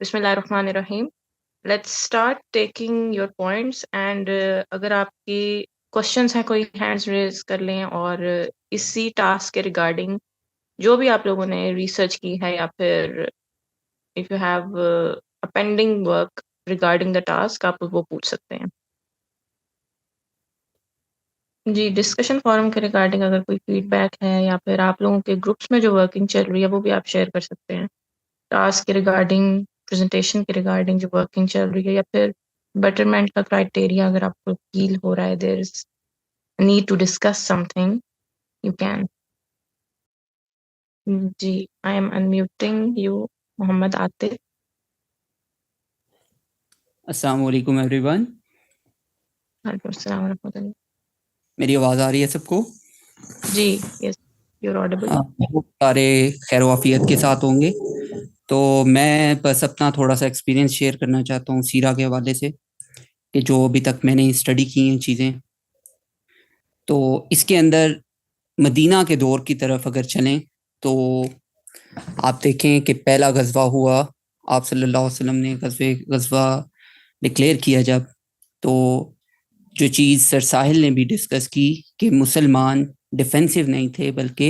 बिस्मिल्लाहिर्रहमानिर्रहीम। Let's start taking your points and अगर आपकी क्वेश्चंस हैं कोई हैंड्स रेज कर लें और इसी टास्क के रिगार्डिंग जो भी आप लोगों ने रिसर्च की है या फिर if you have a pending work regarding the task आप वो पूछ सकते हैं। जी, डिस्कशन फोरम के रिगार्डिंग अगर कोई फीडबैक है या फिर आप लोगों के ग्रुप्स में जो वर्किंग चल रही है वो भी आप शेयर कर सकते हैं। टास्क के रिगार्डिंग, प्रेजेंटेशन के रिगार्डिंग जो वर्किंग चल रही है या फिर बेटरमेंट का क्राइटेरिया अगर आपको फील हो रहा है there is need to discuss something you can. जी, I am unmuting you Mohammad Atif. अस्सलाम वालेकुम एवरीवन। वालेकुम अस्सलाम रहमतुल्लाह। मेरी आवाज़ आ रही है सबको? जी, यस, यू आर ऑडिबल। बहुत सारे खैर वाफियत के साथ होंगे। तो मैं बस अपना थोड़ा सा एक्सपीरियंस शेयर करना चाहता हूँ सीरा के हवाले से कि जो अभी तक मैंने स्टडी की हैं चीज़ें। तो इसके अंदर मदीना के दौर की तरफ अगर चलें तो आप देखें कि पहला गज़वा हुआ, आप सल्लल्लाहु अलैहि वसल्लम ने गज़वा डिक्लेयर किया जब, तो जो चीज़ सर साहिल ने भी डिस्कस की कि मुसलमान डिफेंसिव नहीं थे बल्कि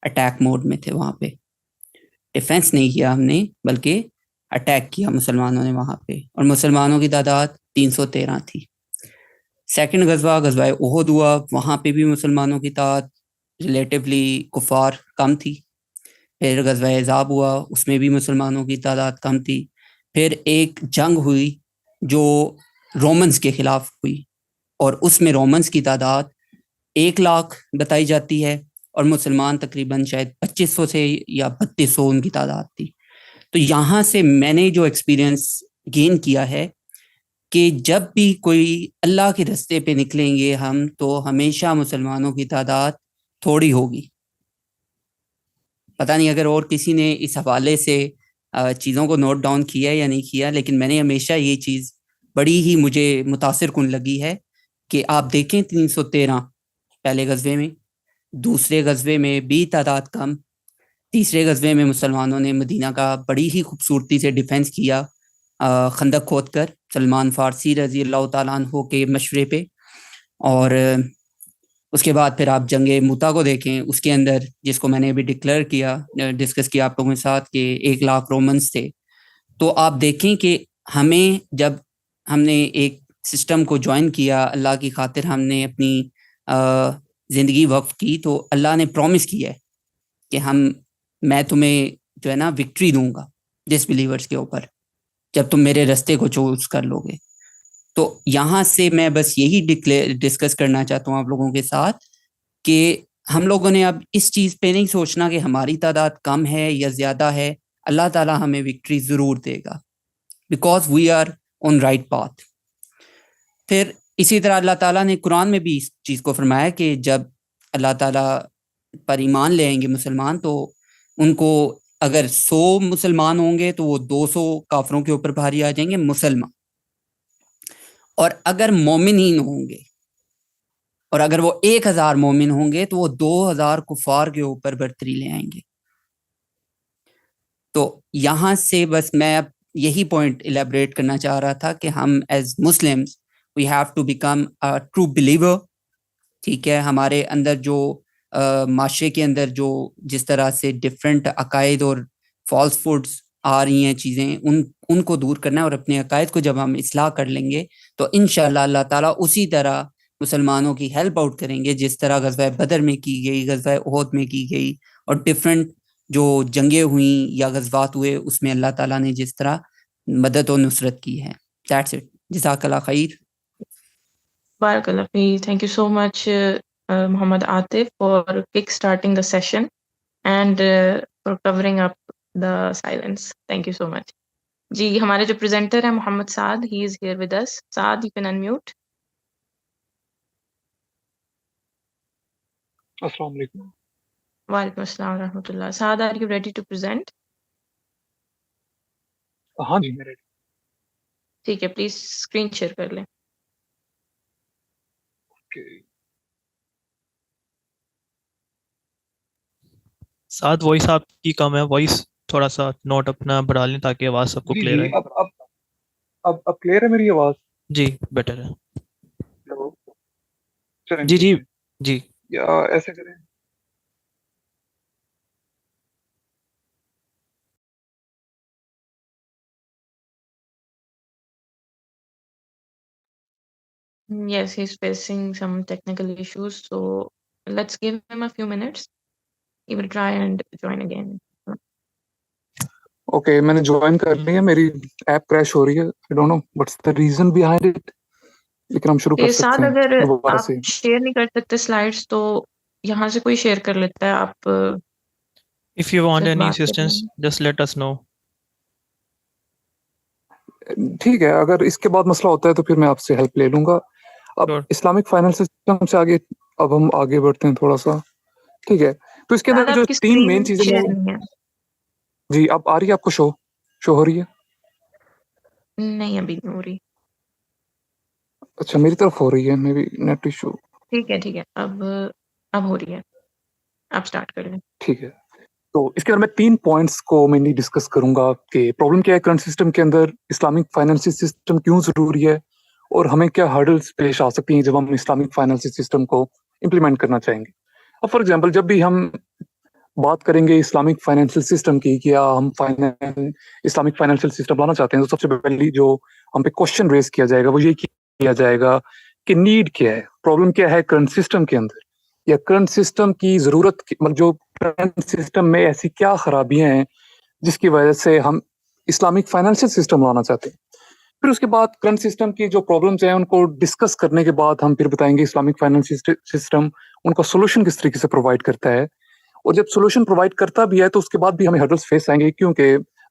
अटैक मोड में थे। वहाँ पे डिफेंस नहीं किया हमने बल्कि अटैक किया मुसलमानों ने वहाँ पे, और मुसलमानों की तादाद 313 थी। सेकंड गज़वा गज़वा उहद हुआ, वहाँ पे भी मुसलमानों की तादाद रिलेटिवली कुफार कम थी। फिर गज़वा अहज़ाब हुआ, उसमें भी मुसलमानों की तादाद कम थी। फिर एक जंग हुई जो रोमन्स के खिलाफ हुई, और उसमें रोमन्स की तादाद 1 लाख बताई जाती है और मुसलमान तकरीबन शायद 2500 से या 3200 उनकी तादाद थी। तो यहाँ से मैंने जो एक्सपीरियंस गेन किया है कि जब भी कोई अल्लाह के रास्ते पे निकलेंगे हम, तो हमेशा मुसलमानों की तादाद थोड़ी होगी। पता नहीं अगर और किसी ने इस हवाले से चीज़ों को नोट डाउन किया या नहीं किया, लेकिन मैंने हमेशा ये चीज़ बड़ी ही मुझे मुतासिर कुन लगी है कि आप देखें 313 पहले गज़वे में, दूसरे गज़वे में भी तादाद कम, तीसरे गज़वे में मुसलमानों ने मदीना का बड़ी ही खूबसूरती से डिफेंस किया खंदक खोद कर, सलमान फ़ारसी रज़ी अल्लाह ताला अन्हु के मशवरे पे। और उसके बाद फिर आप जंगे मुता को देखें, उसके अंदर जिसको मैंने अभी डिक्लेयर किया, डिस्कस किया आप लोगों के साथ कि 1 लाख रोमन्स थे। तो आप देखें कि हमें जब हमने एक सिस्टम को ज्वाइन किया, अल्लाह की खातिर हमने अपनी ज़िंदगी वक्फ की, तो अल्लाह ने प्रॉमिस किया है कि मैं तुम्हें जो है ना विक्ट्री दूंगा डिसबिलीवर्स के ऊपर, जब तुम मेरे रास्ते को चूज कर लोगे। तो यहाँ से मैं बस यही डिस्कस करना चाहता हूँ आप लोगों के साथ कि हम लोगों ने अब इस चीज़ पे नहीं सोचना कि हमारी तादाद कम है या ज़्यादा है। अल्लाह ताला हमें विक्ट्री ज़रूर देगा, because we are on right path. फिर इसी तरह अल्लाह ताला ने कुरान में भी इस चीज़ को फरमाया कि जब अल्लाह ताला पर ईमान ले आएंगे मुसलमान, तो उनको अगर 100 मुसलमान होंगे तो वो 200 काफरों के ऊपर भारी आ जाएंगे मुसलमान। और अगर मोमिनीन होंगे, और अगर वो 1000 मोमिन होंगे, तो वो 2000 कुफार के ऊपर बर्तरी ले आएंगे। तो यहाँ से बस मैं अब यही पॉइंट इलेबरेट करना चाह रहा था कि हम as Muslims we have to become a true believer. ठीक है, हमारे अंदर जो माशरे के अंदर जो जिस तरह से डिफरेंट अकायद और फॉल्स फूड्स आ रही हैं चीज़ें, उनको दूर करना है, और अपने अकायद को जब हम इस्लाह कर लेंगे तो इंशाअल्लाह अल्लाह ताला उसी तरह मुसलमानों की हेल्प आउट करेंगे जिस तरह गज़वा बदर में की गई, गज़वा उहद में की गई, और डिफरेंट जो जंगें हुई या गज़वात हुए उसमें अल्लाह ताला ने जिस तरह मदद और नुसरत की है। दैट्स इट, जज़ाकल्लाह खैर। Barakallah fi. Thank you so much, Muhammad Atif, for kick-starting the session and for covering up the silence. Thank you so much. जी, हमारे जो प्रेजेंटर हैं मोहम्मद साद, he is here with us. Saad, you can unmute. अस्सलाम वालेकुम। वालेकुम अस्सलाम रहमतुल्लाह। Saad, are you ready to present? हाँ जी, मैं रेडी। ठीक है, प्लीज स्क्रीन शेयर कर लें। ओके। साथ वॉइस आपकी कम है, वॉइस थोड़ा सा नोट अपना बढ़ा लें ताकि आवाज़ सबको जी क्लियर जी आए। अब क्लियर है मेरी आवाज? जी बेटर है। हेलो। चलें जी ठीक जी है। जी। या ऐसे करें। Yes, he's facing some technical issues, so let's give him a few minutes. He will try and join again. Okay, मैंने ज्वाइन कर लिया। मेरी ऐप क्रैश हो रही है। I don't know what's the reason behind it, लेकिन हम शुरू कर ये सकते साथ हैं अगर दोबारा आप से। शेयर नहीं कर सकते स्लाइड्स तो यहाँ से कोई शेयर कर लेता है, आप इफ़ यू वांट सिर्फ एनी बात कर असिस्टेंस लेंगे। Just let us know. ठीक है, अगर इसके बाद मसला होता है तो फिर मैं आपसे हेल्प ले लूंगा। अब श्योर। इस्लामिक फाइनेंस सिस्टम से आगे अब हम आगे बढ़ते हैं थोड़ा सा। ठीक है, तो इसके साथ अंदर जो आपकी तीन मेन स्क्रीन चीजें शेयर मैं नहीं है। जी, अब आ रही है आपको? शो हो रही है? नहीं, अभी नहीं हो रही। अच्छा, मेरी तरफ हो रही है, मे बी नेट इशू। ठीक है, अब हो रही है। आप स्टार्ट कर लें। ठीक है, तो इसके अंदर मैं 3 पॉइंट्स को मेनली डिस्कस करूंगा कि प्रॉब्लम क्या है करंट सिस्टम के अंदर, इस्लामिक फाइनेंशियल सिस्टम क्यों ज़रूरी है और हमें क्या हर्डल्स पेश आ सकती हैं जब हम इस्लामिक फाइनेंशियल सिस्टम को इम्प्लीमेंट करना चाहेंगे। अब फॉर एग्जांपल जब भी हम बात करेंगे इस्लामिक फाइनेंशियल सिस्टम की कि हम इस्लामिक फाइनेंशियल सिस्टम लाना चाहते हैं, तो सबसे पहली जो हम पे क्वेश्चन रेज किया जाएगा वो ये किया जाएगा कि नीड क्या है, प्रॉब्लम क्या है करंट सिस्टम के अंदर, या करंट सिस्टम की जरूरत मतलब जो करंट सिस्टम में ऐसी क्या खराबियां हैं जिसकी वजह से हम इस्लामिक फाइनेंशियल सिस्टम लाना चाहते हैं। फिर उसके बाद करंट सिस्टम की जो प्रॉब्लम्स हैं उनको डिस्कस करने के बाद हम फिर बताएंगे इस्लामिक फाइनेंशियल सिस्टम उनका सोल्यूशन किस तरीके से प्रोवाइड करता है। और जब सोल्यूशन प्रोवाइड करता भी है तो उसके बाद भी हमें हर्डल्स फेस आएंगे, क्योंकि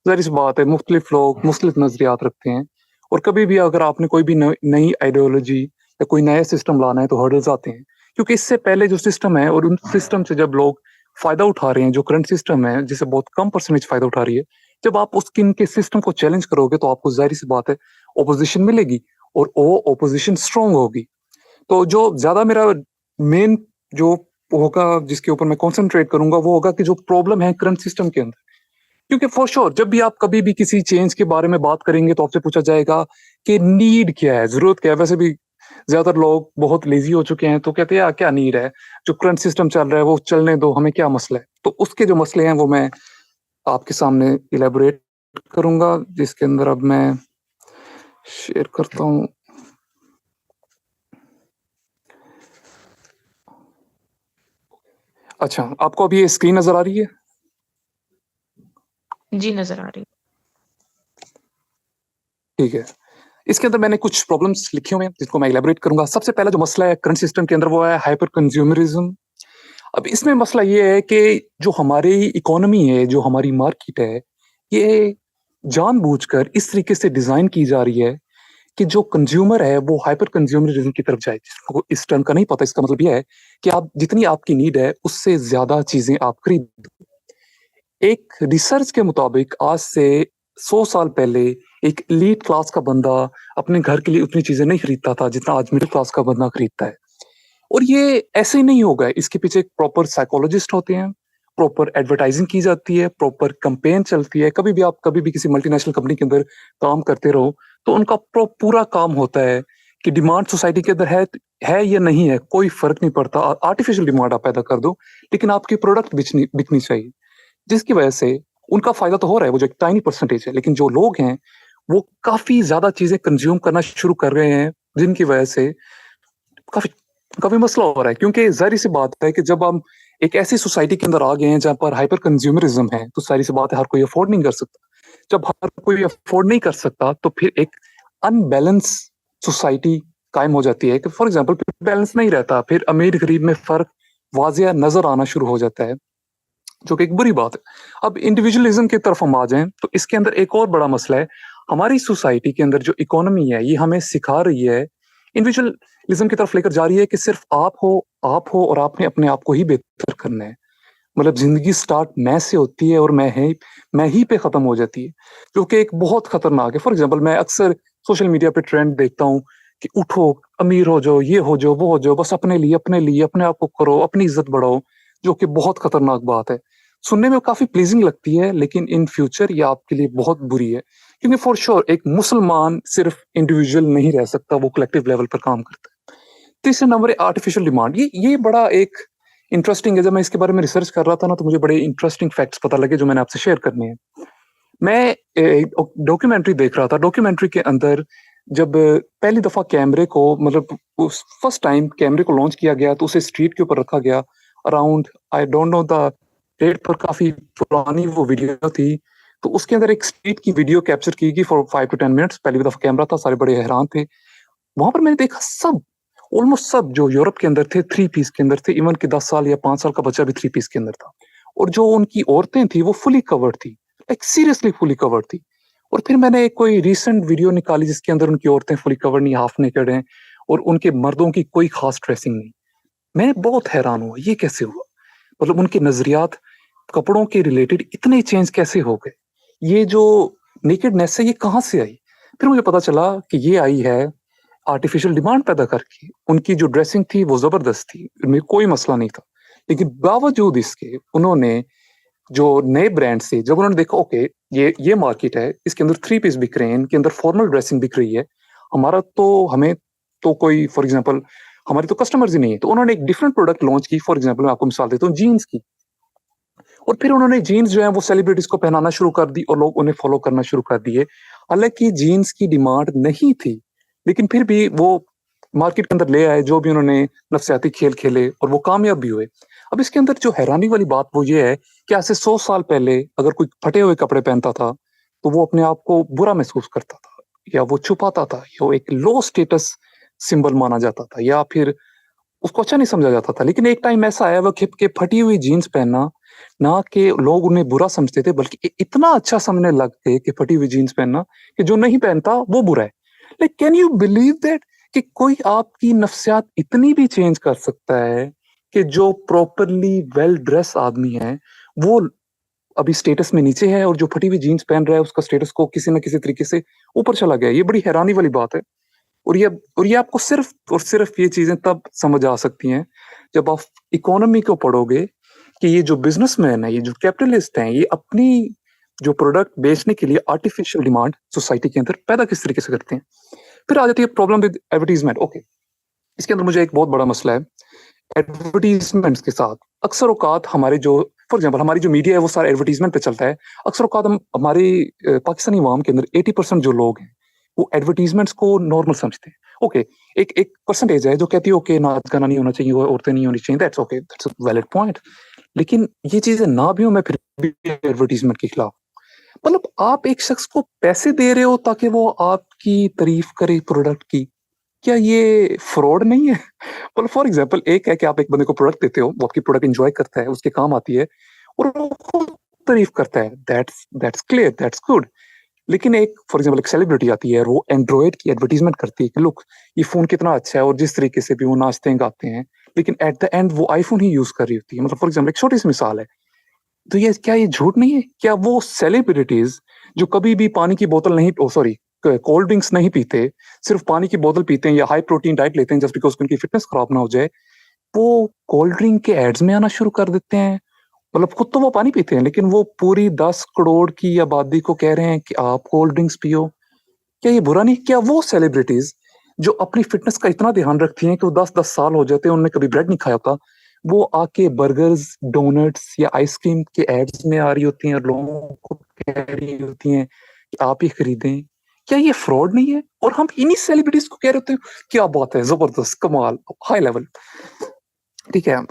जाहिर सी बात है मुख्तलिफ लोग मुख्तलिफ नजरियात रखते हैं, और कभी भी अगर आपने कोई भी नई आइडियोलॉजी या कोई नया सिस्टम लाना है तो हर्डल्स आते हैं, क्योंकि इससे पहले जो सिस्टम है और उन सिस्टम से जब लोग फायदा उठा रहे हैं, जो करंट सिस्टम है जिसे बहुत कम परसेंटेज फायदा उठा रही है, जब आप उसके इनके सिस्टम को चैलेंज करोगे तो आपको जाहिर सी बात है ओपोजिशन मिलेगी, और वो ओपोजिशन स्ट्रांग होगी। तो जो ज्यादा मेरा मेन जो होगा जिसके ऊपर मैं कंसंट्रेट करूंगा वो होगा कि जो प्रॉब्लम है करंट सिस्टम के अंदर, क्योंकि फॉर श्योर जब भी आप कभी भी किसी चेंज के बारे में बात करेंगे तो आपसे पूछा जाएगा कि नीड क्या है, जरूरत क्या है। वैसे भी ज्यादातर लोग बहुत लेजी हो चुके हैं तो कहते हैं क्या नीड है, जो करंट सिस्टम चल रहा है वो चलने दो, हमें क्या मसला है। तो उसके जो मसले हैं वो मैं आपके सामने इलेबोरेट करूंगा, जिसके अंदर अब मैं शेयर करता हूँ। अच्छा, आपको अभी ये स्क्रीन नजर आ रही है? जी, नजर आ रही। ठीक है, इसके अंदर मैंने कुछ प्रॉब्लम्स लिखे हुए हैं जिसको मैं इलेबोरेट करूंगा। सबसे पहला जो मसला है करंट सिस्टम के अंदर वो है हाइपर कंज्यूमरिज्म। अब इसमें मसला ये है कि जो हमारी इकोनॉमी है, जो हमारी मार्केट है, ये जानबूझकर इस तरीके से डिजाइन की जा रही है कि जो कंज्यूमर है वो हाइपर कंज्यूमरिज्म की तरफ जाए। जिसको इस टर्म का नहीं पता, इसका मतलब यह है कि आप जितनी आपकी नीड है उससे ज्यादा चीजें आप खरीद। एक रिसर्च के मुताबिक आज से 100 साल पहले एक एलीट क्लास का बंदा अपने घर के लिए उतनी चीजें नहीं खरीदता था जितना आज मिडिल क्लास का बंदा खरीदता है। और ये ऐसे ही नहीं होगा, इसके पीछे एक प्रॉपर साइकोलॉजिस्ट होते हैं, प्रॉपर एडवर्टाइजिंग की जाती है, प्रॉपर कैंपेन चलती है। कभी भी आप कभी भी किसी मल्टीनेशनल कंपनी के अंदर काम करते रहो तो उनका पूरा काम होता है कि डिमांड सोसाइटी के अंदर है या नहीं है, कोई फर्क नहीं पड़ता। आर्टिफिशियल डिमांड आप पैदा कर दो लेकिन आपकी प्रोडक्ट बिकनी चाहिए, जिसकी वजह से उनका फायदा तो हो रहा है, वो जो एक टाइनी परसेंटेज है। लेकिन जो लोग हैं वो काफी ज्यादा चीजें कंज्यूम करना शुरू कर रहे हैं, जिनकी वजह से काफी काफी मसला हो रहा है। क्योंकि जाहिर सी बात है कि जब हम एक ऐसी सोसाइटी के अंदर आ गए हैं जहां पर हाइपर कंज्यूमरिज्म है, तो जाहिर सी बात है हर कोई अफोर्ड नहीं कर सकता। जब हर कोई अफोर्ड नहीं कर सकता तो फिर एक अनबैलेंस सोसाइटी कायम हो जाती है कि फॉर एग्जाम्पल बैलेंस नहीं रहता, फिर अमीर गरीब में फर्क वाजिया नजर आना शुरू हो जाता है, जो कि एक बुरी बात है। अब इंडिविजुअलिज्म की तरफ हम आ जाएं तो इसके अंदर एक और बड़ा मसला है। हमारी सोसाइटी के अंदर जो इकोनॉमी है ये हमें सिखा रही है, इंडिविजुअलिज्म की तरफ लेकर जा रही है कि सिर्फ आप हो और आपने अपने आप को ही बेहतर करना है। मतलब जिंदगी स्टार्ट मैं से होती है और मैं ही पे खत्म हो जाती है, जो कि एक बहुत खतरनाक है। फॉर एग्जाम्पल मैं अक्सर सोशल मीडिया पे ट्रेंड देखता हूँ कि उठो, अमीर हो जाओ, ये हो जाओ, वो हो जाओ, बस अपने लिए अपने आप को करो, अपनी इज्जत बढ़ाओ, जो कि बहुत खतरनाक बात है। सुनने में काफी प्लीजिंग लगती है, लेकिन इन फ्यूचर ये आपके लिए बहुत बुरी है, क्योंकि फॉर श्योर एक मुसलमान सिर्फ इंडिविजुअल नहीं रह सकता, वो कलेक्टिव लेवल पर काम करता है। तीसरे नंबर है आर्टिफिशियल डिमांड। ये बड़ा एक इंटरेस्टिंग है। जब मैं इसके बारे में रिसर्च कर रहा था ना, तो मुझे बड़े इंटरेस्टिंग फैक्ट्स पता लगे जो मैंने आपसे शेयर करने हैं। मैं डॉक्यूमेंट्री देख रहा था। डॉक्यूमेंट्री के अंदर जब पहली दफा कैमरे को, मतलब उस फर्स्ट टाइम कैमरे को लॉन्च किया गया, तो उसे स्ट्रीट के ऊपर रखा गया around, I don't know the date, पर काफी पुरानी वो वीडियो थी। तो उसके अंदर एक स्ट्रीट की वीडियो कैप्चर की गई फॉर 5 to 10 मिनट्स। पहली दफा कैमरा था, सारे बड़े हैरान थे। वहां पर मैंने देखा सब, ऑलमोस्ट सब जो यूरोप के अंदर थे 3 पीस के अंदर थे। इवन कि 10 साल या 5 साल का बच्चा भी 3 पीस के अंदर था। और जो उनकी औरतें थी वो फुली कवर्ड थी, लाइक सीरियसली फुली कवर्ड थी। और फिर मैंने कोई रीसेंट वीडियो निकाली जिसके अंदर उनकी औरतें फुली कवर्ड नहीं, हाफ नेकेड हैं, और उनके मर्दों की कोई खास ड्रेसिंग नहीं। मैं बहुत हैरान हुआ, ये कैसे हुआ? मतलब उनके नजरियात कपड़ों के रिलेटेड इतने चेंज कैसे हो गए? ये जो नेकेडनेस है ये कहाँ से आई? फिर मुझे पता चला कि ये आई है आर्टिफिशियल डिमांड पैदा करके। उनकी जो ड्रेसिंग थी वो जबरदस्त थी, उनमें कोई मसला नहीं था, लेकिन बावजूद इसके उन्होंने जो नए ब्रांड से, जब उन्होंने देखा ओके ये मार्केट है, इसके अंदर 3 पीस बिक रहे हैं, इनके अंदर फॉर्मल ड्रेसिंग बिक रही है, हमें तो कोई, फॉर एग्जांपल हमारे तो कस्टमर्स ही नहीं है, तो उन्होंने एक डिफरेंट प्रोडक्ट लॉन्च की। फॉर एग्जांपल मैं आपको मिसाल देता हूँ जीन्स की। और फिर उन्होंने जीन्स जो है वो सेलिब्रिटीज को पहनाना शुरू कर दी और लोग उन्हें फॉलो करना शुरू कर दिए। हालांकि जीन्स की डिमांड नहीं थी, लेकिन फिर भी वो मार्केट के अंदर ले आए, जो भी उन्होंने नफसियाती खेल खेले, और वो कामयाब भी हुए। अब इसके अंदर जो हैरानी वाली बात वो ये है कि आज से 100 साल पहले अगर कोई फटे हुए कपड़े पहनता था तो वो अपने आप को बुरा महसूस करता था, या वो छुपाता था, या वो एक लो स्टेटस सिंबल माना जाता था, या फिर उसको अच्छा नहीं समझा जाता था। लेकिन एक टाइम ऐसा आया वो कि फटी हुई जीन्स पहनना, ना कि लोग उन्हें बुरा समझते थे, बल्कि इतना अच्छा समझने लग गए कि फटी हुई जीन्स पहनना, कि जो नहीं पहनता वो बुरा है। Like can you believe that कि कोई आपकी नफ्सियात इतनी भी चेंज कर सकता है कि जो प्रॉपरली वेल ड्रेस आदमी है वो अभी स्टेटस में नीचे है, और जो फटी हुई जीन्स पहन रहा है उसका स्टेटस को किसी ना किसी तरीके से ऊपर चला गया। ये बड़ी हैरानी वाली बात है। और ये आपको सिर्फ और सिर्फ ये चीजें तब समझ आ सकती हैं जब आप इकोनॉमी को पढ़ोगे, कि ये जो बिजनेसमैन है, ये जो कैपिटलिस्ट हैं, ये अपनी जो प्रोडक्ट बेचने के लिए आर्टिफिशियल डिमांड सोसाइटी के अंदर पैदा किस तरीके से करते हैं। फिर आ जाती है प्रॉब्लम विद एडवर्टीजमेंट। ओके, इसके अंदर मुझे एक बहुत बड़ा मसला है एडवर्टीजमेंट्स के साथ। अक्सर औकात हमारे जो, फॉर एग्जाम्पल हमारी जो मीडिया है वो सारा एडवर्टीजमेंट पे चलता है। अक्सर औकात हमारी पाकिस्तानी अवाम के अंदर 80% जो लोग हैं वो एडवर्टीजमेंट्स को नॉर्मल समझते हैं। ओके, एक परसेंटेज है जो कहती है ओके नाच गाना नहीं होना चाहिए, औरतें नहीं होनी चाहिए, that's okay, that's a valid point. लेकिन ये चीजें ना भी हो, मैं फिर भी एडवर्टीजमेंट के खिलाफ। मतलब आप एक शख्स को पैसे दे रहे हो ताकि वो आपकी तारीफ करे प्रोडक्ट की, क्या ये फ्रॉड नहीं है? मतलब फॉर एग्जाम्पल एक है कि आप एक बंदे को प्रोडक्ट देते हो, वो आपकी प्रोडक्ट एंजॉय करता है, उसके काम आती है, और वो खुद तारीफ करता है, दैट्स क्लियर, दैट्स गुड। लेकिन एक फॉर एग्जाम्पल एक सेलिब्रिटी आती है और वो एंड्रॉइड की एडवर्टीजमेंट करती है कि लुक ये फोन कितना अच्छा है, और जिस तरीके से भी वो नाचते हैं गाते हैं, लेकिन एट द एंड वो आईफोन ही यूज कर रही होती है। मतलब फॉर एग्जाम्पल एक छोटी सी मिसाल है। तो ये क्या ये झूठ नहीं है? क्या वो सेलिब्रिटीज जो कभी भी पानी की बोतल नहीं, सॉरी कोल्ड ड्रिंक्स नहीं पीते, सिर्फ पानी की बोतल पीते हैं या हाई प्रोटीन डाइट लेते हैं जस्ट बिकॉज उनकी फिटनेस खराब ना हो जाए, वो कोल्ड ड्रिंक के एड्स में आना शुरू कर देते हैं? मतलब खुद तो वो पानी पीते हैं, लेकिन वो पूरी 10 करोड़ की आबादी को कह रहे हैं कि आप कोल्ड ड्रिंक्स पियो। क्या ये बुरा नहीं? क्या वो सेलिब्रिटीज जो अपनी फिटनेस का इतना ध्यान रखती हैं कि वो 10-10 साल हो जाते हैं उन्होंने कभी ब्रेड नहीं खाया होता, वो आके बर्गर्स, डोनट्स या आइसक्रीम के एड्स में आ रही होती हैं और लोगों को कह रही होती हैं कि आप ही खरीदें? क्या ये फ्रॉड नहीं है? और हम इन्हीं सेलिब्रिटीज को कह रहे होते हैं क्या बात है, जबरदस्त, कमाल, हाई लेवल। ठीक है,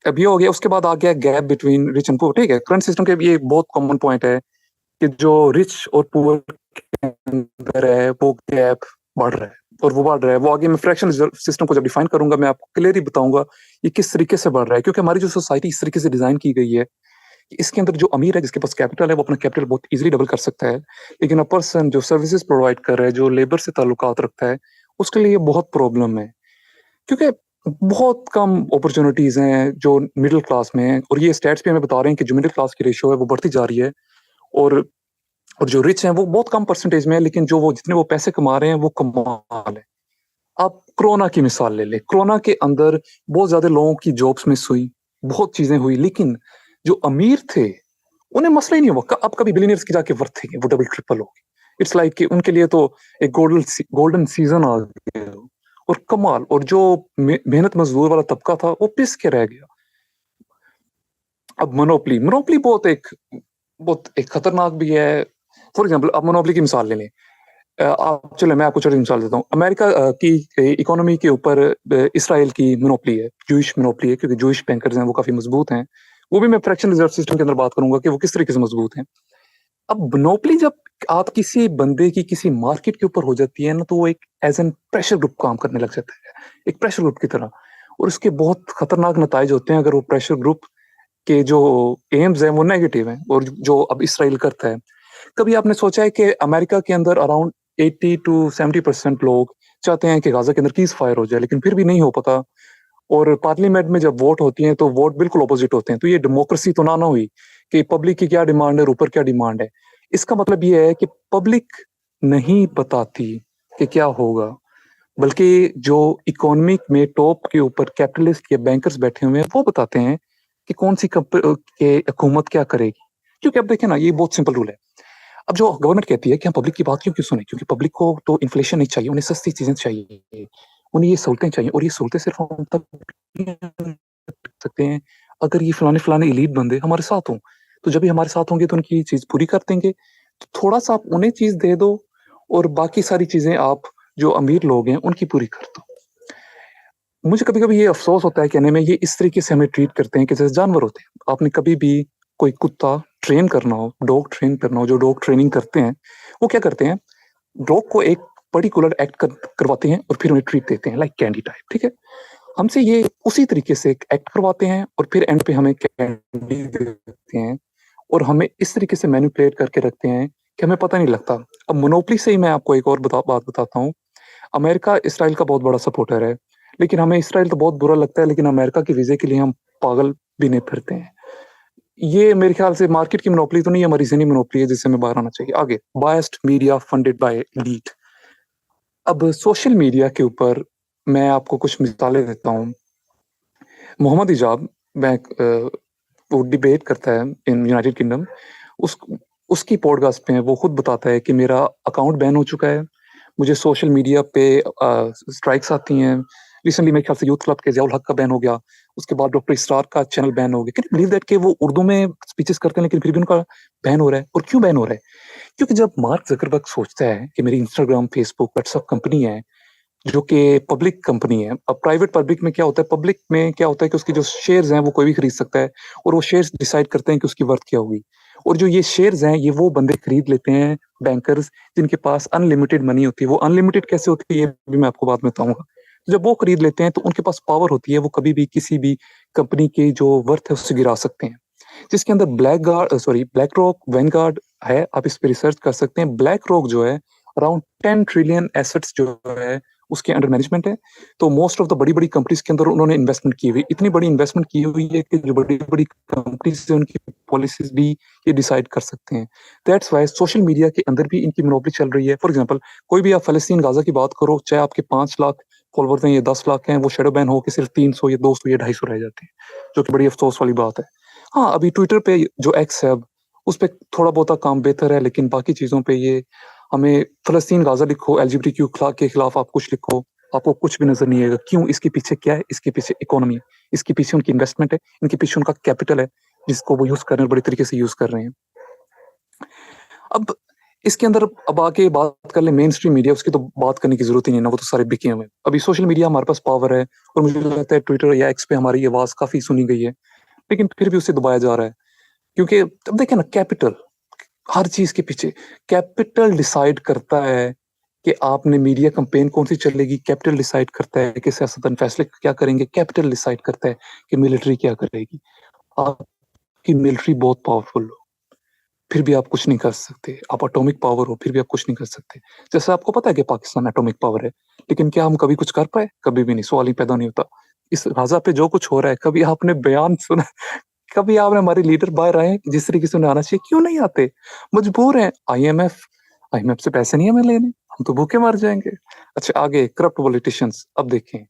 अब ये हो गया। उसके बाद आ गया gap between rich and poor. ठीक है, करंट सिस्टम के ये बहुत कॉमन पॉइंट है कि जो रिच और पुअर के अंदर है वो गैप बढ़ रहा है, और वो बढ़ रहा है। वो आगे मैं फ्रैक्शन सिस्टम को जब डिफाइन करूंगा मैं आपको क्लियरली बताऊंगा ये किस तरीके से बढ़ रहा है, क्योंकि हमारी जो सोसाइटी इस तरीके से डिजाइन की गई है कि इसके अंदर जो अमीर है, जिसके पास कैपिटल है, वो अपना कैपिटल बहुत इजीली डबल कर सकता है, लेकिन अ पर्सन जो सर्विसेज प्रोवाइड कर रहा है, जो लेबर से ताल्लुकात रखता है, उसके लिए बहुत प्रॉब्लम है, क्योंकि बहुत कम अपॉर्चुनिटीज हैं जो मिडिल क्लास में है। और ये स्टैट्स भी हमें बता रहे हैं कि जो मिडिल क्लास की रेशियो है वो बढ़ती जा रही है, और जो रिच हैं वो बहुत कम परसेंटेज में है, लेकिन जो वो जितने वो पैसे कमा रहे हैं वो कमाल है। आप कोरोना की मिसाल ले ले। कोरोना के अंदर बहुत ज्यादा लोगों की जॉब्स मिस हुई, बहुत चीजें हुई, लेकिन जो अमीर थे उन्हें मसला ही नहीं हुआ, अब कभी बिलियनियर्स की जाके वर्थ है वो डबल ट्रिपल होगी। इट्स लाइक कि उनके लिए तो एक गोल्डन सीजन आ गया और कमाल, और जो मेहनत मजदूर वाला तबका था वो पिस के रह गया। अब मोनोपली बहुत एक खतरनाक भी है। फॉर एग्जाम्पल आप मोनोपली की मिसाल ले लें, आप चलो मैं आपको छोटी मिसाल देता हूँ। अमेरिका की इकोनॉमी के ऊपर इसराइल की मोनोपली है, जूइश मोनोपली है, क्योंकि जूइश बैंकर्स हैं वो काफी मजबूत हैं। वो भी मैं फ्रैक्शन रिजर्व सिस्टम के अंदर बात करूंगा कि वो किस तरीके से मजबूत हैं। अब मोनोपली जब आप किसी बंदे की किसी मार्केट के ऊपर हो जाती है ना, तो वो एक एज एन प्रेशर ग्रुप काम करने लग जाता है, एक प्रेशर ग्रुप की तरह, और उसके बहुत खतरनाक नताइज होते हैं अगर वो प्रेशर ग्रुप के जो एम्स हैं वो नेगेटिव हैं। और जो अब इसराइल करता है, कभी आपने सोचा है कि अमेरिका के अंदर अराउंड 80 to 70% लोग चाहते हैं कि गाजा के अंदर कीज फायर हो जाए, लेकिन फिर भी नहीं हो पाता। और पार्लियामेंट में जब वोट होती हैं तो वोट बिल्कुल ऑपोजिट होते हैं। तो ये डेमोक्रेसी तो ना हुई कि पब्लिक की क्या डिमांड है और ऊपर क्या डिमांड है। इसका मतलब ये है कि पब्लिक नहीं बताती कि क्या होगा, बल्कि जो इकोनॉमिक में टॉप के ऊपर कैपिटलिस्ट या बैंकर्स बैठे हुए हैं वो बताते हैं कि कौन सी हुकूमत क्या करेगी। क्योंकि अब देखें ना, ये बहुत सिंपल रूल है। अब जो गवर्नमेंट कहती है कि हम पब्लिक की बात क्यों सुने, क्योंकि पब्लिक को तो इन्फ्लेशन नहीं चाहिए, उन्हें सस्ती चीजें चाहिए, उन्हें ये सहूलतें चाहिए, और ये सहूलतें सिर्फ हम तब सकते हैं अगर ये फलाने फलाने इलीट बंदे हमारे साथ हों। तो जब भी हमारे साथ होंगे तो उनकी ये चीज पूरी कर देंगे। तो थोड़ा सा आप उन्हें चीज दे दो और बाकी सारी चीजें आप जो अमीर लोग हैं उनकी पूरी कर दो। मुझे कभी कभी ये अफसोस होता है कहने में, ये इस तरीके से हमें ट्रीट करते हैं कि जैसे जानवर होते हैं। आपने कभी भी कोई कुत्ता ट्रेन करना हो, डॉग ट्रेन करना हो, जो डॉग ट्रेनिंग करते हैं वो क्या करते हैं, डॉग को एक पर्टिकुलर एक्ट करवाते हैं और फिर उन्हें ट्रीट देते हैं लाइक कैंडी टाइप, ठीक है। हमसे ये उसी तरीके से एक एक्ट करवाते हैं और फिर एंड पे हमें कैंडी देते हैं और हमें इस तरीके से मैनिपुलेट करके रखते हैं कि हमें पता नहीं लगता। अब मोनोपली से ही मैं आपको एक और बात बताता हूँ। अमेरिका इसराइल का बहुत बड़ा सपोर्टर है, लेकिन हमें इसराइल तो बहुत बुरा लगता है, लेकिन अमेरिका के वीजे के लिए हम पागल भी नहीं फिरते हैं। ये मेरे ख्याल से मार्केट की मोनोपली तो नहीं, हमारी ज़हनी मोनोपली है जिससे हमें बाहर आना चाहिए। आगे, biased media funded by elite. अब सोशल मीडिया के ऊपर मैं आपको कुछ मिसालें देता हूँ। मोहम्मद हिजाब, मैं वो डिबेट करता है इन यूनाइटेड किंगडम, उस उसकी पॉडकास्ट पे वो खुद बताता है कि मेरा अकाउंट बैन हो चुका है, मुझे सोशल मीडिया पे स्ट्राइक्स आती हैं। रिसेंटली मेरे ख्याल से यूथ क्लब के ज़ियाउल हक का बैन हो गया, उसके बाद डॉक्टर इसरार का चैनल बैन हो गया। कैन यू बिलीव दैट कि वो उर्दू में स्पीचेस करते हैं लेकिन फिर भी उनका बैन हो रहा है। और क्यों बैन हो रहा है? क्योंकि जब मार्क ज़करबर्ग सोचता है कि मेरी इंस्टाग्राम, फेसबुक, व्हाट्सएप कंपनी है जो कि पब्लिक कंपनी है। अब प्राइवेट पब्लिक में क्या होता है, पब्लिक में क्या होता है कि उसके जो शेयर्स हैं वो कोई भी खरीद सकता है और वो शेयर्स डिसाइड करते हैं कि उसकी वर्थ क्या होगी। और जो ये शेयर्स हैं ये वो बंदे खरीद लेते हैं, बैंकर्स, जिनके पास अनलिमिटेड मनी होती है। वो अनलिमिटेड कैसे होती है ये भी मैं आपको बाद में बताऊंगा। तो जब वो खरीद लेते हैं तो उनके पास पावर होती है, वो कभी भी किसी भी कंपनी की जो वर्थ है उससे गिरा सकते हैं। जिसके अंदर ब्लैक रॉक, वैनगार्ड है, आप इस पे रिसर्च कर सकते हैं। ब्लैक रॉक जो है अराउंड 10 ट्रिलियन एसेट्स जो है उसके अंडर मैनेजमेंट है। तो मोस्ट ऑफ द बड़ी बड़ी कंपनीज के अंदर उन्होंने इन्वेस्टमेंट की हुई, इतनी बड़ी इन्वेस्टमेंट की हुई है कि जो बड़ी बड़ी कंपनीज है उनकी पॉलिसीज भी ये डिसाइड कर सकते हैं। दैट्स वाई सोशल मीडिया के अंदर भी इनकी मोनोपोली चल रही है। फॉर एग्जाम्पल, कोई भी आप फलस्तीन गाजा की बात करो, चाहे आपके 5 लाख फॉलोवर्स हैं या 10 लाख हैं, वो शेडो बैन हो के सिर्फ 300 या 200 या 250 रह जाते हैं, जो कि बड़ी अफसोस वाली बात है। हाँ, अभी ट्विटर पे जो एक्स है, अब उस पर थोड़ा बहुत काम बेहतर है, लेकिन बाकी चीज़ों पे ये हमें फलस्तीन गाजा लिखो, एलजीबीटीक्यू के खिलाफ आप कुछ लिखो, आपको कुछ भी नजर नहीं आएगा। क्यों? इसके पीछे क्या है? इसके पीछे इकोनॉमी है, इसके पीछे उनकी इन्वेस्टमेंट है, इनके पीछे उनका कैपिटल है जिसको वो यूज कर रहे हैं, बड़े तरीके से यूज कर रहे हैं। अब इसके अंदर अब आके बात कर ले मेन स्ट्रीम मीडिया, उसकी तो बात करने की जरूरत ही नहीं ना, वो तो सारे बिके हुए हैं। अभी सोशल मीडिया हमारे पास पावर है और मुझे लगता है ट्विटर या एक्स पे हमारी आवाज काफी सुनी गई है, लेकिन फिर भी उसे दबाया जा रहा है। क्योंकि अब देखें ना, कैपिटल, हर चीज के पीछे कैपिटल डिसाइड करता है कि आपने मीडिया कैंपेन कौन सी चलेगी। कैपिटल डिसाइड करता है कि सियासतदान फैसले क्या करेंगे। कैपिटल डिसाइड करता है कि मिलिट्री क्या करेगी। आपकी मिलिट्री बहुत पावरफुल हो फिर भी आप कुछ नहीं कर सकते, आप एटॉमिक पावर हो फिर भी आप कुछ नहीं कर सकते। जैसे आपको पता है कि पाकिस्तान एटॉमिक पावर है, लेकिन क्या हम कभी कुछ कर पाए? कभी भी नहीं, सवाल ही पैदा नहीं होता। इस गाजा पे जो कुछ हो रहा है, कभी आपने बयान सुना? कभी आपने हमारे लीडर बाहर आए जिस तरीके से उन्हें आना चाहिए? क्यों नहीं आते? मजबूर हैं। आईएमएफ से पैसे नहीं हमें लेने, हम तो भूखे मर जाएंगे। अच्छा, आगे करप्ट पॉलिटिशियंस। अब देखें,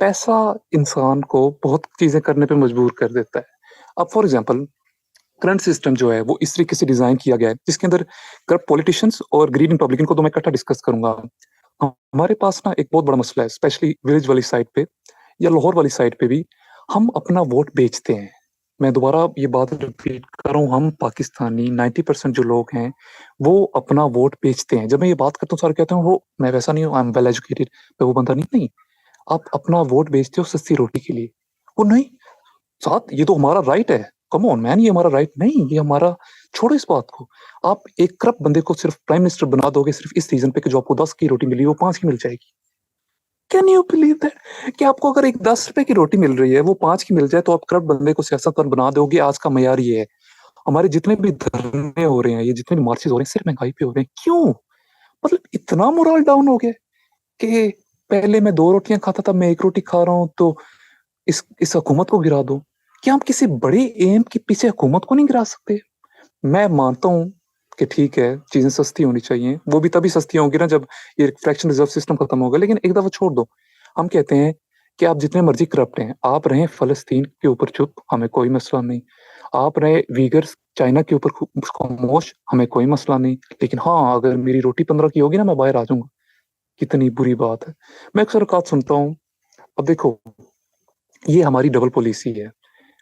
पैसा इंसान को बहुत चीजें करने पे मजबूर कर देता है। अब फॉर एग्जांपल करंट सिस्टम जो है वो इस तरीके से डिजाइन किया गया है जिसके अंदर करप्ट पॉलिटिशियंस और ग्रीड रिपब्लिकन को तो मैं इकट्ठा डिस्कस करूंगा। हमारे पास ना एक बहुत बड़ा मसला है, स्पेशली विलेज वाली साइड पे या लाहौर वाली साइड पे भी हम अपना वोट बेचते हैं। मैं दोबारा ये बात रिपीट कर रहा हूँ, हम पाकिस्तानी 90% जो लोग हैं वो अपना वोट बेचते हैं। जब मैं ये बात करता हूँ सारे कहते हैं वो मैं वैसा नहीं हूँ, आई एम वेल एजुकेटेड, मैं वो बंदा नहीं। नहीं, आप अपना वोट बेचते हो सस्ती रोटी के लिए। वो नहीं साथ, ये तो हमारा राइट है, कम ऑन मैन, ये हमारा राइट नहीं, ये हमारा, छोड़ो इस बात को। आप एक करप्ट बंदे को सिर्फ प्राइम मिनिस्टर बना दोगे सिर्फ इस रीजन पे कि जो आपको 10 की रोटी मिली वो 5 की मिल जाएगी। कैन यू बिलीव दैट कि आपको अगर एक 10 रुपए की रोटी मिल रही है वो 5 की मिल जाए तो आप करप्ट बंदे को सियासतदान बना दोगे। आज का मयार ये है। हमारे जितने भी धरने हो रहे हैं, ये जितने भी मार्चेस हो रहे हैं, सिर्फ महंगाई पे हो रहे हैं। क्यों? मतलब इतना मोरल डाउन हो गया कि पहले मैं 2 रोटियां खाता था, मैं 1 रोटी खा रहा हूं तो इस हुकूमत को गिरा दो। क्या हम किसी बड़े एम के पीछे हुकूमत को नहीं गिरा सकते? मैं मानता हूँ कि ठीक है चीजें सस्ती होनी चाहिए, वो भी तभी सस्ती होंगी ना जब ये फ्रैक्शन रिजर्व सिस्टम खत्म होगा। लेकिन एक दफा छोड़ दो, हम कहते हैं कि आप जितने मर्जी करप्ट हैं, आप रहें फलस्तीन के ऊपर चुप, हमें कोई मसला नहीं। आप रहे वीगर्स चाइना के ऊपर खामोश, हमें कोई मसला नहीं। लेकिन हाँ, अगर मेरी रोटी 15 की होगी ना, मैं बाहर आ जाऊंगा। कितनी बुरी बात है। मैं अक्सर औकात सुनता हूँ। अब देखो, ये हमारी डबल पॉलिसी है।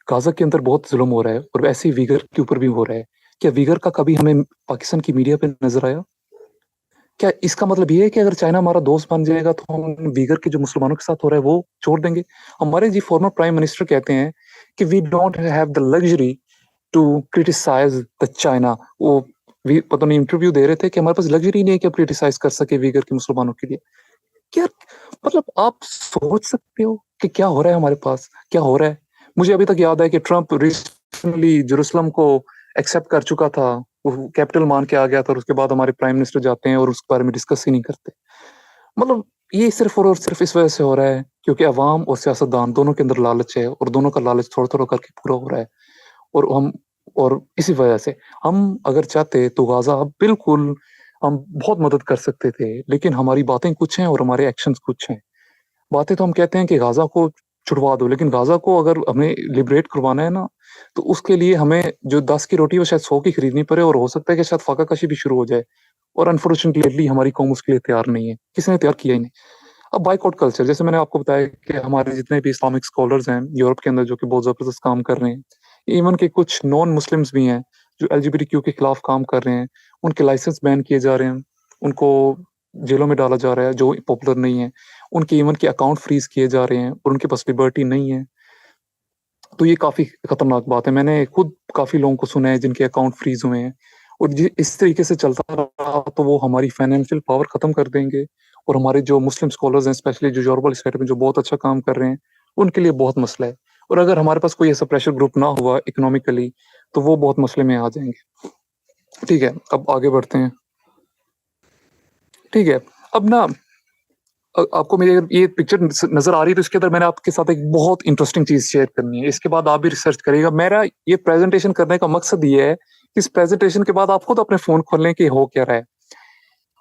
गाजा के अंदर बहुत जुल्म हो रहा है और वैसे ही वीगर के ऊपर भी हो रहा है। क्या वीगर का कभी हमें पाकिस्तान की मीडिया पे नजर आया? क्या इसका मतलब ये है कि अगर चाइना हमारा दोस्त बन जाएगा तो हम वीगर के जो मुसलमानों के साथ हो रहा है वो छोड़ देंगे? हमारे जी फॉर्मर प्राइम मिनिस्टर कहते हैं कि we don't have the luxury to criticise the China. वो पता नहीं इंटरव्यू दे रहे थे कि हमारे पास लग्जरी नहीं है कि आप क्रिटिसाइज कर सके वीगर के मुसलमानों के लिए। क्या मतलब आप सोच सकते हो कि क्या हो रहा है हमारे पास, क्या हो रहा है? मुझे अभी तक याद है कि ट्रंप रिसेंटली जेरूसलम को एक्सेप्ट कर चुका था, वो कैपिटल मान के आ गया था, और उसके बाद हमारे प्राइम मिनिस्टर जाते हैं और उस बारे में डिस्कस ही नहीं करते। मतलब ये सिर्फ और सिर्फ इस वजह से हो रहा है क्योंकि अवाम और सियासतदान दोनों के अंदर लालच है और दोनों का लालच थोड़ा थोड़ा करके पूरा हो रहा है। और इसी वजह से हम अगर चाहते तो गाजा बिल्कुल हम बहुत मदद कर सकते थे, लेकिन हमारी बातें कुछ हैं और हमारे एक्शंस कुछ हैं। बातें तो हम कहते हैं कि गाजा को छुड़वा दो, लेकिन गाजा को अगर हमें लिबरेट करवाना है ना, तो उसके लिए हमें जो 10 की रोटी वो शायद 100 की खरीदनी पड़े, और हो सकता है कि शायद फाकाकशी भी शुरू हो जाए। और अनफॉर्चुनेटली हमारी कौम उसके लिए तैयार नहीं है, किसी ने तैयार किया ही नहीं। अब बाइकआउट कल्चर, जैसे मैंने आपको बताया कि हमारे जितने भी इस्लामिक स्कॉलर्स हैं यूरोप के अंदर जो कि बहुत जबरदस्त काम कर रहे हैं, इवन के कुछ नॉन मुस्लिम्स भी हैं जो एलजीबीटीक्यू के खिलाफ काम कर रहे हैं, उनके लाइसेंस बैन किए जा रहे हैं, उनको जेलों में डाला जा रहा है जो पॉपुलर नहीं है, उनके इवन के अकाउंट फ्रीज किए जा रहे हैं और उनके पास लिबर्टी नहीं है। तो ये काफी खतरनाक बात है। मैंने खुद काफी लोगों को सुना है जिनके अकाउंट फ्रीज हुए हैं, और इस तरीके से चलता रहा तो वो हमारी फाइनेंशियल पावर खत्म कर देंगे, और हमारे जो मुस्लिम स्कॉलर्स हैं स्पेशली जो यूरोप वाली साइड में जो बहुत अच्छा काम कर रहे हैं उनके लिए बहुत मसला है। और अगर हमारे पास कोई ऐसा प्रेशर ग्रुप ना हुआ इकोनॉमिकली तो वो बहुत मसले में आ जाएंगे। ठीक है, अब आगे बढ़ते हैं। ठीक है, अब ना आपको मेरी अगर ये पिक्चर नजर आ रही है तो इसके अंदर मैंने आपके साथ एक बहुत इंटरेस्टिंग चीज शेयर करनी है। इसके बाद आप भी रिसर्च करिएगा। मेरा ये प्रेजेंटेशन करने का मकसद ये है कि इस प्रेजेंटेशन के बाद आप खुद अपने फोन खोल लें कि हो क्या रहा है।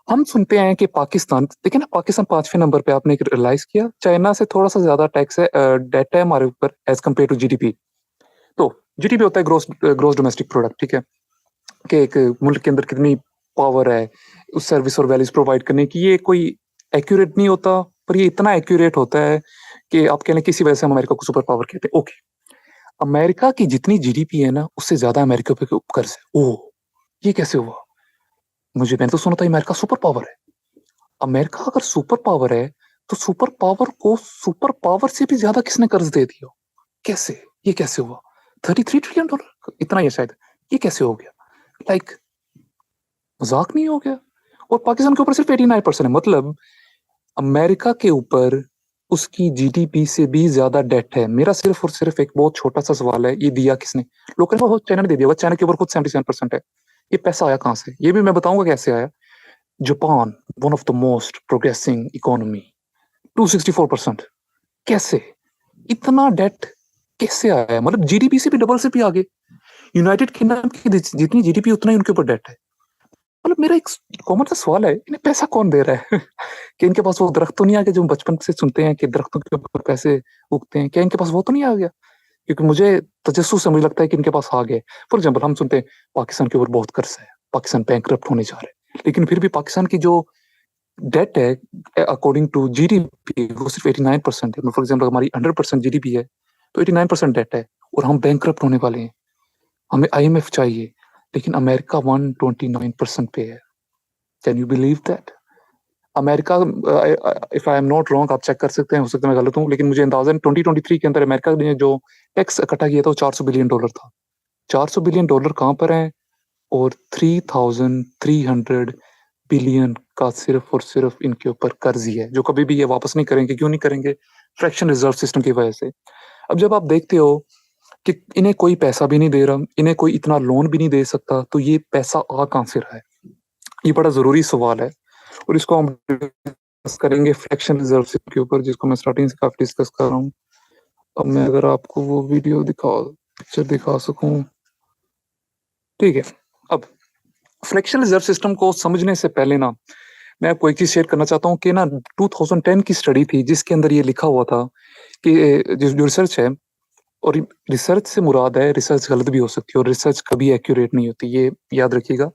हम सुनते हैं कि पाकिस्तान, देखिए ना, पाकिस्तान 5वें नंबर पे, आपने रियलाइज किया चाइना से थोड़ा सा ज्यादा टैक्स है, डेट है हमारे ऊपर एज कम्पेयर टू जीडीपी। तो जीडीपी होता है ग्रोस ग्रोस डोमेस्टिक प्रोडक्ट, ठीक है, कि एक मुल्क के अंदर कितनी पावर है उस सर्विस और वैल्यूज प्रोवाइड करने की। ये कोई एक्यूरेट नहीं होता, पर ये इतना एक्यूरेट होता है कि आप कह लें किसी वजह से हम अमेरिका को सुपर पावर कहते हैं। ओके, अमेरिका की जितनी जीडीपी है ना उससे ज्यादा अमेरिका पे कर्ज है। ओह, ये कैसे हुआ? मैंने तो सुना था अमेरिका सुपर पावर है। अमेरिका अगर सुपर पावर है तो सुपर पावर को सुपर पावर से भी ज्यादा किसने कर्ज दे दिया? कैसे? ये कैसे हुआ? $33 ट्रिलियन, इतना ही है शायद। ये कैसे हो गया? लाइक मजाक नहीं हो गया? और पाकिस्तान के ऊपर सिर्फ 89% है। मतलब अमेरिका के ऊपर उसकी जीडीपी से भी ज्यादा डेट है। मेरा सिर्फ और सिर्फ एक बहुत छोटा सा सवाल है, ये दिया किसने? लोग कहते हैं वो चाइना ने दे दिया। वो चाइना के ऊपर खुद 77% है। ये पैसा आया कहाँ से? ये भी मैं बताऊंगा कैसे आया। Japan, one of the most progressing economy, 264%। कैसे इतना डेट कैसे आया? मतलब जीडीपी से भी डबल से भी आगे। यूनाइटेड किंगडम की जितनी जीडीपी उतना ही उनके ऊपर डेट है। मतलब मेरा एक कॉमन सा सवाल है, इन्हें पैसा कौन दे रहा है? कि इनके पास वो दरख्त तो नहीं आ गया जो हम बचपन से सुनते हैं कि दरख्तों के ऊपर पैसे उगते हैं? क्या इनके पास वो तो नहीं आ गया? क्योंकि मुझे तजस्सुस से मुझे लगता है कि इनके पास आ गए। फॉर एग्जाम्पल हम सुनते हैं पाकिस्तान के ऊपर बहुत कर्ज है, पाकिस्तान बैंकरप्ट होने जा रहे हैं, लेकिन फिर भी पाकिस्तान की जो डेट है अकॉर्डिंग टू जीडीपी वो सिर्फ 89% है। फॉर एग्जाम्पल हमारी 100% जीडीपी है तो 89% डेट है और हम बैंकरप्ट होने वाले हैं, हमें आईएमएफ चाहिए, लेकिन अमेरिका 129% पे है। Can you believe that? America, if I am not wrong, आप चेक कर सकते हैं, हो सकता है मैं गलत हूँ, लेकिन मुझे अंदाजा 2023 के अंदर अमेरिका ने जो टैक्स इकट्ठा किया था वो $400 बिलियन था। $400 बिलियन कहाँ पर है? और 3,300 बिलियन का सिर्फ और सिर्फ इनके ऊपर कर्ज ही है, जो कभी भी ये वापस नहीं करेंगे। क्यों नहीं करेंगे? फ्रैक्शन रिजर्व सिस्टम की वजह से। अब जब आप देखते हो कि इन्हें कोई पैसा भी नहीं दे रहा, इन्हें कोई इतना लोन भी नहीं दे सकता, तो ये पैसा आ कहाँ से रहा है? ये बड़ा जरूरी सवाल है और इसको हम डिस्कस करेंगे फ्रैक्शन रिजर्व सिस्टम के ऊपर, जिसको मैं स्टार्टिंग से काफी डिस्कस कर रहा हूँ। अब मैं अगर आपको वो वीडियो पिक्चर दिखा सकूं, ठीक है। अब फ्रैक्शन रिजर्व सिस्टम को समझने से पहले ना मैं आपको एक चीज शेयर करना चाहता हूँ कि ना 2010 की स्टडी थी जिसके अंदर ये लिखा हुआ था कि जो रिसर्च है, और रिसर्च से मुराद है रिसर्च गलत भी हो सकती है और रिसर्च कभी एक्यूरेट नहीं होती, ये याद रखिएगा,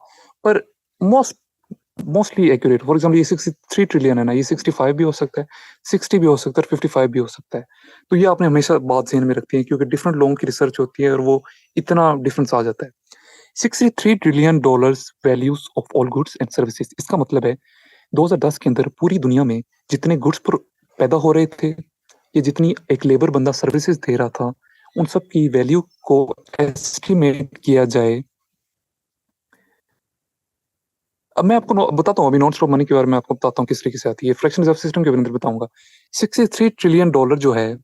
पर मोस्टली एक्यूरेट। फॉर एग्जाम्पल ये 63 ट्रिलियन है ना, ये 65 भी हो सकता है, 60 भी हो सकता है, 55 भी हो सकता है। तो ये आपने हमेशा बात ज़हन में रखती है क्योंकि डिफरेंट लोगों की रिसर्च होती है और वो इतना डिफरेंस आ जाता है। $63 trillion values of all goods and services. इसका मतलब है 2010 के अंदर पूरी दुनिया में जितने गुड्स पैदा हो रहे थे, ये जितनी एक लेबर बंदा सर्विसेज दे रहा था, उन सब की वैल्यू को एस्टिमेट किया जाए। अब मैं आपको बताता हूँ, अभी नॉन स्टॉप मनी के बारे में आपको बताता हूँ किस तरीके से आती है। फ्रैक्शन रिजर्व सिस्टम के अंदर बताऊंगा। $63 ट्रिलियन जो है,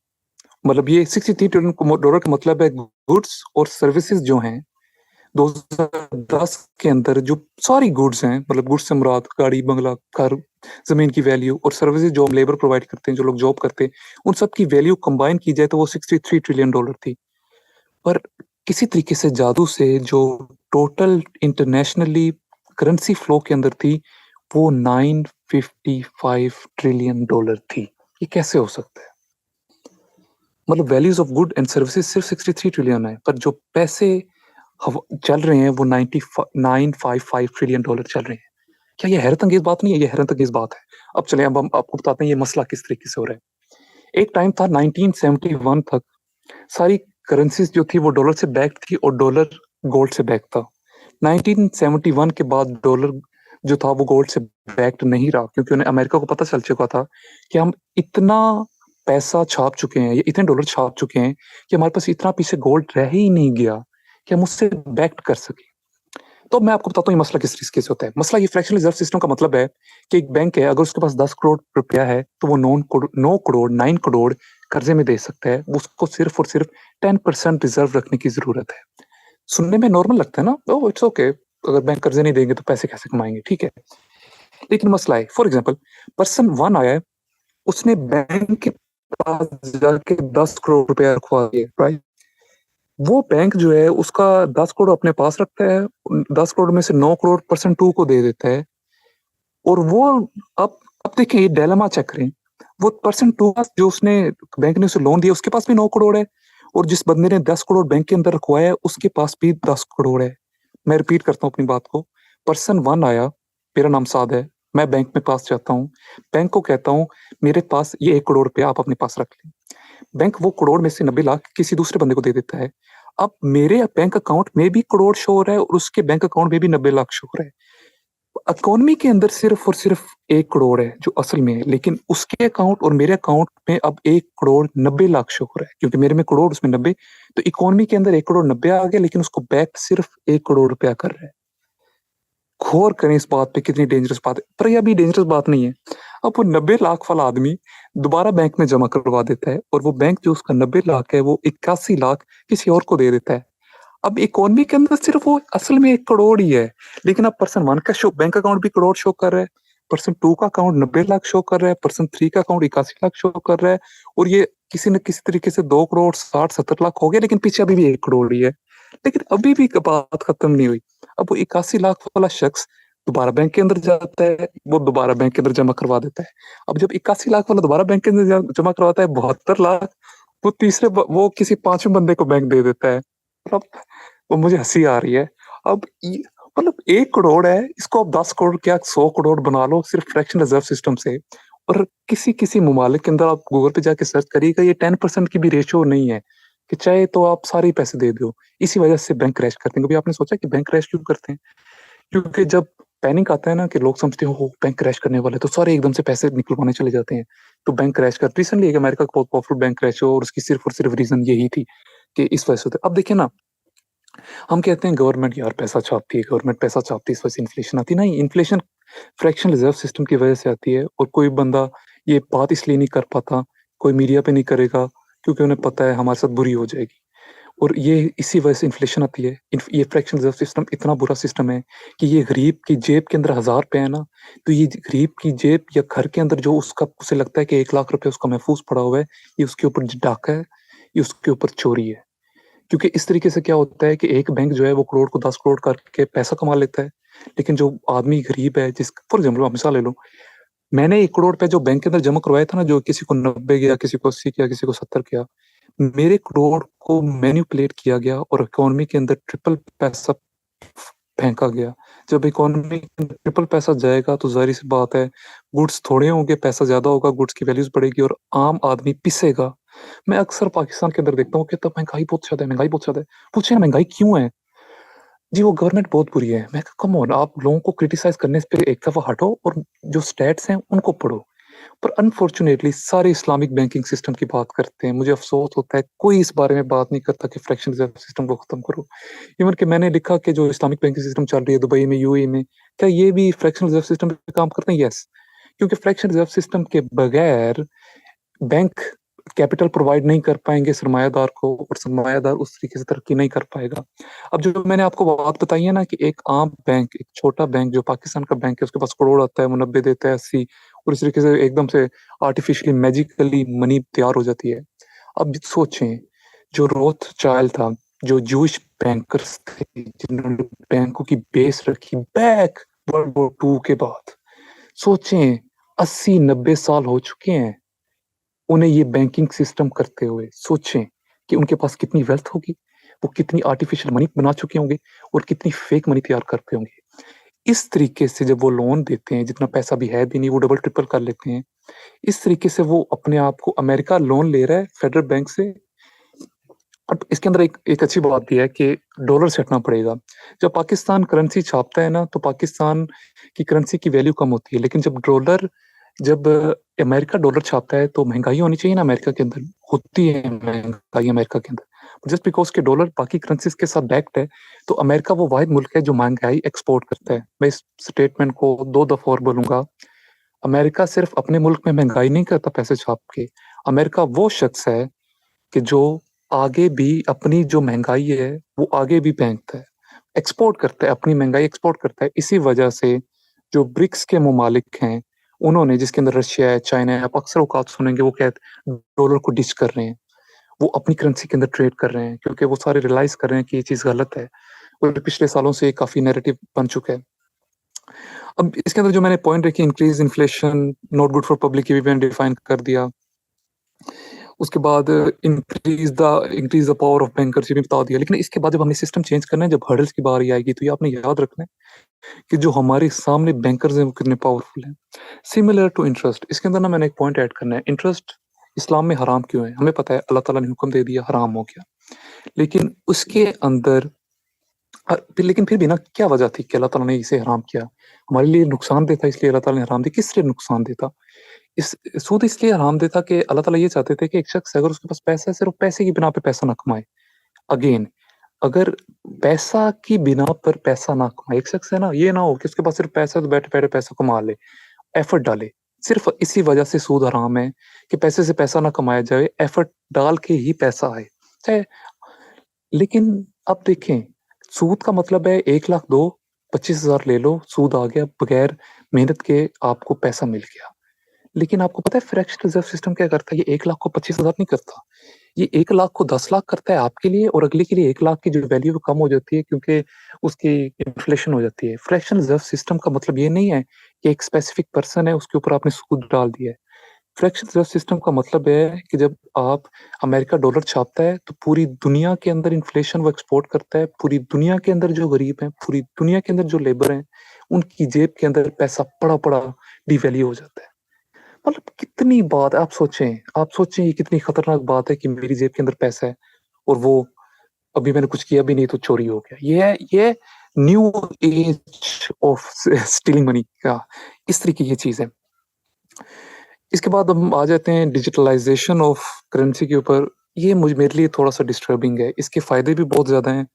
मतलब ये $63 ट्रिलियन का मतलब है गुड्स और सर्विसेज जो हैं 2010 के अंदर, जो सारी गुड्स हैं, मतलब गुड्स से मुराद गाड़ी, बंगला, घर, जमीन की वैल्यू, और सर्विसेज जो हम लेबर प्रोवाइड करते हैं, जो लोग जॉब करते हैं, उन सब की वैल्यू कंबाइन की जाए तो वो $63 ट्रिलियन थी। पर किसी तरीके से जादू से जो टोटल इंटरनेशनली करेंसी फ्लो के अंदर थी वो $955 ट्रिलियन थी। ये कैसे हो सकता है? मतलब values of good and services सिर्फ 63 ट्रिलियन है, पर जो पैसे चल रहे हैं वो 955 ट्रिलियन चल रहे हैं। क्या ये हैरत अंगेज बात नहीं है? ये हैरत अंगेज बात है। अब चले, अब हम आपको बताते हैं ये मसला किस तरीके से हो रहा है। एक टाइम था 1971 तक सारी करेंसीज जो थी वो डॉलर से बैक थी और डॉलर गोल्ड से बैक था। 1971 के बाद डॉलर जो था वो गोल्ड से बैक्ड नहीं रहा, क्योंकि उन्हें अमेरिका को पता चल चुका था कि हम इतना पैसा छाप चुके हैं, ये इतने डॉलर छाप चुके हैं कि हमारे पास इतना पीछे गोल्ड रह ही नहीं गया कि हम उससे बैक्ड कर सके। तो मैं आपको बताता हूँ ये मसला किस तरीके से होता है। मसला ये फ्रैक्शनल रिजर्व सिस्टम का मतलब है कि एक बैंक है, अगर उसके पास 10 करोड़ रुपया है तो वो 9 करोड़ कर्जे में दे सकता है। उसको सिर्फ और सिर्फ 10% रिजर्व रखने की जरूरत है। सुनने में नॉर्मल लगता है ना, ओह इट्स ओके, अगर बैंक कर्जे नहीं देंगे तो पैसे कैसे कमाएंगे, ठीक है। लेकिन मसला है, फॉर एग्जाम्पल पर्सन 1 आया है, उसने बैंक के पास जाके 10 करोड़ रुपया रखवा दिए, राइट। वो बैंक जो है उसका 10 करोड़ अपने पास रखता है, 10 करोड़ में से 9 करोड़ पर्सन 2 को दे देता है, और वो अब देखें ये डायलेमा चेक करें। वो पर्सन 2 जो उसने बैंक ने उसे लोन दिया उसके पास भी 9 करोड़ है, और जिस बंदे ने 10 करोड़ बैंक के अंदर रखवाया है उसके पास भी 10 करोड़ है। मैं रिपीट करता हूँ अपनी बात को। पर्सन 1 आया, मेरा नाम साद है, मैं बैंक में पास जाता हूँ, बैंक को कहता हूँ मेरे पास ये 1 करोड़ रुपया आप अपने पास रख लें। बैंक वो करोड़ में से 90 लाख किसी दूसरे बंदे को दे देता है। अब मेरे बैंक अकाउंट में भी करोड़ शो हो रहा है और उसके बैंक अकाउंट में भी 90 लाख शो हो रहा है। इकोनॉमी के अंदर सिर्फ और सिर्फ 1 करोड़ है जो असल में है, लेकिन उसके अकाउंट और मेरे अकाउंट में अब 1 करोड़ 90 लाख शो हो रहा है, क्योंकि मेरे में करोड़ उसमें 90। तो इकोनॉमी के अंदर 1 करोड़ 90 आ गया, लेकिन उसको बैक सिर्फ 1 करोड़ रुपया कर रहा है। गौर करें इस बात पे, कितनी डेंजरस बात है। पर यह भी डेंजरस बात नहीं है। अब वो 90 लाख वाला आदमी दोबारा बैंक में जमा करवा देता है, और वो बैंक जो उसका 90 लाख है वो 81 लाख किसी और को दे देता है। अब इकोनॉमी के अंदर सिर्फ वो असल में 1 करोड़ ही है, लेकिन अब पर्सन 1 का शो बैंक अकाउंट भी करोड़ शो कर रहा है, पर्सन 2 का अकाउंट 90 लाख शो कर रहा है, पर्सन 3 का अकाउंट 81 लाख शो कर रहा है, और ये किसी न किसी तरीके से 2 करोड़ 60-70 लाख हो गया, लेकिन पीछे अभी भी 1 करोड़ ही है। लेकिन अभी भी बात खत्म नहीं हुई। अब वो 81 लाख वाला शख्स दोबारा बैंक के अंदर जाता है, वो दोबारा बैंक के अंदर जमा करवा देता है। अब जब 81 लाख वाला दोबारा बैंक के अंदर जमा करवाता है 72 लाख, वो किसी 5वें बंदे को बैंक दे देता है। मतलब वो मुझे हँसी आ रही है। अब ये मतलब 1 करोड़ है, इसको आप 10 करोड़ क्या 100 करोड़ बना लो सिर्फ फ्रैक्शन रिजर्व सिस्टम से। और किसी ममालिक के अंदर आप गूगल पे जाके सर्च करिएगा, ये 10% की भी रेशियो नहीं है कि चाहे तो आप सारे ही पैसे दे दो। इसी वजह से बैंक क्रैश करते हैं। कभी आपने सोचा कि बैंक क्रैश क्यों करते हैं? क्योंकि जब पैनिक आता है ना कि लोग समझते हो बैंक क्रैश करने वाला है, तो सारे एकदम से पैसे निकलवाने चले जाते हैं, तो बैंक क्रैश कर रिसेंटली एक अमेरिका का बहुत पावरफुल बैंक क्रैश हो और उसकी सिर्फ और सिर्फ रीजन यही थी कि इस वजह से होता है। अब देखिए ना, हम कहते हैं गवर्नमेंट यार पैसा छापती है, गवर्नमेंट पैसा छापती है, इस वजह से इन्फ्लेशन आती है। नहीं, इन्फ्लेशन फ्रैक्शन रिजर्व सिस्टम की वजह से आती है। और कोई बंदा ये बात इसलिए नहीं कर पाता, कोई मीडिया पे नहीं करेगा, क्योंकि उन्हें पता है हमारे साथ बुरी हो जाएगी। और ये इसी वजह से इन्फ्लेशन आती है। ये फ्रैक्शन रिजर्व सिस्टम इतना बुरा सिस्टम है कि ये गरीब की जेब के अंदर 1000 रुपए है ना, तो ये गरीब की जेब या घर के अंदर जो उसका उसे लगता है कि 1 लाख रुपए उसका महफूज पड़ा हुआ है, ये उसके ऊपर डाका है, ये उसके ऊपर चोरी है। क्योंकि इस तरीके से क्या होता है कि एक बैंक जो है वो करोड़ को 10 करोड़ करके पैसा कमा लेता है, लेकिन जो आदमी गरीब है, जिस फॉर एग्जाम्पल आप मिसाल ले लो, मैंने 1 करोड़ रुपए जो बैंक के अंदर जमा करवाया था ना, जो किसी को 90 किया, किसी को 80 किया, किसी को 70 किया, मेरे करोड़ को मैनिपुलेट किया गया और इकोनॉमी के अंदर ट्रिपल पैसा फेंका गया। जब इकोनॉमी के अंदर ट्रिपल पैसा जाएगा तो जाहिर सी बात है, गुड्स थोड़े होंगे, पैसा ज्यादा होगा, गुड्स की वैल्यूज बढ़ेगी और आम आदमी पिसेगा। मैं अक्सर पाकिस्तान के अंदर देखता हूँ कि तब महंगाई बहुत ज्यादा है, महंगाई बहुत ज्यादा है। पूछे ना महंगाई क्यों है? जी, वो गवर्नमेंट बहुत बुरी है। मैं कहा कम ऑन, आप लोगों को क्रिटिसाइज करने से पहले एक दफा हटो और जो स्टैट्स हैं उनको पढ़ो। पर अनफॉर्चुनेटली सारे इस्लामिक बैंकिंग सिस्टम की बात करते हैं। मुझे अफसोस होता है कोई इस बारे में बात नहीं करता कि फ्रैक्शन रिजर्व सिस्टम को खत्म करो। इवन कि मैंने लिखा कि जो इस्लामिक बैंकिंग सिस्टम चल रही है दुबई में, यूएई में, क्या ये भी फ्रैक्शन रिजर्व सिस्टम पे काम करते हैं? यस। क्योंकि फ्रैक्शन रिजर्व सिस्टम के बगैर बैंक कैपिटल प्रोवाइड नहीं कर पाएंगे सरमायादार को, और सरमायादार उस तरीके से तरक्की नहीं कर पाएगा। अब जो मैंने आपको बात बताई है ना कि एक आम बैंक, एक छोटा बैंक जो पाकिस्तान का बैंक है, उसके पास करोड़ आता है, वो 90 देता है, 80, और इस तरीके से एकदम से आर्टिफिशियली मैजिकली मनी तैयार हो जाती है। अब सोचें, जो रोथस्चाइल्ड था, जो जूश बैंकर्स थे, जिन्होंने बैंकों की बेस रखी बैक वर्ल्ड वॉर 2 के बाद, सोचें 80-90 साल हो चुके हैं उन्हें ये बैंकिंग सिस्टम करते हुए। सोचें कि उनके पास कितनी वेल्थ होगी, वो कितनी आर्टिफिशियल मनी बना चुके होंगे और कितनी फेक मनी तैयार करते होंगे। इस तरीके से जब वो लोन देते हैं, जितना पैसा भी है भी नहीं, वो डबल ट्रिपल कर लेते हैं। इस तरीके से वो अपने आप को, अमेरिका लोन ले रहा है फेडरल बैंक से। अब इसके अंदर एक अच्छी बात भी है कि डॉलर से हटना पड़ेगा। जब पाकिस्तान करेंसी छापता है ना, तो पाकिस्तान की करेंसी की वैल्यू कम होती है, लेकिन जब अमेरिका डॉलर छापता है तो महंगाई होनी चाहिए ना अमेरिका के अंदर, होती है महंगाई अमेरिका के अंदर। जस्ट बिकॉज के डॉलर बाकी करेंसीज के साथ बैक्ड है, तो अमेरिका वो वाहिद मुल्क है जो महंगाई एक्सपोर्ट करता है। मैं इस स्टेटमेंट को 2 दफा और बोलूंगा, अमेरिका सिर्फ अपने मुल्क में महंगाई नहीं करता पैसे छाप के, अमेरिका वो शख्स है कि जो आगे भी अपनी जो महंगाई है वो आगे भी फेंकता है, एक्सपोर्ट करता है, अपनी महंगाई एक्सपोर्ट करता है। इसी वजह से जो ब्रिक्स के ममालिक हैं, उन्होंने, जिसके अंदर रशिया है, चाइना है, आप अक्सर औकात सुनेंगे वो कहते डॉलर को डिच कर रहे हैं, वो अपनी करेंसी के अंदर ट्रेड कर रहे हैं, क्योंकि वो सारे रियलाइज कर रहे हैं कि ये चीज गलत है। और पिछले सालों से काफी नैरेटिव बन चुका है। अब इसके अंदर जो मैंने पॉइंट रखी, increase inflation not good for public, ये भी मैंने डिफाइन कर दिया। उसके बाद increase the power of bankers, ये भी बता दिया। लेकिन इसके बाद जब हमने सिस्टम चेंज करना है, जब हर्डल्स की बारी आएगी, तो ये आपने याद रखना है कि जो हमारे सामने बैंकर्स हैं वो कितने पावरफुल हैं। सिमिलर टू इंटरेस्ट, इसके अंदर ना मैंने एक पॉइंट ऐड करना है। इंटरेस्ट इस्लाम में हराम क्यों है? हमें पता है अल्लाह ताला ने हुक्म दे दिया, हराम हो गया। लेकिन उसके अंदर लेकिन फिर भी ना, क्या वजह थी कि अल्लाह ताला ने इसे हराम किया? हमारे लिए नुकसानदेह था, इसलिए अल्लाह ताला ने हराम दिया। किस लिए नुकसानदेह था? इस सूद इसलिए हराम देता कि अल्लाह ताला ये चाहते थे कि एक शख्स अगर उसके पास पैसा है, सिर्फ पैसे की बिना पे पैसा ना कमाए। अगेन, अगर पैसा की बिना पर पैसा ना कमाए, एक शख्स है ना, ये ना हो कि उसके पास सिर्फ पैसा है तो बैठे बैठे पैसा कमा ले, एफर्ट डाले। सिर्फ इसी वजह से सूद हराम है कि पैसे से पैसा ना कमाया जाए, एफर्ट डाल के ही पैसा आए, चाहे। लेकिन अब देखें, सूद का मतलब है 1 लाख दो, 25,000 ले लो, सूद आ गया, बगैर मेहनत के आपको पैसा मिल गया। लेकिन आपको पता है फ्रैक्शन रिजर्व सिस्टम क्या करता है? ये 1 लाख को 25,000 नहीं करता, ये 1 लाख को 10 लाख करता है आपके लिए, और अगले के लिए 1 लाख की जो वैल्यू कम हो जाती है क्योंकि उसकी इन्फ्लेशन हो जाती है। फ्रैक्शन रिजर्व सिस्टम का मतलब ये नहीं है कि एक स्पेसिफिक पर्सन है उसके ऊपर आपने सूद डाल दिया है। फ्रैक्शनल रिजर्व सिस्टम का मतलब है कि जब आप अमेरिका डॉलर छापता है तो पूरी दुनिया के अंदर इन्फ्लेशन वो एक्सपोर्ट करता है, पूरी दुनिया के अंदर जो गरीब हैं, पूरी दुनिया के अंदर जो लेबर हैं, उनकी जेब के अंदर पैसा पड़ा डिवैल्यू हो जाता है। मतलब कितनी बात है, आप सोचें ये कितनी खतरनाक बात है कि मेरी जेब के अंदर पैसा है और वो अभी मैंने कुछ किया भी नहीं तो चोरी हो गया। ये new age of stealing money का इस तरीके की चीज है। इसके बाद हम आ जाते हैं डिजिटलाइजेशन ऑफ करेंसी के ऊपर। ये मेरे लिए थोड़ा सा डिस्टर्बिंग है। इसके फायदे भी बहुत ज्यादा हैं,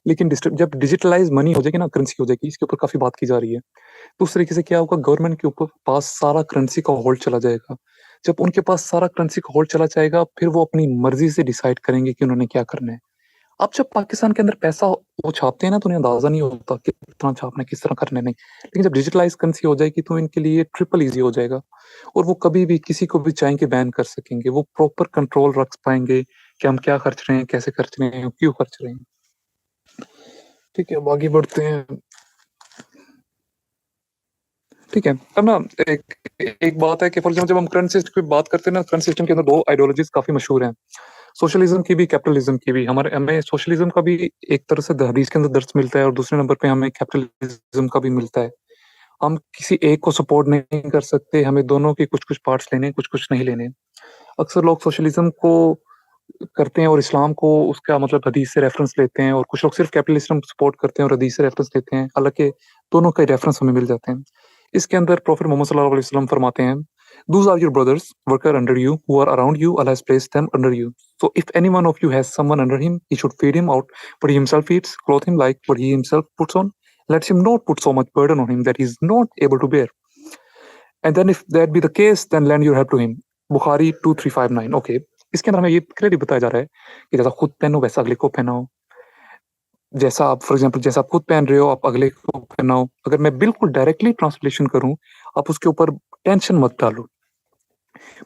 लेकिन जब डिजिटलाइज मनी हो जाएगी ना, करेंसी हो जाएगी, इसके ऊपर काफी बात की जा रही है। तो उस तरीके से क्या होगा, गवर्नमेंट के ऊपर पास सारा करेंसी का होल्ड चला जाएगा। जब उनके पास सारा करेंसी का होल्ड चला जाएगा, फिर वो अपनी मर्जी से डिसाइड करेंगे कि उन्होंने क्या करना है। अब जब पाकिस्तान के अंदर पैसा वो छापते हैं ना, तो उन्हें अंदाजा नहीं होता कितना छापना है, किस तरह करना है, नहीं। लेकिन जब डिजिटलाइज करेंसी हो जाएगी तो इनके लिए ट्रिपल इजी हो जाएगा और वो कभी भी किसी को भी चाहेंगे बैन कर सकेंगे। वो प्रॉपर कंट्रोल रख पाएंगे कि हम क्या खर्च रहे हैं, कैसे खर्च रहे हैं, क्यों खर्च रहे हैं। ठीक है, अब आगे बढ़ते हैं। ठीक है, अब ना एक बात है कि फॉर एग्जाम्पल जब हम करंट सिस्टम की बात करते हैं ना, करंट सिस्टम के अंदर दो आइडियोलॉजीज काफी मशहूर हैं, सोशलिज्म की भी, कैपिटलिज्म की भी। हमें सोशलिज्म का भी एक तरह से हदीस के अंदर दर्ज मिलता है और दूसरे नंबर पे हमें कैपिटलिज्म का भी मिलता है। हम किसी एक को सपोर्ट नहीं कर सकते, हमें दोनों के कुछ कुछ पार्ट्स लेने, कुछ कुछ नहीं लेने। अक्सर लोग सोशलिज्म को करते हैं और इस्लाम को उसका मतलब हदीस से रेफरेंस लेते हैं, और कुछ लोग सिर्फ कैपिटलिज्म सपोर्ट करते हैं और हदीस से रेफरेंस लेते हैं। हालांकि दोनों के रेफरेंस हमें मिल जाते हैं। इसके अंदर प्रॉफेट मोहम्मद सल्लल्लाहु अलैहि वसल्लम फरमाते हैं, "Those are your brothers, worker under you, who are around you. Allah has placed them under you. So if any one of you has someone under him, he should feed him out what he himself eats, clothe him like what he himself puts on. Let him not put so much burden on him that he is not able to bear. And then if that be the case, then lend your help to him." Bukhari 2359। Okay, इसके अंदर हमें ये clearly बताया जा रहा है कि जैसा खुद पहनो वैसा अगले को पहनाओ। जैसा आप फॉर एग्जांपल जैसा आप खुद पहन रहे हो, आप अगले को पहनाओ। अगर मैं बिल्कुल डायरेक्टली ट्रांसलेशन करूं, आप उसके ऊपर टेंशन मत डालो।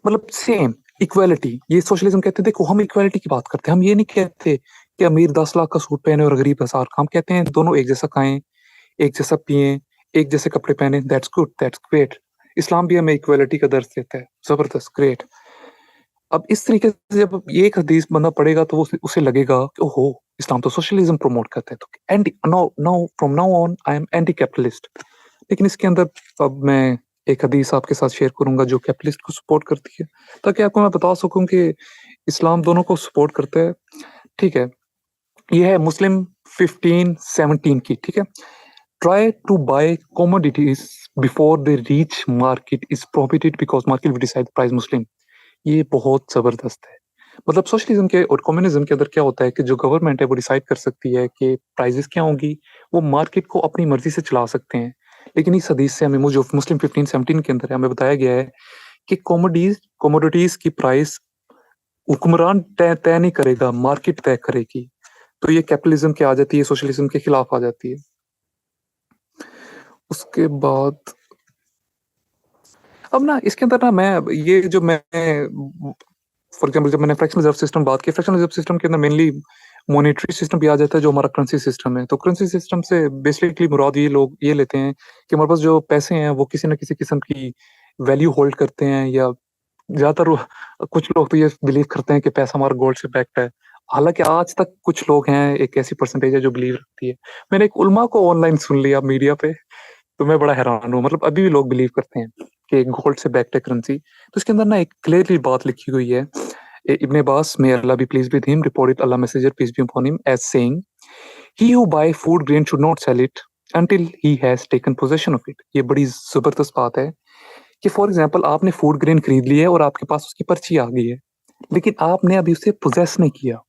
मतलब सेम इक्वालिटी, ये सोशलिज्म कहते हैं। देखो, हम इक्वालिटी की बात करते हैं, हम ये नहीं कहते कि अमीर 10 लाख का सूट पहने और गरीब 1000 का। हम कहते हैं दोनों एक जैसा खाएं, एक जैसा पिए, एक जैसे कपड़े पहने। That's good, that's great. Islam भी हमें इक्वालिटी का दर्ज देता है। जबरदस्त, ग्रेट। अब इस तरीके से जब ये एक हदीस बंदा पढ़ेगा तो उसे लगेगा कि ओहो, इस्लाम तो सोशलिज्म प्रमोट करता है, तो anti now from now on I am anti capitalist. लेकिन इसके अंदर अब मैं एक हदीस आपके साथ शेयर करूंगा जो कैपिटलिस्ट को सपोर्ट करती है, ताकि आपको मैं बता सकूं कि इस्लाम दोनों को सपोर्ट करता है। ठीक है, ये है मुस्लिम 15:17 की। ठीक है, try to buy commodities before they reach market is prohibited because market will decide price. Muslim, ये बहुत जबरदस्त है। मतलब सोशलिज्म के और कम्युनिज्म के अंदर क्या होता है कि जो गवर्नमेंट है वो डिसाइड कर सकती है कि प्राइसेस क्या होंगी, वो मार्केट को अपनी मर्जी से चला सकते हैं। लेकिन इस हदीस से हमें, जो मुस्लिम 15:17 के अंदर है, हमें बताया गया है कि कमोडिटीज की प्राइस हुक्मरान तय नहीं करेगा, मार्केट तय करेगी। तो ये कैपिटलिज्म के आ जाती है, सोशलिज्म के खिलाफ आ जाती है। उसके बाद अब ना इसके अंदर ना मैं फॉर एग्जाम्पल जब मैंने फ्रैक्शनल रिजर्व सिस्टम बात की, फ्रैक्शनल रिजर्व सिस्टम के अंदर मेनली मॉनेटरी सिस्टम भी आ जाता है, जो हमारा करेंसी सिस्टम है। तो करेंसी सिस्टम से बेसिकली मुराद ये लोग ये लेते हैं कि हमारे पास जो पैसे हैं वो किसी न किसी किस्म की वैल्यू होल्ड करते हैं, या ज्यादातर कुछ लोग तो ये बिलीव करते हैं कि पैसा हमारा गोल्ड से बैक्ड है। हालांकि आज तक कुछ लोग हैं, एक ऐसी परसेंटेज है जो बिलीव रखती है। मैंने एक उलमा को ऑनलाइन सुन लिया मीडिया पे, तो मैं बड़ा हैरान हूँ। मतलब अभी भी लोग बिलीव करते हैं कि गोल्ड से बैक्ड है करेंसी। तो इसके अंदर ना एक क्लियरली बात लिखी हुई है। Ibn Abbas, may Allah be pleased with him, reported Allah Messenger, peace be upon him, as saying, "He who buy food grain should not sell it until he has taken possession of it." ये बड़ी जबरदस्त बात है कि for example आपने food grain खरीद लिया है और आपके पास उसकी पर्ची आ गई है, लेकिन आपने अभी उसे पोजेस नहीं किया।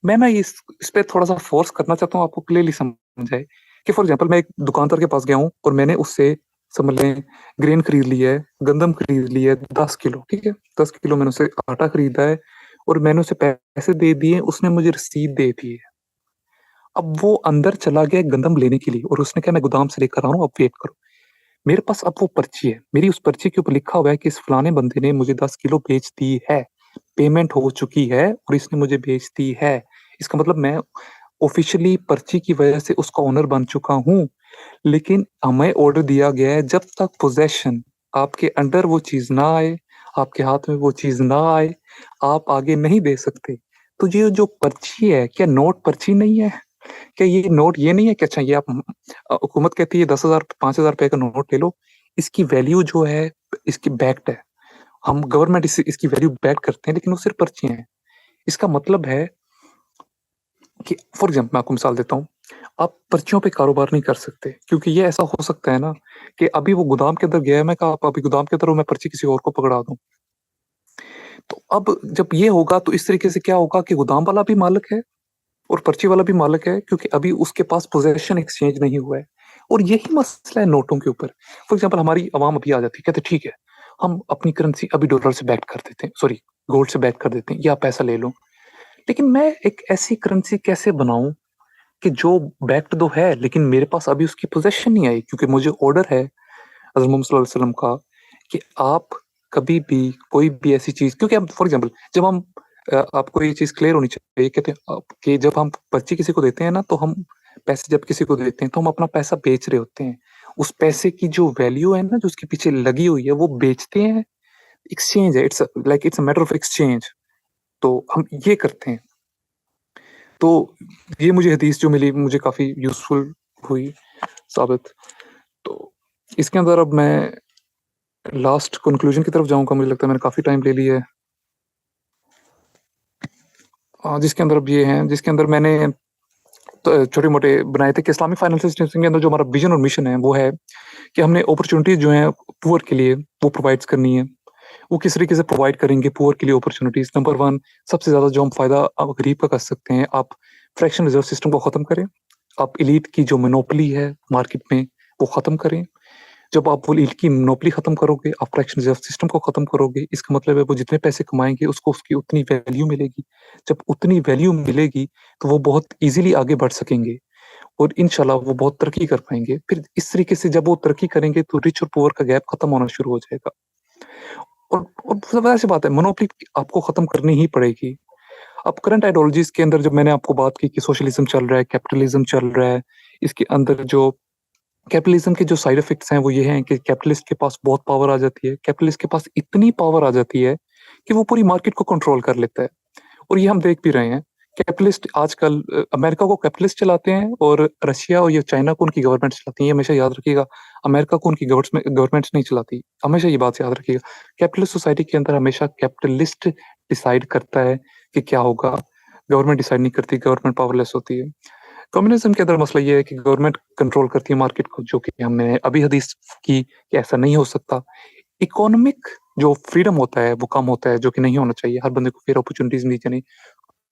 मैं ना इस पे थोड़ा सा फोर्स करना चाहता हूँ, आपको क्लियरली समझ आए कि फॉर एग्जाम्पल मैं एक दुकानदार के पास गया हूँ और मैंने उससे समझ लें ग्रेन खरीद लिया है, गंदम खरीद लिया है 10 किलो। ठीक है, 10 किलो मैंने उसे आटा खरीदा है और मैंने उसे पैसे दे दिए, उसने मुझे रसीद दे दी है। अब वो अंदर चला गया गंदम लेने के लिए और उसने कहा मैं गोदाम से लेकर आ रहा हूँ, अब वेट करो। मेरे पास अब वो पर्ची है, मेरी उस पर्ची के ऊपर लिखा हुआ है कि इस फलाने बंदे ने मुझे 10 किलो बेच दी है, पेमेंट हो चुकी है और इसने मुझे बेच दी है। इसका मतलब मैं ऑफिशियली पर्ची की वजह से उसका ओनर बन चुका हूँ। लेकिन हमें ऑर्डर दिया गया है, जब तक पोजेशन आपके अंडर वो चीज ना आए, आपके हाथ में वो चीज़ ना आए, आप आगे नहीं दे सकते। तो ये जो पर्ची है, क्या नोट पर्ची नहीं है? क्या ये नोट ये नहीं है कि अच्छा ये आप हुकूमत कहती है 10,000 5,000 रुपए का नोट ले लो, इसकी वैल्यू जो है इसकी बैक्ड है। हम गवर्नमेंट इसकी वैल्यू बैक करते हैं लेकिन वो सिर्फ़ पर्चियाँ हैं। इसका मतलब है कि फॉर एग्ज़ाम्पल मैं आपको मिसाल देता हूँ, आप पर्चियों पे कारोबार नहीं कर सकते क्योंकि ये ऐसा हो सकता है ना कि अभी वो गोदाम के अंदर गया है, मैं कहा आप अभी गोदाम के अंदर हो, मैं पर्ची किसी और को पकड़ा दूँ। तो अब जब ये होगा तो इस तरीके से क्या होगा कि गोदाम वाला भी मालिक है और पर्ची वाला भी मालिक है क्योंकि अभी उसके पास पोज़ेशन एक्सचेंज नहीं हुआ है। और यही मसला है नोटों के ऊपर। फॉर एग्ज़ाम्पल हमारी अवाम अभी आ जाती है, कहते हैं ठीक है, हम अपनी करेंसी अभी डॉलर से बैक कर देते हैं, सॉरी गोल्ड से बैक कर देते हैं, ये आप पैसा ले लो। लेकिन मैं एक ऐसी करेंसी कैसे बनाऊँ कि जो बैक्ड तो है लेकिन मेरे पास अभी उसकी पोज़ेशन नहीं आई क्योंकि मुझे ऑर्डर है हज़रत मोहम्मद सल्लल्लाहु अलैहि वसल्लम का कि आप कभी भी कोई भी ऐसी चीज़, क्योंकि अब फॉर एग्ज़ाम्पल जब हम आपको ये चीज़ क्लियर होनी चाहिए, कहते हैं कि जब हम पर्ची किसी को देते हैं ना तो हम पैसे जब किसी को देते हैं तो हम अपना पैसा बेच रहे होते हैं। उस पैसे की जो वैल्यू है ना जो उसके पीछे लगी हुई है वो बेचते हैं, एक्सचेंज है, it's a matter of exchange. तो हम ये करते हैं। तो ये मुझे हदीस जो मिली मुझे काफ़ी यूज़फुल हुई साबित। तो इसके अंदर अब मैं लास्ट कंक्लूजन की तरफ जाऊँगा, मुझे लगता है मैंने काफ़ी टाइम ले लिया है। जिसके अंदर अब ये हैं, जिसके अंदर मैंने तो छोटे-मोटे बनाए थे कि इस्लामिक फाइनेंशियल इंस्टीट्यूशन के अंदर जो हमारा विज़न और मिशन है, वो है कि हमने अपॉर्च्युनिटीज़ जो हैं पुअर के लिए वो प्रोवाइड्स करनी है। वो किस तरीके से प्रोवाइड करेंगे पुअर के लिए अपॉर्च्युनिटीज़? नंबर 1 सबसे ज़्यादा जो हम फ़ायदा गरीब का कर सकते हैं, आप फ्रैक्शनल रिज़र्व सिस्टम को ख़त्म करें। आप एलीट की जो मोनोपोली है मार्केट में, वो ख़त्म करें। जब आप वो एलीट की मोनोपोली ख़त्म करोगे, आप फ्रैक्शनल रिज़र्व सिस्टम को ख़त्म करोगे, इसका मतलब है वो जितने पैसे कमाएँगे उसको उसकी उतनी वैल्यू मिलेगी। जब उतनी वैल्यू मिलेगी, तो वो बहुत ईज़िली आगे बढ़ सकेंगे और इंशाल्लाह वो बहुत तरक्की कर पाएँगे। फिर इस तरीके से जब वो तरक्की करेंगे तो रिच और पुअर का गैप ख़त्म होना शुरू हो जाएगा। और ज़ाहिर-सी बात है मोनोपोली आपको ख़त्म करनी ही पड़ेगी। अब करंट आइडियोलॉजीज़ के अंदर जब मैंने आपको बात की कि सोशलिज़्म चल रहा है, कैपिटलिज़्म चल रहा है, इसके अंदर जो कैपिटलिज़्म के जो साइड इफ़ेक्ट्स हैं वो ये हैं कि कैपिटलिस्ट के पास बहुत पावर आ जाती है। कैपिटलिस्ट के पास इतनी पावर आ जाती है कि वो पूरी मार्केट को कंट्रोल कर लेता है और ये हम देख भी रहे हैं। कैपिटलिस्ट आजकल अमेरिका को कैपिटलिस्ट चलाते हैं और रशिया और ये चाइना को उनकी गवर्नमेंट चलाती है। ये हमेशा याद रखिएगा, अमेरिका को उनकी गवर्नमेंट्स नहीं चलाती। हमेशा ये बात याद रखिएगा। कैपिटलिस्ट सोसाइटी के अंदर हमेशा कैपिटलिस्ट डिसाइड करता है कि क्या होगा, गवर्नमेंट डिसाइड नहीं करती, गवर्नमेंट पावरलेस होती है। कम्युनिज़्म के अंदर मसला ये है कि गवर्नमेंट कंट्रोल करती है मार्केट को, जो कि हमने अभी हदीस की कि ऐसा नहीं हो सकता। इकोनॉमिक जो फ्रीडम होता है वो कम होता है, जो कि नहीं होना चाहिए। हर बंदे को फेयर अपॉर्च्युनिटीज़ मिलनी चाहिए।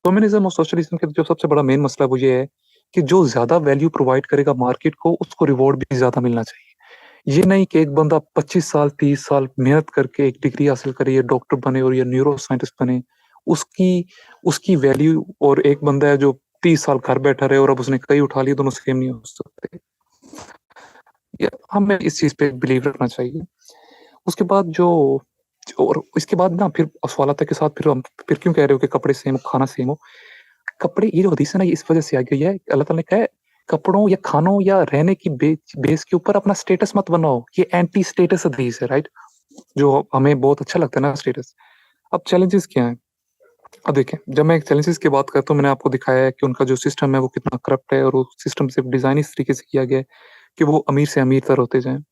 कम्युनिज़्म और सोशलिज़्म का जो सबसे बड़ा मेन मसला वो ये है कि जो ज़्यादा वैल्यू प्रोवाइड करेगा मार्केट को, उसको रिवॉर्ड भी ज़्यादा मिलना चाहिए। ये नहीं कि एक बंदा 25 साल, 30 साल मेहनत करके एक डिग्री हासिल करे, या डॉक्टर बने और या न्यूरो साइंटिस्ट बने, उसकी उसकी वैल्यू और एक बंदा है जो 30 साल घर बैठा रहे और अब उसने कई उठा लिए, दोनों सेम नहीं हो सकते। या हमें इस चीज़ पे बिलीव रखना चाहिए। उसके बाद और इसके बाद ना फिर सवाल आता है कि साथ फिर हम फिर क्यों कह रहे हो कि कपड़े सेम हो, खाना सेम हो? कपड़े, ये जो हदीस है ना, ये इस वजह से आ गई है, अल्लाह ताला ने कहा है कपड़ों या खानों या रहने की बेस के ऊपर अपना स्टेटस मत बनाओ। ये एंटी स्टेटस हदीस है, राइट? जो हमें बहुत अच्छा लगता है ना स्टेटस। अब चैलेंजेस क्या हैं? अब देखें, जब मैं चैलेंजेस की बात करता हूँ, मैंने आपको दिखाया है कि उनका जो सिस्टम है वो कितना करप्ट है और वो सिस्टम सिर्फ डिज़ाइन इस तरीके से किया गया है कि वो अमीर से अमीर-तर होते जाएँ।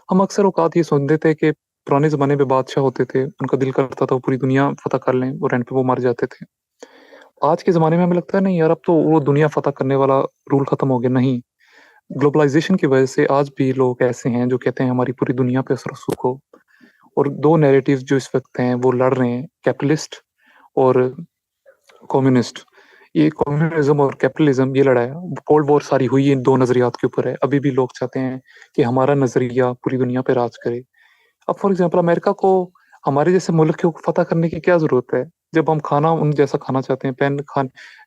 हम अक्सर औकात ये सुनते थे कि पुराने ज़माने में बादशाह होते थे, उनका दिल करता था वो पूरी दुनिया फ़तह कर लें और एंड पे वो मर जाते थे। आज के ज़माने में हमें लगता है नहीं यार, अब तो वो दुनिया फ़तह करने वाला रूल ख़त्म हो गया। नहीं, ग्लोबलाइज़ेशन की वजह से आज भी लोग ऐसे हैं जो कहते हैं हमारी पूरी दुनिया पे असर रसूख हो। और 2 नैरेटिव्स जो इस वक़्त हैं वो लड़ रहे हैं, कैपिटलिस्ट और कम्युनिस्ट। ये कम्युनिज़्म और कैपिटलिज़्म ये लड़ाई कोल्ड वॉर सारी हुई इन 2 नज़रियात के ऊपर है। अभी भी लोग चाहते हैं कि हमारा नज़रिया पूरी दुनिया पे राज करे। अब फॉर एग्ज़ाम्पल अमेरिका को हमारे जैसे मुल्क को फ़तह करने की क्या ज़रूरत है? जब हम खाना उन जैसा खाना चाहते हैं,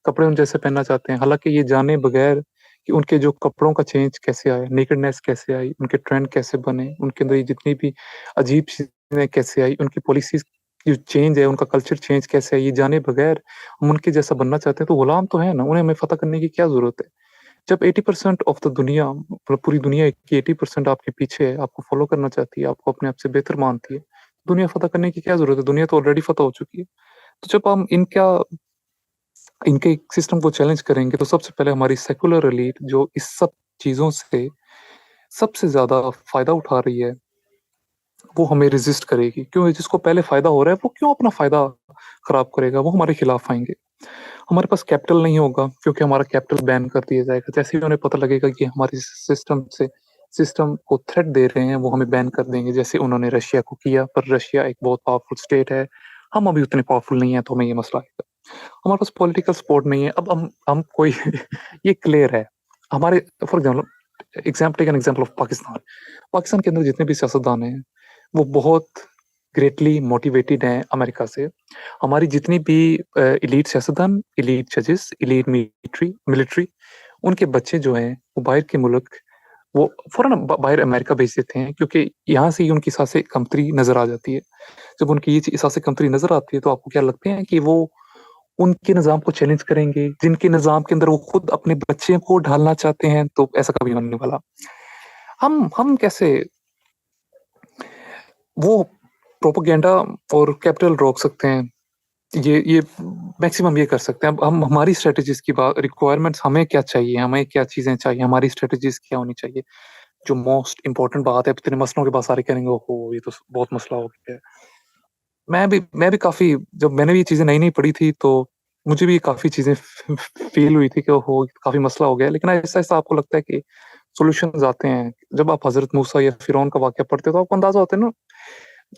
कपड़े उन जैसे पहनना चाहते हैं, हालाँकि ये जाने बगैर कि उनके जो कपड़ों का चेंज कैसे आया, नेकेडनेस कैसे आई, उनके ट्रेंड कैसे बने, उनके अंदर ये जितनी भी अजीब चीज़ें कैसे आई, उनकी पॉलिसीज़ जो चेंज है, उनका कल्चर चेंज कैसे है, ये जाने बगैर हम उनके जैसा बनना चाहते हैं, तो गुलाम तो हैं ना, उन्हें हमें फ़तह करने की क्या ज़रूरत है? जब 80% ऑफ द दुनिया, मतलब पूरी दुनिया की 80% आपके पीछे है, आपको फ़ॉलो करना चाहती है, आपको अपने आप से बेहतर मानती है, दुनिया फतह करने की क्या जरूरत है, दुनिया तो ऑलरेडी फतह हो चुकी है। तो जब हम इनके सिस्टम को चैलेंज करेंगे तो सबसे पहले हमारी सेकुलर एलीट जो इस सब चीजों से सबसे ज्यादा फायदा उठा रही है वो हमें रेजिस्ट करेगी, क्यों? जिसको पहले फायदा हो रहा है वो क्यों अपना फायदा खराब करेगा, वो हमारे खिलाफ आएंगे। हमारे पास कैपिटल नहीं होगा क्योंकि हमारा कैपिटल बैन कर दिया जाएगा, जैसे ही उन्हें पता लगेगा कि हमारे सिस्टम को थ्रेट दे रहे हैं वो हमें बैन कर देंगे, जैसे उन्होंने रशिया को किया। पर रशिया एक बहुत पावरफुल स्टेट है, हम अभी उतने पावरफुल नहीं है, तो हमें ये मसला आएगा। हमारे पास पॉलिटिकल सपोर्ट नहीं है। अब हम कोई ये क्लियर है हमारे, for example take an example of Pakistan. Pakistan के अंदर जितने भी सियासतदान हैं वो बहुत ग्रेटली मोटिवेटेड हैं अमेरिका से। हमारी जितनी भी इलीट सियासतदान, इलीट जजेस, इलीट मिलिट्री, उनके बच्चे जो हैं वो बाहर के मुल्क, वो फौरन बाहर अमेरिका भेज देते हैं, क्योंकि यहाँ से ही उनकी सांसें कमतरी नजर आ जाती है। जब उनकी ये सांसें कमतरी नजर आती है तो आपको क्या लगते हैं कि वो उनके निज़ाम को चैलेंज करेंगे, जिनके निज़ाम के अंदर वो खुद अपने बच्चे को ढालना चाहते हैं? तो ऐसा कभी होने वाला। हम कैसे वो प्रोपेगेंडा और कैपिटल रोक सकते हैं? ये मैक्सिमम ये कर सकते हैं। अब हम हमारी स्ट्रेटजीज की बात, रिक्वायरमेंट्स हमें क्या चाहिए, हमें क्या चीजें चाहिए, हमारी स्ट्रेटजीज क्या होनी चाहिए। जो मोस्ट इंपॉर्टेंट बात है, इतने मसलों के बाद सारे करेंगे ओहो ये तो बहुत मसला हो गया है। मैं भी काफी, जब मैंने भी ये चीजें नई नई पढ़ी थी तो मुझे भी काफी चीजें फील हुई थी कि ओहो काफी मसला हो गया है। लेकिन ऐसा ऐसा आपको लगता है कि सॉल्यूशंस आते हैं जब आप हजरत मूसा या फिरौन का वाकया पढ़ते हो, तो आपको अंदाजा होता है ना,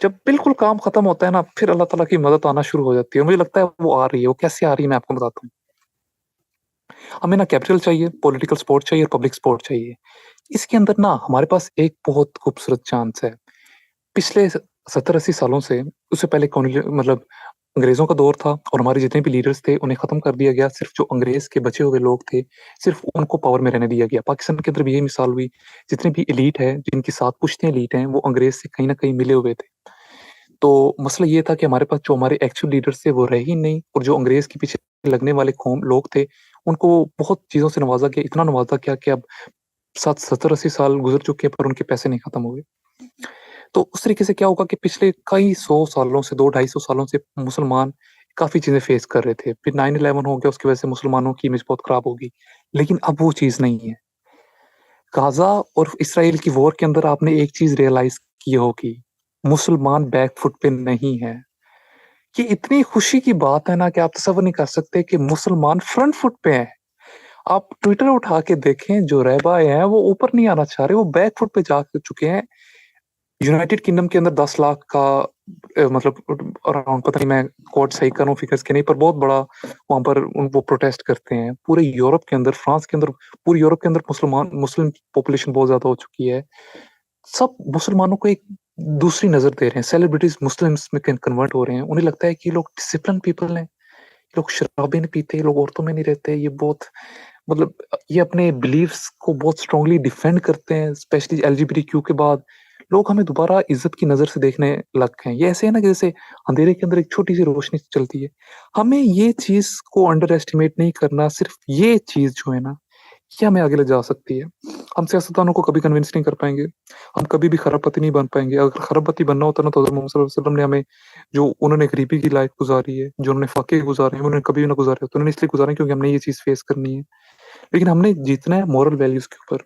जब बिल्कुल काम खत्म होता है ना, फिर अल्लाह ताला की मदद आना शुरू हो जाती है। मुझे लगता है वो आ रही है। वो कैसे आ रही है मैं आपको बताता हूँ। हमें ना कैपिटल चाहिए, पॉलिटिकल सपोर्ट चाहिए और पब्लिक सपोर्ट चाहिए। इसके अंदर ना हमारे पास एक बहुत खूबसूरत चांस है। पिछले 70-80 सालों से, उससे पहले मतलब अंग्रेजों का दौर था और हमारे जितने भी लीडर्स थे उन्हें खत्म कर दिया गया। सिर्फ जो अंग्रेज के बचे हुए लोग थे सिर्फ उनको पावर में रहने दिया गया। पाकिस्तान के अंदर भी यही मिसाल हुई। जितने भी एलीट है, जिनकी सात पुश्ते एलीट हैं, वो अंग्रेज से कहीं ना कहीं मिले हुए थे। तो मसला ये था कि हमारे पास जो हमारे एक्चुअल लीडर्स थे वो रहे ही नहीं, और जो अंग्रेज के पीछे लगने वाले कौम लोग थे उनको बहुत चीजों से नवाजा गया। इतना नवाजा गया कि अब 70-80 साल गुजर चुके हैं पर उनके पैसे नहीं खत्म हुए। तो उस तरीके से क्या होगा कि पिछले कई 100 सालों से, 200-250 सालों से मुसलमान काफी चीजें फेस कर रहे थे। फिर 9/11 हो गया, उसकी वजह से मुसलमानों की इमेज बहुत खराब होगी। लेकिन अब वो चीज नहीं है। गाजा और इसराइल की वॉर के अंदर आपने एक चीज रियलाइज की होगी, मुसलमान बैकफुट पे नहीं है। ये इतनी खुशी की बात है ना कि आप तसव्वुर नहीं कर सकते कि मुसलमान फ्रंट फुट पे हैं। आप ट्विटर उठा के देखें, जो रहबाए हैं वो ऊपर नहीं आना चाह रहे, वो बैक फुट पे जा चुके हैं। यूनाइटेड किंगडम के अंदर 10 लाख का मतलब अराउंड, पता नहीं मैं कोट सही करूं फिगर्स के नहीं, पर बहुत बड़ा वहां पर वो प्रोटेस्ट करते हैं। पूरे यूरोप के अंदर, फ्रांस के अंदर, पूरे यूरोप के अंदर मुस्लिम पॉपुलेशन बहुत ज्यादा हो चुकी है। सब मुसलमानों को एक दूसरी नजर दे रहे हैं। सेलिब्रिटीज मुस्लिम्स में कन्वर्ट हो रहे हैं। उन्हें लगता है कि ये लोग डिसिप्लिन पीपल हैं, ये लोग शराबें नहीं पीते, ये लोग औरतों में नहीं रहते, ये बहुत मतलब ये अपने बिलीव्स को बहुत स्ट्रांगली डिफेंड करते हैं। स्पेशली एलजीबीटीक्यू के बाद लोग हमें दोबारा इज्जत की नजर से देखने लग गए हैं। ये ऐसे है ना कि जैसे अंधेरे के अंदर एक छोटी सी रोशनी चलती है। हमें ये चीज को अंडर एस्टिमेट नहीं करना। सिर्फ ये चीज जो है ना, ये हमें आगे ले जा सकती है। हम सियासतदानों को कभी कन्विंस नहीं कर पाएंगे, हम कभी भी खरबपति नहीं बन पाएंगे। अगर खरबपति बनना होता ना तो हज़रत मोहम्मद सल्लल्लाहु अलैहि वसल्लम ने हमें, जो उन्होंने गरीबी की लाइफ गुजारी है, जो उन्होंने फाके गुजारे हैं, उन्होंने कभी भी ना गुजारे होते। उन्होंने इसलिए गुजारे क्योंकि हमने ये चीज फेस करनी है। लेकिन हमने जीतना है मॉरल वैल्यूज के ऊपर।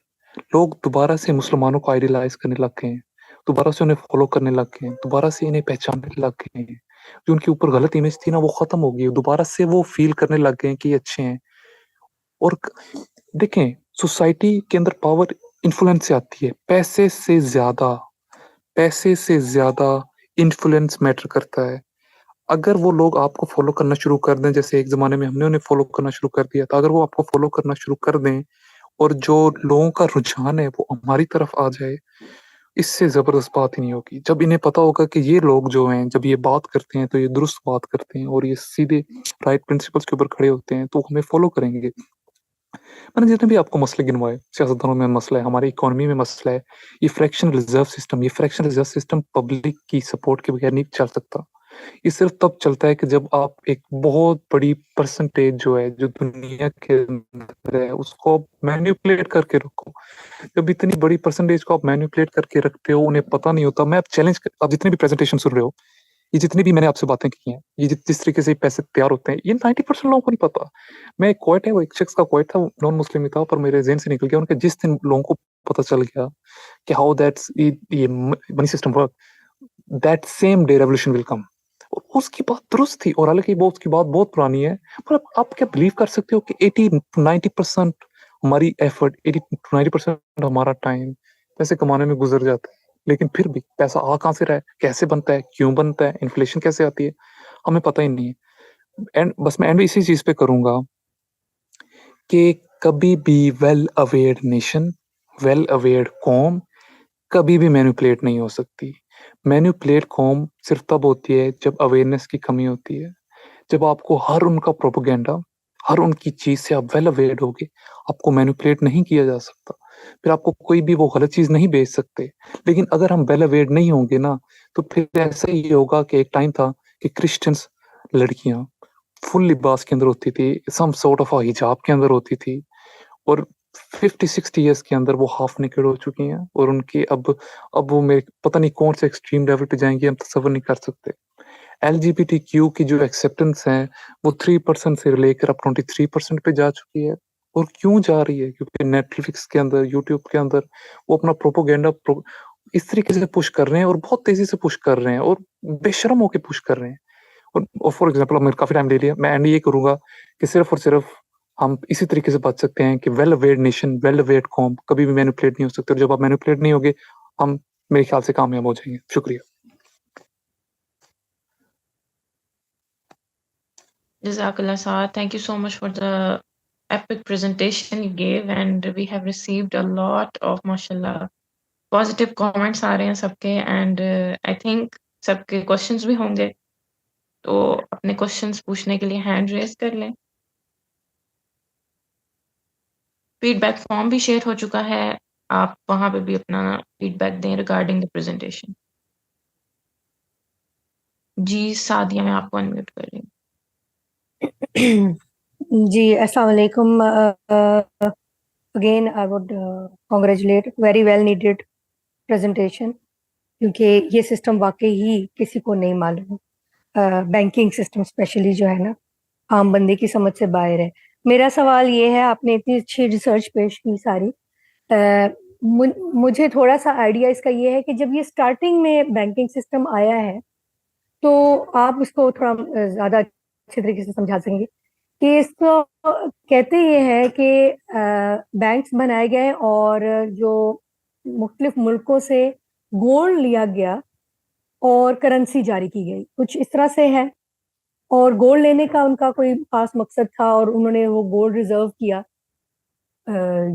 लोग दोबारा से मुसलमानों को आइडियलाइज करने लग गए हैं, दोबारा से उन्हें फॉलो करने लग गए हैं, दोबारा से इन्हें पहचानने लग गए हैं। जो उनके ऊपर गलत इमेज थी ना वो खत्म हो गई। दोबारा से वो फील करने लग गए हैं कि ये अच्छे हैं। और देखें, सोसाइटी के अंदर पावर इन्फ्लुएंस से आती है। पैसे से ज्यादा इन्फ्लुएंस मैटर करता है। अगर वो लोग आपको फॉलो करना शुरू कर दें, जैसे एक जमाने में हमने उन्हें फॉलो करना शुरू कर दिया था, अगर वो आपको फॉलो करना शुरू कर दें और जो लोगों का रुझान है वो हमारी तरफ आ जाए, इससे जबरदस्त बात ही नहीं होगी। जब इन्हें पता होगा कि ये लोग जो हैं जब ये बात करते हैं तो ये दुरुस्त बात करते हैं और ये सीधे राइट प्रिंसिपल्स के ऊपर खड़े होते हैं, तो हमें फॉलो करेंगे। मैंने जितने भी आपको मसले गिनवाए, सियासतदानों में मसला है, हमारी इकोनॉमी में मसला है, ये फ्रैक्शनल रिजर्व सिस्टम पब्लिक की सपोर्ट के बगैर नहीं चल सकता। ये सिर्फ तब चलता है कि जब आप एक बहुत बड़ी परसेंटेज जो है, जो दुनिया के अंदर है, उसको आप मैनिपुलेट करके रखो। जब इतनी बड़ी परसेंटेज को आप मैनिपुलेट करके रखते हो, उन्हें पता नहीं होता। मैं आप जितनी भी प्रेजेंटेशन सुन रहे हो, ये जितनी भी मैंने आपसे बातें की हैं, ये जिस तरीके से पैसे तैयार होते हैं, ये 90% लोगों को नहीं पता। मैं एक क्वाइट है, वो एक शख्स का क्वाइट था, नॉन मुस्लिम ही था, पर मेरे ज़हन से निकल गया। उनके जिस दिन लोगों को पता चल गया कि हाउ दैट्स ये money system work, that same day revolution will come. और उसकी बात दुरुस्त थी, और हालांकि वो उसकी बात बहुत पुरानी है, पर आप क्या बिलीव कर सकते हो कि 80-90% हमारी एफर्ट, 80-90% हमारा टाइम पैसे कमाने में गुजर जाता है, लेकिन फिर भी पैसा आ कहाँ से रहा है, कैसे बनता है, क्यों बनता है, इन्फ्लेशन कैसे आती है, हमें पता ही नहीं है। एंड बस मैं एंड इसी चीज पे करूंगा कि कभी भी well aware nation, well aware कौम कभी भी मैनिपुलेट नहीं हो सकती। मैनिपुलेट कौम सिर्फ तब होती है जब अवेयरनेस की कमी होती है, जब आपको हर उनका प्रोपेगेंडा, हर उनकी चीज से आप वेल अवेयर होगे, आपको मैनिपुलेट नहीं किया जा सकता, फिर आपको कोई भी वो गलत चीज नहीं बेच सकते। लेकिन अगर हम वेल अवेयर नहीं होंगे ना, तो फिर ऐसा ही होगा कि एक टाइम था कि क्रिश्चियंस लड़कियां फुल लिबास के अंदर होती थी, सम सॉर्ट ऑफ हिजाब के अंदर होती थी, और 50-60 ईयर्स के अंदर वो हाफ नेकेड हो चुकी हैं, और उनकी अब वो मेरे पता नहीं कौन से एक्सट्रीम लेवल पे जाएंगी, हम तसव्वुर नहीं कर सकते। LGBTQ की जो एक्सेप्टेंस है, वो 3% से लेकर अब 23% पे जा चुकी है। और क्यों जा रही है? क्योंकि नेटफ्लिक्स के अंदर, यूट्यूब के अंदर वो अपना प्रोपोगेंडा इस तरीके से पुश कर रहे हैं, और बहुत तेजी से पुश कर रहे हैं, और बेशर्म होके पुश कर रहे हैं। और फॉर एग्जाम्पल, अब मैंने काफी टाइम ले लिया, मैं एंड ये करूंगा कि सिर्फ और सिर्फ हम इसी तरीके से बच सकते हैं कि well aware nation, well aware कौम कभी भी मैनिपुलेट नहीं हो सकते, और जब आप मैनिपुलेट नहीं होगे, हम मेरे ख्याल से कामयाब हो जाएंगे। शुक्रिया। Jazakallah Saad. Thank you so much for the epic presentation you gave, and we have received a lot of, mashallah, positive comments आ रहे हैं सबके, and I think सबके questions भी होंगे, तो अपने questions पूछने के लिए hand raise कर लें। feedback form भी share हो चुका है, आप वहाँ पे भी अपना feedback दें regarding the presentation। जी सादिया, मैं आपको unmute कर रही हूँ। जी अस्सलाम वालेकुम। Again I would congratulate, very well needed presentation, क्योंकि ये सिस्टम वाकई ही किसी को नहीं मालूम। बैंकिंग सिस्टम स्पेशली जो है ना, आम बंदे की समझ से बाहर है। मेरा सवाल ये है, आपने इतनी अच्छी रिसर्च पेश की सारी, मुझे थोड़ा सा आइडिया इसका ये है कि जब ये स्टार्टिंग में बैंकिंग सिस्टम आया है, तो आप इसको थोड़ा ज़्यादा अच्छे तरीके से समझा सकेंगे कि इसको कहते ये हैं कि बैंक्स बनाए गए और जो मुख्तलिफ मुल्कों से गोल्ड लिया गया और करेंसी जारी की गई, कुछ इस तरह से है। और गोल्ड लेने का उनका कोई खास मकसद था, और उन्होंने वो गोल्ड रिजर्व किया।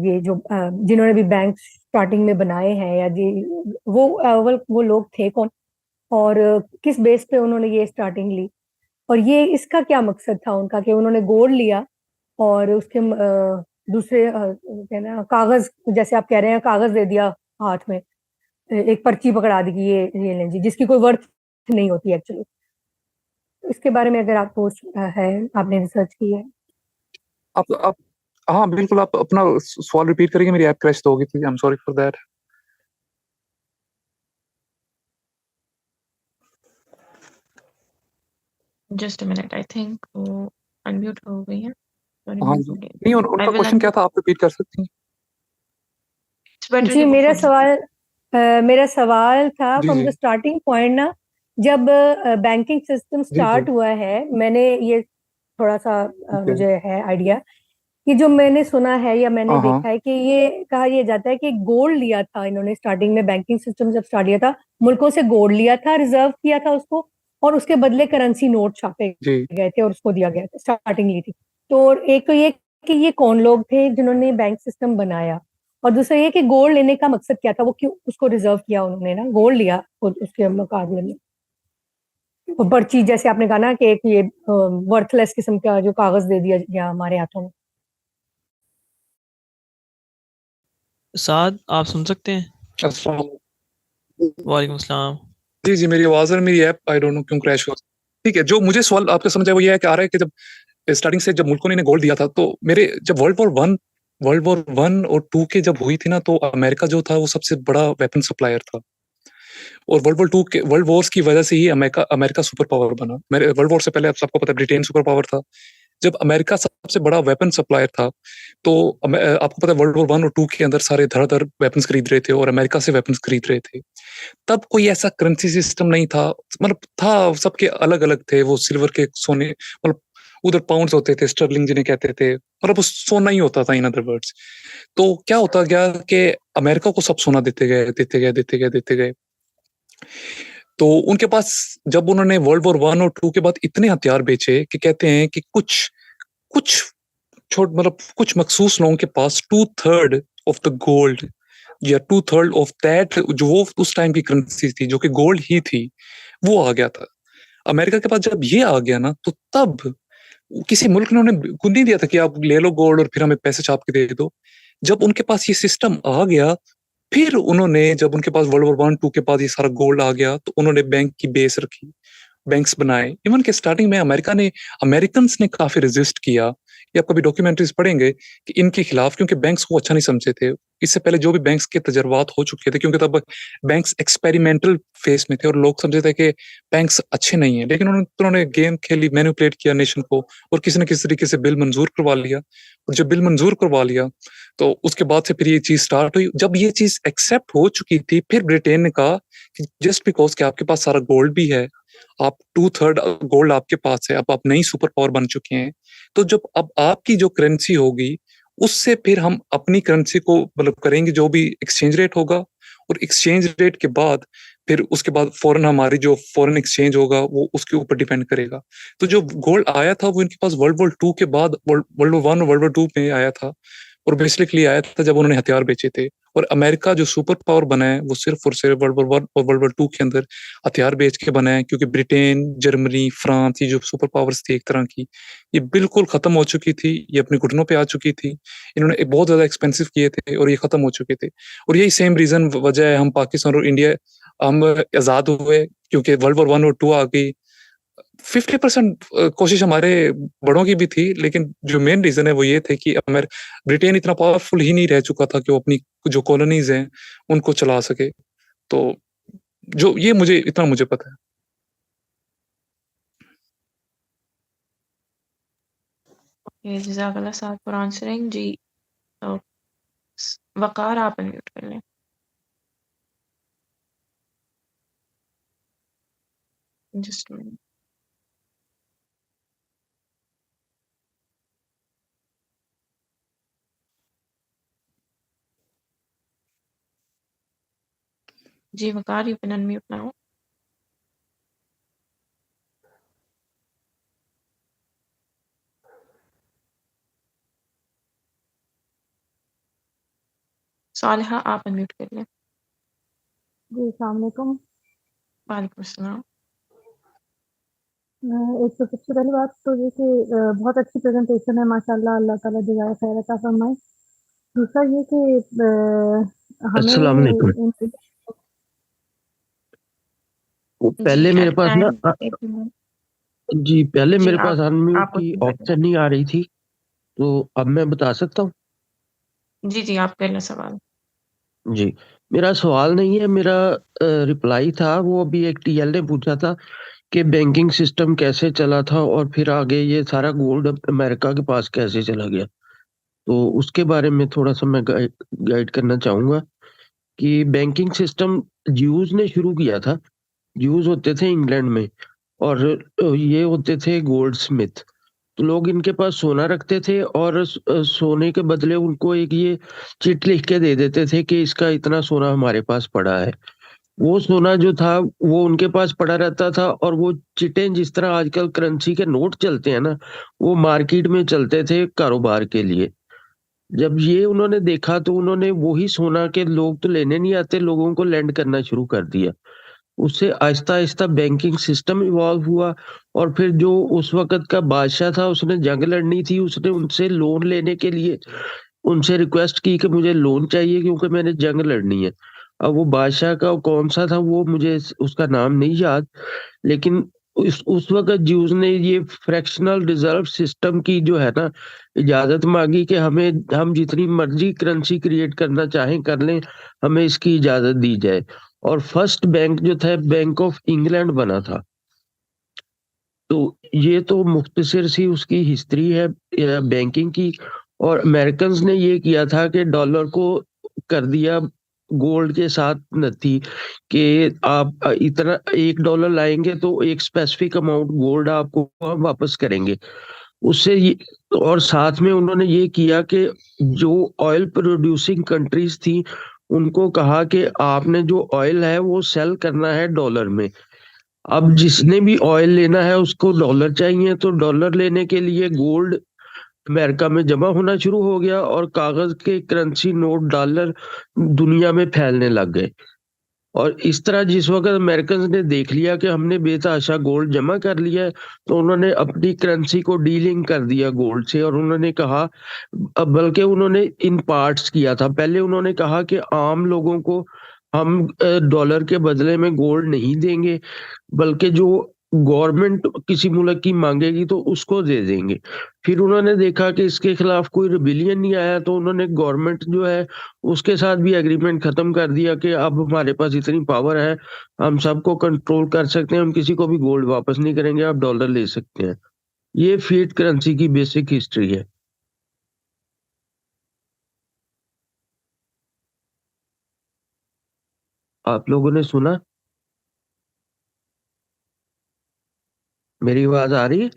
ये जो जिन्होंने भी बैंक स्टार्टिंग में बनाए हैं, या वो लोग थे कौन, और किस बेस पे उन्होंने ये स्टार्टिंग ली, और ये इसका क्या मकसद था उनका कि उन्होंने गोल्ड लिया और उसके दूसरे कहना कागज, जैसे आप कह रहे हैं, कागज दे दिया हाथ में, एक पर्ची पकड़ा दी कि ये लें जी, जिसकी कोई वर्थ नहीं होती एक्चुअली। इसके बारे में अगर आपको है, आपने रिसर्च की है। आप हाँ बिल्कुल, आप अपना सवाल रिपीट करेंगे? मेरी ऐप क्रैश तो होगी थी, I am sorry for that. Just a minute, I think वो unmute हो गई है। Sorry, हाँ mute जी, हो गई। नहीं, I उनका will क्वेश्चन क्या unmute. था, आप रिपीट कर सकती हैं? It's better जी, you मेरा खुद सवाल था, जी फ्रॉम जी द स्टार्टिंग पॉइंट ना, जब बैंकिंग सिस्टम जी जी स्टार्ट हुआ है, मैंने ये थोड़ा सा ओके, मुझे है आइडिया कि जो मैंने सुना है या मैंने हाँ हाँ देखा है कि ये कहा यह जाता है कि गोल्ड लिया था इन्होंने स्टार्टिंग में, बैंकिंग सिस्टम जब स्टार्ट किया था, मुल्कों से गोल्ड लिया था, रिजर्व किया था उसको, और उसके बदले करेंसी नोट छापे जी। गए थे और उसको दिया गया था, स्टार्टिंग ली थी। तो एक तो ये कि ये कौन लोग थे जिन्होंने बैंक सिस्टम बनाया, और दूसरा ये कि गोल्ड लेने का मकसद क्या था, वो क्यों उसको रिजर्व किया उन्होंने ना, गोल्ड लिया उसके मुकाबले में। पर्ची, जैसे आपने कहा ना कि एक ये वर्थलेस किस्म का जो कागज दे दिया गया हमारे हाथों में। साद, आप सुन सकते हैं? अस्सलाम वालेकुम। वालेकुम अस्सलाम। जी जी, मेरी आवाज है, मेरी ऐप आई डोंट नो क्यों क्रैश हो। ठीक है, जो मुझे सवाल आपका समझ आया वो ये है कि आ रहा है कि जब स्टार्टिंग से जब मुल्कों ने गोल्ड दिया था, तो मेरे जब वर्ल्ड वॉर वन और टू के जब हुई थी ना, तो अमेरिका जो था वो सबसे बड़ा वेपन सप्लायर था। और वर्ल्ड वॉर्स की वजह से ही अमेरिका सुपर पावर बना। मेरे वर्ल्ड वॉर से पहले आप सबको पता है ब्रिटेन सुपर पावर था। जब अमेरिका सबसे बड़ा वेपन सप्लायर था, तो आपको पता है वर्ल्ड वॉर वन और टू के अंदर सारे धड़ाधड़ वेपन्स खरीद रहे थे और अमेरिका से वेपन्स खरीद रहे थे। तब कोई ऐसा करेंसी सिस्टम नहीं था, मतलब था, सबके अलग अलग थे, वो सिल्वर के, सोने, मतलब उधर पाउंड्स होते थे, स्टर्लिंग जिन्हें कहते थे, मतलब वो सोना ही होता था इन अदर वर्ड्स। तो क्या होता गया कि अमेरिका को सब सोना देते गए। तो उनके पास जब उन्होंने वर्ल्ड वॉर वन और टू के बाद इतने हथियार बेचे कि कहते हैं कि कुछ कुछ मतलब कुछ मखसूस लोगों के पास 2/3 ऑफ द गोल्ड या 2/3 ऑफ दैट जो वो उस टाइम की करेंसी थी जो कि गोल्ड ही थी, वो आ गया था। अमेरिका के पास जब ये आ गया ना, तो तब किसी मुल्क ने उन्हें खुद नहीं दिया था कि आप ले लो गोल्ड और फिर हमें पैसे छाप के दे दो। जब उनके पास ये सिस्टम आ गया, फिर उन्होंने, जब उनके पास वर्ल्ड वॉर वन टू के बाद ये सारा गोल्ड आ गया, तो उन्होंने बैंक की बेस रखी, बैंक्स बनाए। इवन के स्टार्टिंग में अमेरिकन ने काफी रेजिस्ट किया। ये आप कभी डॉक्यूमेंट्रीज पढ़ेंगे कि इनके खिलाफ, क्योंकि बैंक्स को अच्छा नहीं समझे थे। इससे पहले जो भी बैंक्स के तजर्बात हो चुके थे, क्योंकि तब बैंक्स एक्सपेरिमेंटल फेज में थे और लोग समझे थे कि बैंक्स अच्छे नहीं है, लेकिन उन्होंने गेम खेली, मैनिपुलेट किया नेशन को, और किसी न किसी तरीके से बिल मंजूर करवा लिया। और जब बिल मंजूर करवा लिया, तो उसके बाद से फिर ये चीज स्टार्ट हुई। जब ये चीज एक्सेप्ट हो चुकी थी, फिर ब्रिटेन ने कहा कि जस्ट बिकॉज कि आपके पास सारा गोल्ड भी है, आप 2/3 गोल्ड आपके पास है, अब आप नई सुपर पावर बन चुके हैं, तो जब अब आपकी जो करेंसी होगी, उससे फिर हम अपनी करेंसी को मतलब करेंगे, जो भी एक्सचेंज रेट होगा, और एक्सचेंज रेट के बाद फिर उसके बाद फॉरेन, हमारी जो फॉरेन एक्सचेंज होगा वो उसके ऊपर डिपेंड करेगा। तो जो गोल्ड आया था वो इनके पास वर्ल्ड वॉर टू के बाद, वर्ल्ड वॉर वन और वर्ल्ड वॉर टू में आया था, और बेसिकली आया था जब उन्होंने हथियार बेचे थे। और अमेरिका जो सुपर पावर बना है वो सिर्फ और सिर्फ वर्ल्ड वॉर वन और वर्ल्ड वॉर टू के अंदर हथियार बेच के बना है, क्योंकि ब्रिटेन, जर्मनी, फ्रांस, ये जो सुपर पावर्स थी एक तरह की, ये बिल्कुल खत्म हो चुकी थी, ये अपने घुटनों पे आ चुकी थी। इन्होंने बहुत ज्यादा एक्सपेंसिव किए थे और ये खत्म हो चुके थे। और यही सेम रीजन वजह है हम पाकिस्तान और इंडिया हम आजाद हुए, क्योंकि वर्ल्ड वॉर वन और टू आ गई। 50% कोशिश हमारे बड़ों की भी थी, लेकिन जो मेन रीजन है वो ये थे कि ब्रिटेन इतना पावरफुल ही नहीं रह चुका था कि वो अपनी जो कॉलोनीज हैं उनको चला सके। तो जो ये मुझे इतना मुझे पता है। Okay, जज़ाकल्लाह साहब फॉर आंसरिंग जी। तो वकार आप अनम्यूट कर लें। Just a minute। जी Waqar, you can unmute now. Saliha आप अनम्यूट कर लें। जी अस्सलाम वालेकुम। वालेकुम अस्सलाम। एक तो सबसे पहली बात तो ये कि बहुत अच्छी प्रेजेंटेशन है माशाल्लाह, अल्लाह ताला जज़ाए खैर अता फरमाए। दूसरा ये कि अस्सलाम हमें वालेकुम। पहले जी मेरे पास ना एक मिनट। जी पहले जी मेरे पास अनम्यूट आप की उसमें ऑप्शन नहीं आ रही थी, तो अब मैं बता सकता हूँ। जी आप कर लें सवाल। जी, मेरा सवाल नहीं है, मेरा रिप्लाई था। वो अभी एक टीएल ने पूछा था कि बैंकिंग सिस्टम कैसे चला था और फिर आगे ये सारा गोल्ड अमेरिका के पास कैसे चला गया। तो उसके बारे में थोड़ा-सा मैं गाइड करना चाहूँगा कि बैंकिंग सिस्टम ज्यूज़ ने शुरू किया था। ज्यूज़ होते थे इंग्लैंड में और ये होते थे गोल्डस्मिथ। तो लोग इनके पास सोना रखते थे और सोने के बदले उनको एक ये चिट लिख के दे देते थे कि इसका इतना सोना हमारे पास पड़ा है। वो सोना जो था वो उनके पास पड़ा रहता था और वो चिटें जिस तरह आजकल करेंसी के नोट चलते हैं ना, वो मार्केट में चलते थे कारोबार के लिए। जब ये उन्होंने देखा तो उन्होंने वही सोना के लोग तो लेने नहीं आते, लोगों को लेंड करना शुरू कर दिया। उससे आहिस्ता-आहिस्ता बैंकिंग सिस्टम इवॉल्व हुआ और फिर जो उस वक़्त का बादशाह था उसने जंग लड़नी थी, उसने उनसे लोन लेने के लिए उनसे रिक्वेस्ट की कि मुझे लोन चाहिए क्योंकि मैंने जंग लड़नी है। अब वो बादशाह का कौन-सा था वो मुझे उसका नाम नहीं याद, लेकिन उस वक्त ज्यूज ने ये फ्रैक्शनल रिजर्व सिस्टम की जो है ना इजाजत मांगी कि हम जितनी मर्जी करेंसी क्रिएट करना चाहें कर लें, हमें इसकी इजाजत दी जाए। और फर्स्ट बैंक जो था बैंक ऑफ इंग्लैंड बना था। तो ये तो मुख्तसर सी उसकी हिस्ट्री है बैंकिंग की। और अमेरिकन ने ये किया था कि डॉलर को कर दिया गोल्ड के साथ नथी कि आप इतना $1 लाएंगे तो एक स्पेसिफिक अमाउंट गोल्ड आपको हम वापस करेंगे उससे और साथ में उन्होंने ये किया कि जो ऑयल प्रोड्यूसिंग कंट्रीज थी उनको कहा कि आपने जो ऑयल है वो सेल करना है डॉलर में। अब जिसने भी ऑयल लेना है उसको डॉलर चाहिए, तो डॉलर लेने के लिए गोल्ड अमेरिका में जमा होना शुरू हो गया और कागज के करेंसी नोट डॉलर दुनिया में फैलने लग गए। और इस तरह जिस वक्त अमेरिकन ने देख लिया कि हमने बेतहाशा गोल्ड जमा कर लिया है, तो उन्होंने अपनी करेंसी को डीलिंग कर दिया गोल्ड से। और उन्होंने कहा, बल्कि उन्होंने इन पार्ट्स किया था। पहले उन्होंने कहा कि आम लोगों को हम डॉलर के बदले में गोल्ड नहीं देंगे, बल्कि जो गवर्नमेंट किसी मुल्क की मांगेगी तो उसको दे देंगे। फिर उन्होंने देखा कि इसके खिलाफ कोई रिबिलियन नहीं आया, तो उन्होंने गवर्नमेंट जो है उसके साथ भी एग्रीमेंट खत्म कर दिया कि अब हमारे पास इतनी पावर है, हम सबको कंट्रोल कर सकते हैं, हम किसी को भी गोल्ड वापस नहीं करेंगे, आप डॉलर ले सकते हैं। ये फिएट करेंसी की बेसिक हिस्ट्री है। आप लोगों ने सुना? मेरी आवाज आ रही है?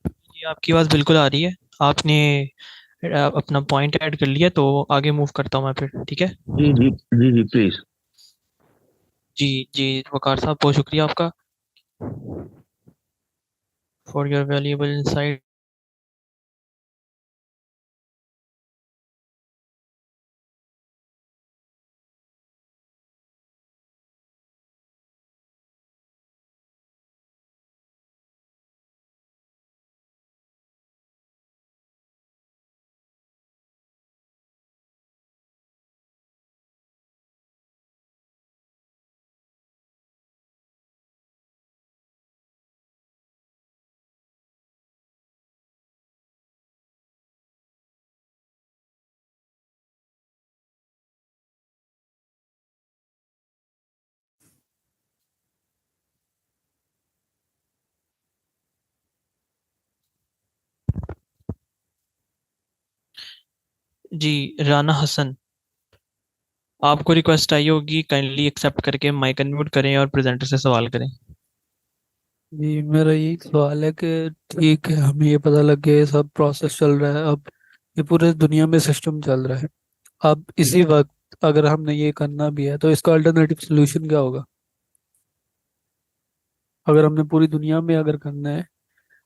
जी आपकी आवाज़ बिल्कुल आ रही है। आपने अपना पॉइंट ऐड कर लिया तो आगे मूव करता हूँ मैं फिर, ठीक है? जी जी जी जी प्लीज। जी जी वकार साहब, बहुत शुक्रिया आपका फॉर योर वैल्यूएबल इंसाइट। जी राना हसन, आपको रिक्वेस्ट आई होगी, काइंडली एक्सेप्ट करके माइक अनम्यूट करें और प्रेजेंटर से सवाल करें। जी मेरा यही सवाल है कि ठीक है, हमें ये पता लग गया ये सब प्रोसेस चल रहा है, अब ये पूरे दुनिया में सिस्टम चल रहा है। अब इसी वक्त अगर हमने ये करना भी है तो इसका अल्टरनेटिव सोल्यूशन क्या होगा? अगर हमने पूरी दुनिया में अगर करना है,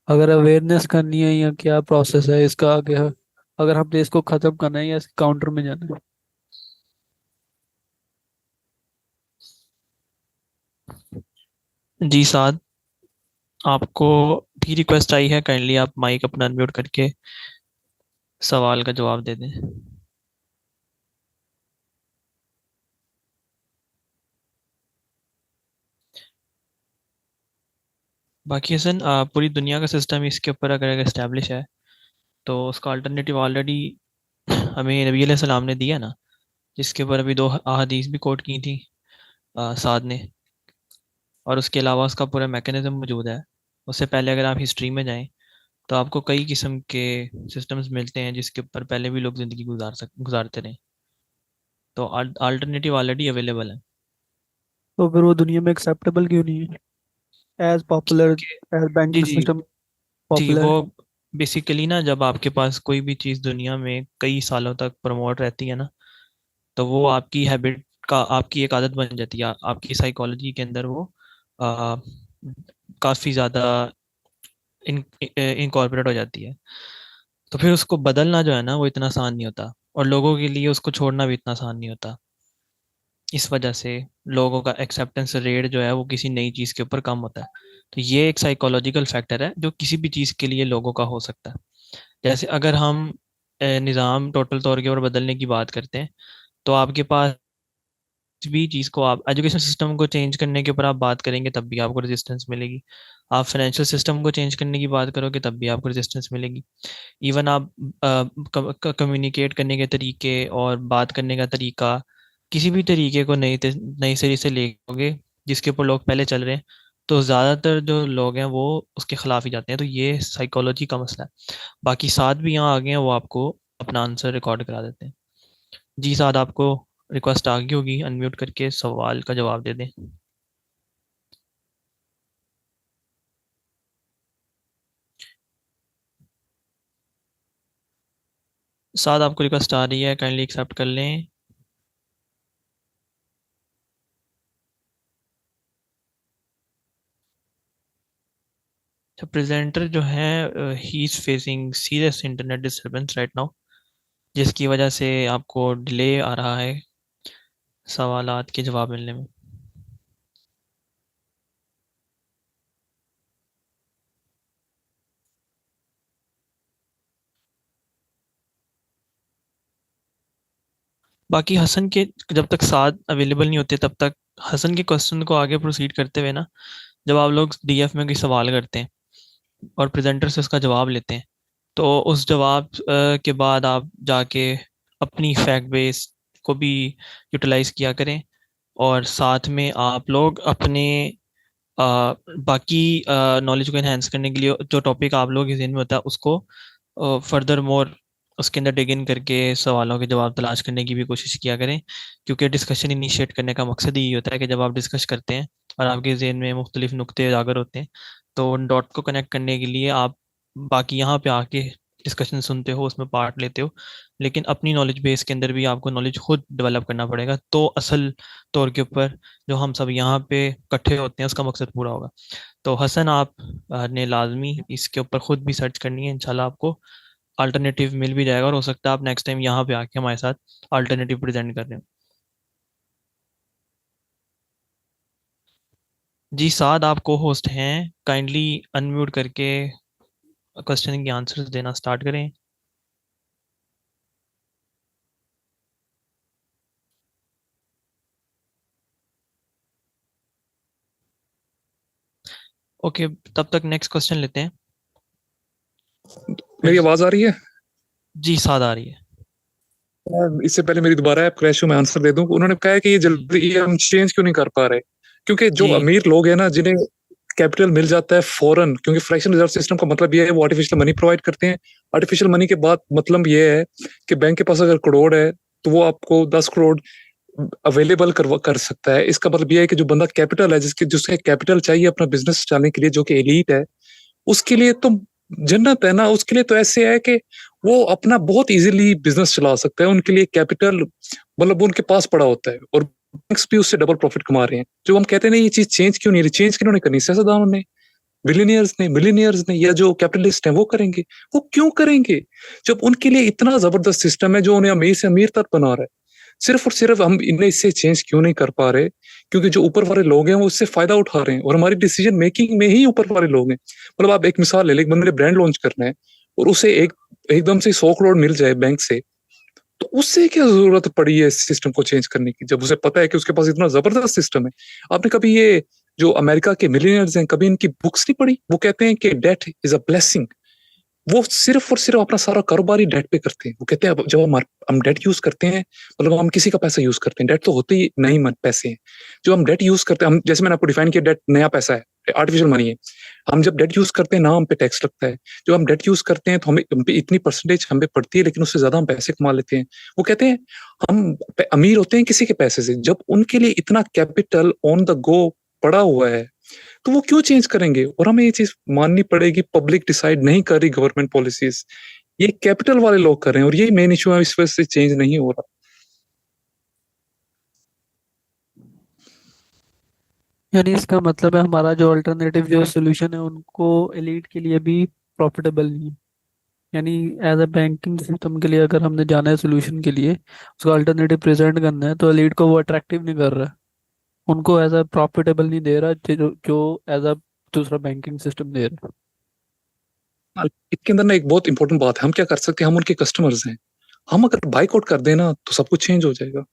अगर अवेयरनेस करनी है, या क्या प्रोसेस है इसका आगे है? अगर हमने इसको खत्म करना है या इसके काउंटर में जाना है? जी साद, आपको भी रिक्वेस्ट आई है, काइंडली आप माइक अपना अनम्यूट करके सवाल का जवाब दे दें। बाकी हसन, पूरी दुनिया का सिस्टम इसके ऊपर अगर इस्टेब्लिश है तो उसका अल्टरनेटिव ऑलरेडी हमें नबी अलैहि सलाम ने दिया ना, जिसके ऊपर अभी 2 अहादीस भी कोट की थी साद ने। और उसके अलावा उसका पूरा मैकेनिज्म मौजूद है। उससे पहले अगर आप हिस्ट्री में जाएं तो आपको कई किस्म के सिस्टम्स मिलते हैं जिसके ऊपर पहले भी लोग ज़िंदगी गुजारते रहे। तो अल्टरनेटिव ऑलरेडी अवेलेबल है। तो फिर वो दुनिया में एक्सेप्टेबल क्यों नहीं है एज पॉपुलर, एज जी बैंकिंग जी सिस्टम जी पॉपुलर वो है? बेसिकली ना, जब आपके पास कोई भी चीज़ दुनिया में कई सालों तक प्रमोट रहती है ना, तो वो आपकी हैबिट का, आपकी एक आदत बन जाती है। आपकी साइकोलॉजी के अंदर वो आ, काफ़ी ज़्यादा इनकॉर्पोरेट हो जाती है। तो फिर उसको बदलना जो है ना वो इतना आसान नहीं होता, और लोगों के लिए उसको छोड़ना भी इतना आसान नहीं होता। इस वजह से लोगों का एक्सेप्टेंस रेट जो है वो किसी नई चीज़ के ऊपर कम होता है। तो ये एक साइकोलॉजिकल फैक्टर है जो किसी भी चीज़ के लिए लोगों का हो सकता है। जैसे अगर हम निज़ाम टोटल तौर के ऊपर बदलने की बात करते हैं, तो आपके पास भी चीज़ को आप एजुकेशन सिस्टम को चेंज करने के ऊपर आप बात करेंगे तब भी आपको रेजिस्टेंस मिलेगी। आप फाइनेंशियल सिस्टम को चेंज करने की बात करोगे तब भी आपको रेजिस्टेंस मिलेगी। इवन आप कम्युनिकेट करने के तरीके और बात करने का तरीका, किसी भी तरीके को नई सिरे से लेोगे जिसके ऊपर लोग पहले चल रहे हैं, तो ज़्यादातर जो लोग हैं वो उसके ख़िलाफ़ ही जाते हैं। तो ये साइकोलॉजी का मसला है। बाकी साथ भी यहाँ आ गए हैं, वो आपको अपना आंसर रिकॉर्ड करा देते हैं। जी साद, आपको रिक्वेस्ट आ गई होगी, अनम्यूट करके सवाल का जवाब दे दें। साद, आपको रिक्वेस्ट आ रही है, काइंडली एक्सेप्ट कर लें। प्रेजेंटर जो है he is facing serious internet disturbance right now, जिसकी वजह से आपको डिले आ रहा है सवालात के जवाब मिलने में। बाकी हसन के जब तक साथ अवेलेबल नहीं होते तब तक हसन के क्वेश्चन को आगे प्रोसीड करते हुए ना, जब आप लोग डीएफ में कोई सवाल करते हैं और प्रेजेंटर से उसका जवाब लेते हैं, तो उस जवाब के बाद आप जाके अपनी फैक्ट बेस को भी यूटिलाइज किया करें, और साथ में आप लोग अपने बाकी नॉलेज को एनहेंस करने के लिए जो टॉपिक आप लोगों के ज़हन में होता है उसको फर्दर मोर उसके अंदर डिग इन करके सवालों के जवाब तलाश करने की भी कोशिश किया करें। क्योंकि डिस्कशन इनिशिएट करने का मकसद ही होता है कि जब आप डिस्कस करते हैं और आपके ज़हन में मुख्तलिफ नुक्ते उजागर होते हैं, तो उन डॉट को कनेक्ट करने के लिए आप बाकी यहाँ पे आके डिस्कशन सुनते हो, उसमें पार्ट लेते हो, लेकिन अपनी नॉलेज बेस के अंदर भी आपको नॉलेज खुद डेवलप करना पड़ेगा, तो असल तौर के ऊपर जो हम सब यहाँ पे इकट्ठे होते हैं उसका मकसद पूरा होगा। तो हसन, आप ने लाजमी इसके ऊपर खुद भी सर्च करनी है, इंशाल्लाह आपको अल्टरनेटिव मिल भी जाएगा, और हो सकता है आप नेक्स्ट टाइम यहाँ पे आके हमारे साथ अल्टरनेटिव प्रेजेंट कर रहे हो। जी साद, आप को होस्ट हैं, काइंडली अनम्यूट करके क्वेश्चन के आंसर्स देना स्टार्ट करें। ओके, तब तक नेक्स्ट क्वेश्चन लेते हैं। मेरी आवाज आ रही है? जी साद, आ रही है। इससे पहले मेरी दोबारा ऐप क्रैश हुई, मैं आंसर दे दूं। उन्होंने कहा है कि ये जल्दी ये हम चेंज क्यों नहीं कर पा रहे, क्योंकि जो जी अमीर लोग हैं ना, जिन्हें कैपिटल मिल जाता है फौरन, क्योंकि फ्रैक्शनल रिजर्व सिस्टम का मतलब ये है वो आर्टिफिशियल मनी प्रोवाइड करते हैं। आर्टिफिशियल मनी के बाद मतलब ये है कि बैंक के पास अगर करोड़ है तो वो आपको 10 करोड़ अवेलेबल कर सकता है। इसका मतलब ये है कि जो बंदा कैपिटल है, जिसके कैपिटल चाहिए अपना बिजनेस चलाने के लिए, जो कि एलीट है, उसके लिए तो जन्नत है ना। उसके लिए तो ऐसे है कि वो अपना बहुत इजीली बिजनेस चला सकता है। उनके लिए कैपिटल मतलब उनके पास पड़ा होता है, और बैंक्स भी उससे डबल प्रॉफिट कमा रहे हैं। जो हम कहते हैं ना ये चीज चेंज क्यों नहीं रही, चेंज क्यों नहीं करनी, सियासतदानों ने, मिलीनियर्स ने या जो कैपिटलिस्ट हैं वो करेंगे। वो क्यों करेंगे जब उनके लिए इतना जबरदस्त सिस्टम है जो उन्हें अमीर से अमीर तक बना रहा है। सिर्फ और सिर्फ हम इन्हें इससे चेंज क्यों नहीं कर पा रहे, क्योंकि जो ऊपर वाले लोग हैं वो इससे फायदा उठा रहे हैं, और हमारी डिसीजन मेकिंग में ही ऊपर वाले लोग हैं। मतलब आप एक मिसाल ले लें, एक बंदे ने ब्रांड लॉन्च करना है और उसे एकदम से 100 करोड़ मिल जाए बैंक से, तो उससे क्या जरूरत पड़ी है इस सिस्टम को चेंज करने की, जब उसे पता है कि उसके पास इतना जबरदस्त सिस्टम है। आपने कभी ये जो अमेरिका के मिलियनर्स हैं, कभी इनकी बुक्स नहीं पढ़ी? वो कहते हैं कि डेट इज अ ब्लेसिंग। वो सिर्फ और सिर्फ अपना सारा कारोबार ही डेट पे करते हैं। वो कहते हैं जब हम डेट यूज करते हैं, मतलब हम किसी का पैसा यूज करते हैं, डेट तो होते ही नहीं पैसे हैं। जो हम डेट यूज करते हैं, हम जैसे मैंने आपको डिफाइन किया, डेट नया पैसा है, आर्टिफिशियल मनी है। हम जब डेट यूज करते हैं ना, हम पे टैक्स लगता है। जो हम डेट यूज करते हैं तो हम पे इतनी परसेंटेज हम पे पड़ती है, लेकिन उससे ज्यादा हम पैसे कमा लेते हैं। वो कहते हैं हम अमीर होते हैं किसी के पैसे से, जब उनके लिए इतना कैपिटल ऑन द गो पड़ा हुआ है, तो वो क्यों चेंज करेंगे। और हमें ये चीज माननी पड़ेगी, पब्लिक डिसाइड नहीं कर रही गवर्नमेंट पॉलिसीज, ये कैपिटल वाले लोग कर रहे हैं, और यही मेन इशू है, इस वजह से चेंज नहीं हो रहा। यानी इसका मतलब है हमारा जो अल्टरनेटिव जो सोल्यूशन है उनको एलीट के लिए भी प्रॉफिटेबल नहीं है। यानी एज अ बैंकिंग सिस्टम के लिए अगर हमने जाना है सोल्यूशन के लिए, उसका अल्टरनेटिव प्रेजेंट करना है, तो एलीट को वो अट्रैक्टिव नहीं कर रहा है, उनको एज अ प्रॉफिटेबल नहीं दे रहा जो एज अ दूसरा बैंकिंग सिस्टम दे रहा है। इसके अंदर ना एक बहुत इंपॉर्टेंट बात है, हम क्या कर सकते हैं, हम उनके कस्टमर्स हैं। हम अगर बाइकआउट कर देना तो सब कुछ चेंज हो जाएगा।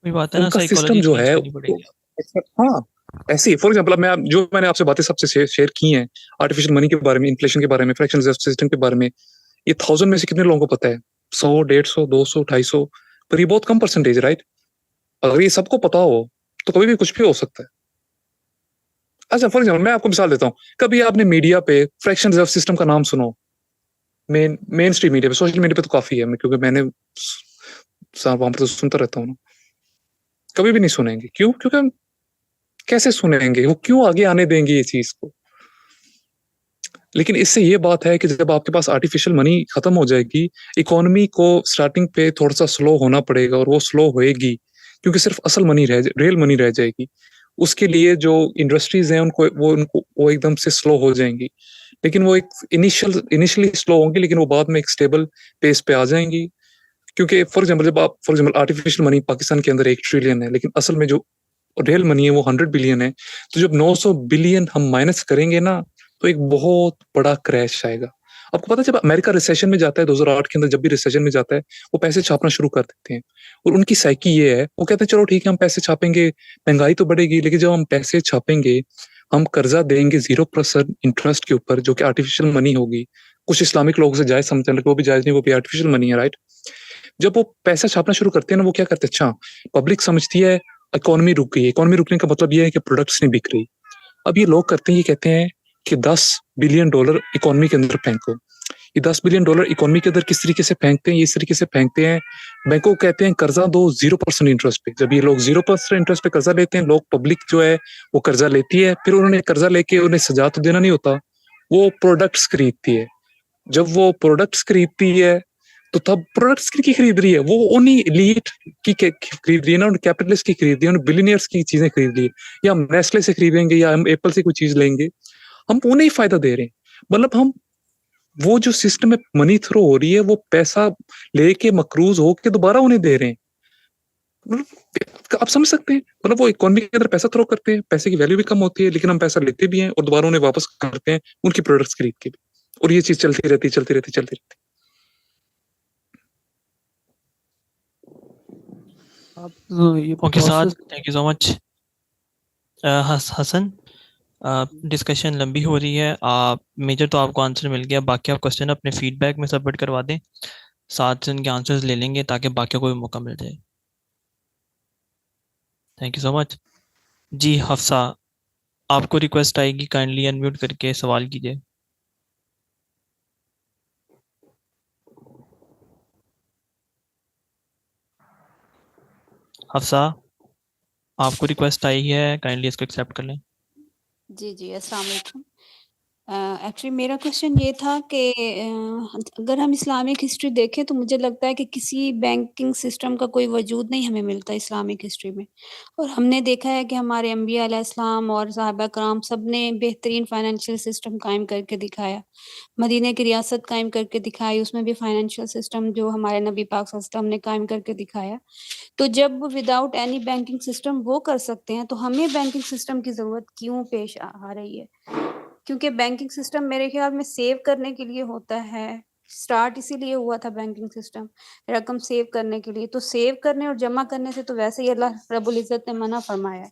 वही बात है ना, उनका सिस्टम साइकोलॉजी जो चेंज है करनी पड़ेगी। हाँ ऐसे ही फॉर एग्जाम्पल जो मैंने आपसे बातें सबसे शेयर की हैं आर्टिफिशियल मनी के बारे में, इन्फ्लेशन के बारे में, फ्रैक्शनल रिजर्व सिस्टम के बारे में, ये 1000 में से कितने लोगों को पता है? 100, 150, 200, 250, पर ये बहुत कम परसेंटेज, राइट? अगर ये सबको पता हो तो कभी भी कुछ भी हो सकता है। अच्छा फॉर एग्जाम्पल मैं आपको मिसाल देता हूँ, कभी आपने मीडिया पे फ्रैक्शनल रिजर्व सिस्टम का नाम सुनो? मेन स्ट्रीम मीडिया पे, सोशल मीडिया पे तो काफी है, क्योंकि मैंने वहां पर तो सुनता रहता हूँ ना। कभी भी नहीं सुनेंगे, क्यों? क्योंकि हम कैसे सुनेंगे, वो क्यों आगे आने देंगे ये चीज को? लेकिन इससे ये बात है कि जब आपके पास आर्टिफिशियल मनी खत्म हो जाएगी, इकोनॉमी को स्टार्टिंग पे थोड़ा सा स्लो होना पड़ेगा, और वो स्लो होएगी क्योंकि सिर्फ असल मनी रियल मनी रह जाएगी। उसके लिए जो इंडस्ट्रीज हैं उनको वो एकदम से स्लो हो जाएंगी, लेकिन वो एक इनिशियली स्लो होंगी, लेकिन वो बाद में एक स्टेबल पेस पे आ जाएंगी। क्योंकि for example artificial money Pakistan के अंदर 1 ट्रिलियन है, लेकिन असल में जो रियल मनी है वो 100 बिलियन है। तो जब 900 बिलियन हम माइनस करेंगे ना, तो एक बहुत बड़ा क्रैश आएगा। आपको पता है जब अमेरिका रिसेशन में जाता है 2008 के अंदर, जब भी रिसेशन में जाता है, वो पैसे छापना शुरू कर देते हैं, और उनकी साइकी ये है, वो कहते हैं चलो ठीक है हम पैसे छापेंगे, महंगाई तो बढ़ेगी, लेकिन जब हम पैसे छापेंगे, हम कर्जा देंगे 0% इंटरेस्ट के ऊपर, जो कि आर्टिफिशियल मनी होगी। कुछ इस्लामिक लोगों से जायज समझते हैं, वो भी जायज नहीं, वो भी आर्टिफिशियल मनी है, राइट? जब वो पैसा छापना शुरू करते हैं ना, वो क्या करते हैं, अच्छा पब्लिक समझती है इकोनॉमी रुक गई। इकोनॉमी रुकने का मतलब ये है कि प्रोडक्ट्स नहीं बिक रही। अब ये लोग करते हैं, ये कहते हैं कि $10 बिलियन इकोनॉमी के अंदर फेंको। ये $10 बिलियन इकोनॉमी के अंदर किस तरीके से फेंकते हैं? ये इस तरीके से फेंकते हैं, बैंकों को कहते हैं कर्जा दो 0% इंटरेस्ट पे। जब ये लोग 0% इंटरेस्ट पे कर्जा लेते हैं, लोग पब्लिक जो है वो कर्जा लेती है, फिर उन्होंने कर्जा लेके उन्हें सजा तो देना नहीं होता, वो प्रोडक्ट्स खरीदती है। जब वो प्रोडक्ट्स खरीदती है, तो तब प्रोडक्ट्स की खरीद रही है, वो उन्हीं एलीट की खरीद रही है ना, उन कैपिटलिस्ट की खरीद रही है, उन बिलियनियर्स की चीजें खरीद रही है। या हम नेस्ले से खरीदेंगे, या हम एप्पल से कोई चीज लेंगे, हम उन्हें ही फायदा दे रहे हैं। मतलब हम वो जो सिस्टम में मनी थ्रो हो रही है, वो पैसा लेके मकरूज होके दोबारा उन्हें दे रहे हैं। मतलब आप समझ सकते हैं, मतलब वो इकोनॉमी के अंदर पैसा थ्रो करते हैं, पैसे की वैल्यू भी कम होती है, लेकिन हम पैसा लेते भी हैं और दोबारा उन्हें वापस करते हैं उनकी प्रोडक्ट्स खरीद के भी, और ये चीज चलती रहती। आप ये okay Saad, process thank you so much. Hasan, discussion लंबी हो रही है, आप मेजर तो आपको आंसर मिल गया, बाकी आप क्वेश्चन अपने फीडबैक में सबमिट करवा दें, साथ से उनके आंसर्स ले लेंगे ताकि बाकियों को भी मौका मिल जाए। Thank you so much. जी हफ्सा, आपको रिक्वेस्ट आएगी, काइंडली अनम्यूट करके सवाल कीजिए। हफ्सा, आपको रिक्वेस्ट आई है, काइंडली इसको एक्सेप्ट कर लें। जी जी, अस्सलाम वालेकुम। एक्चुअली मेरा क्वेश्चन ये था कि अगर हम इस्लामिक हिस्ट्री देखें तो मुझे लगता है कि किसी बैंकिंग सिस्टम का कोई वजूद नहीं हमें मिलता इस्लामिक हिस्ट्री में, और हमने देखा है कि हमारे अम्बिया अलैहिस्सलाम और सहाबा कराम सब ने बेहतरीन फाइनेंशियल सिस्टम कायम करके दिखाया। मदीने की रियासत कायम करके दिखाई, उसमें भी फाइनेंशियल सिस्टम जो हमारे नबी पाक सल्लल्लाहु अलैहि वसल्लम ने कायम करके दिखाया। तो जब विदाउट एनी बैंकिंग सिस्टम वो कर सकते हैं, तो हमें बैंकिंग सिस्टम की ज़रूरत क्यों पेश आ रही है? क्योंकि बैंकिंग सिस्टम मेरे ख्याल में सेव करने के लिए होता है, स्टार्ट इसीलिए हुआ था बैंकिंग सिस्टम, रकम सेव करने के लिए। तो सेव करने और जमा करने से तो वैसे ही अल्लाह रब्बुल इज़्ज़त ने मना फरमाया है,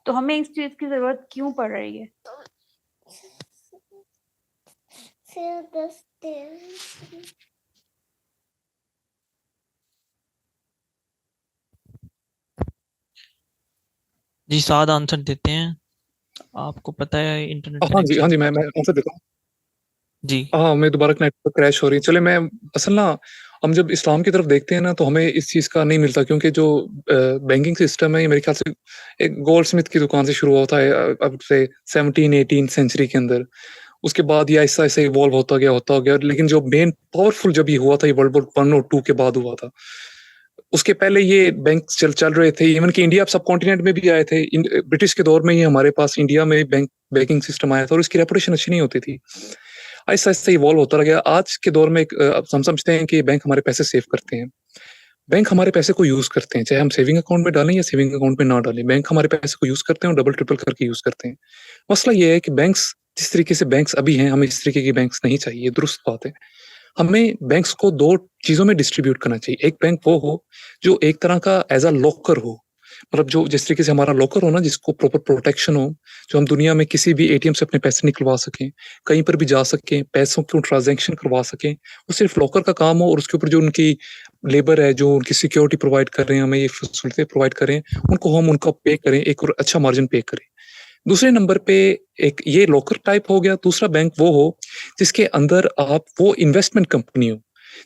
तो हमें इस चीज़ की ज़रूरत क्यों पड़ रही है? जी साद आंसर देते हैं, आपको पता है इंटरनेट हाँ जी, कनेक्शन। मैं आंसर देता हूँ। जी हाँ, मैं दोबारा नेटवर्क क्रैश हो रही है। चले मैं असल ना हम जब इस्लाम की तरफ देखते हैं ना, तो हमें इस चीज़ का नहीं मिलता, क्योंकि जो बैंकिंग सिस्टम है ये मेरे ख्याल से एक गोल्डस्मिथ की दुकान से शुरू होता है, अब से 17-18 सेंचुरी के अंदर। उसके बाद ये ऐसा इवॉल्व होता गया, लेकिन जो मेन पावरफुल जब ये हुआ था, ये वर्ल्ड वॉर 1 और 2 के बाद हुआ था। उसके पहले ये बैंक चल रहे थे, इवन कि इंडिया सब कॉन्टिनेंट में भी आए थे। ब्रिटिश के दौर में ही हमारे पास इंडिया में बैंकिंग सिस्टम आया था, और इसकी रेपुटेशन अच्छी नहीं होती थी। ऐसा इवॉल्व होता रह गया। आज के दौर में अब हम समझते हैं कि बैंक हमारे पैसे सेव करते हैं, बैंक हमारे पैसे को यूज करते हैं, चाहे हम सेविंग अकाउंट में डालें या सेविंग अकाउंट में ना डालें, बैंक हमारे पैसे को यूज करते हैं और डबल ट्रिपल करके यूज करते हैं। मसला ये है कि बैंक्स जिस तरीके से बैंक्स अभी हैं, हमें इस तरीके की बैंक्स नहीं चाहिए, दुरुस्त बात है। हमें बैंक्स को 2 चीज़ों में डिस्ट्रीब्यूट करना चाहिए। एक बैंक वो हो जो एक तरह का एज़ अ लॉकर हो, मतलब जो जिस तरीके से हमारा लॉकर हो ना, जिसको प्रॉपर प्रोटेक्शन हो, जो हम दुनिया में किसी भी एटीएम से अपने पैसे निकलवा सकें, कहीं पर भी जा सकें, पैसों को ट्रांज़ैक्शन करवा सकें। वो सिर्फ़ लॉकर का काम हो और उसके ऊपर जो उनकी लेबर है, जो उनकी सिक्योरिटी प्रोवाइड कर रहे हैं, हमें ये फैसिलिटी प्रोवाइड कर रहे हैं, उनको हम उनका पे करें, एक और अच्छा मार्जिन पे करें। दूसरे नंबर पे एक ये लॉकर टाइप हो गया। दूसरा बैंक वो हो जिसके अंदर आप वो इन्वेस्टमेंट कंपनी हो,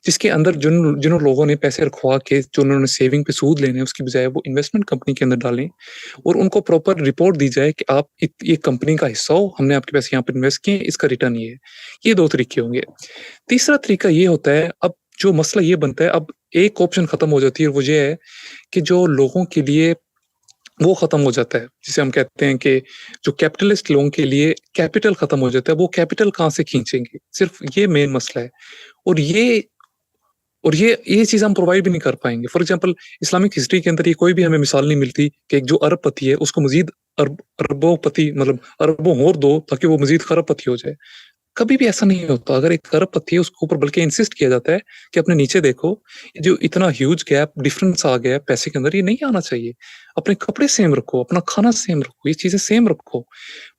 जिसके अंदर जिन लोगों ने पैसे रखवा के जो उन्होंने सेविंग पे सूद लेने हैं, उसकी बजाय वो इन्वेस्टमेंट कंपनी के अंदर डालें और उनको प्रॉपर रिपोर्ट दी जाए कि आप ये कंपनी का हिस्सा हो, हमने आपके पैसे यहाँ पर इन्वेस्ट किए, इसका रिटर्न ये है। ये 2 तरीके होंगे। तीसरा तरीका ये होता है, अब जो मसला ये बनता है, अब एक ऑप्शन खत्म हो जाती है और वो ये है कि जो लोगों के लिए वो खत्म हो जाता है, जिसे हम कहते हैं कि जो कैपिटलिस्ट लोगों के लिए कैपिटल खत्म हो जाता है, वो कैपिटल कहाँ से खींचेंगे? सिर्फ ये मेन मसला है और ये चीज़ हम प्रोवाइड भी नहीं कर पाएँगे। फॉर एग्ज़ाम्पल इस्लामिक हिस्ट्री के अंदर ये कोई भी हमें मिसाल नहीं मिलती कि एक जो अरबपति है, उसको मज़ीद अरबों-पति, मतलब अरबों और दो ताकि वो मज़ीद खरबपति हो जाए। कभी भी ऐसा नहीं होता। अगर एक अरबपति है, उसके ऊपर बल्कि इंसिस्ट किया जाता है कि अपने नीचे देखो, ये जो इतना ह्यूज गैप डिफरेंस आ गया है पैसे के अंदर, ये नहीं आना चाहिए। अपने कपड़े सेम रखो, अपना खाना सेम रखो, ये चीज़ें सेम रखो।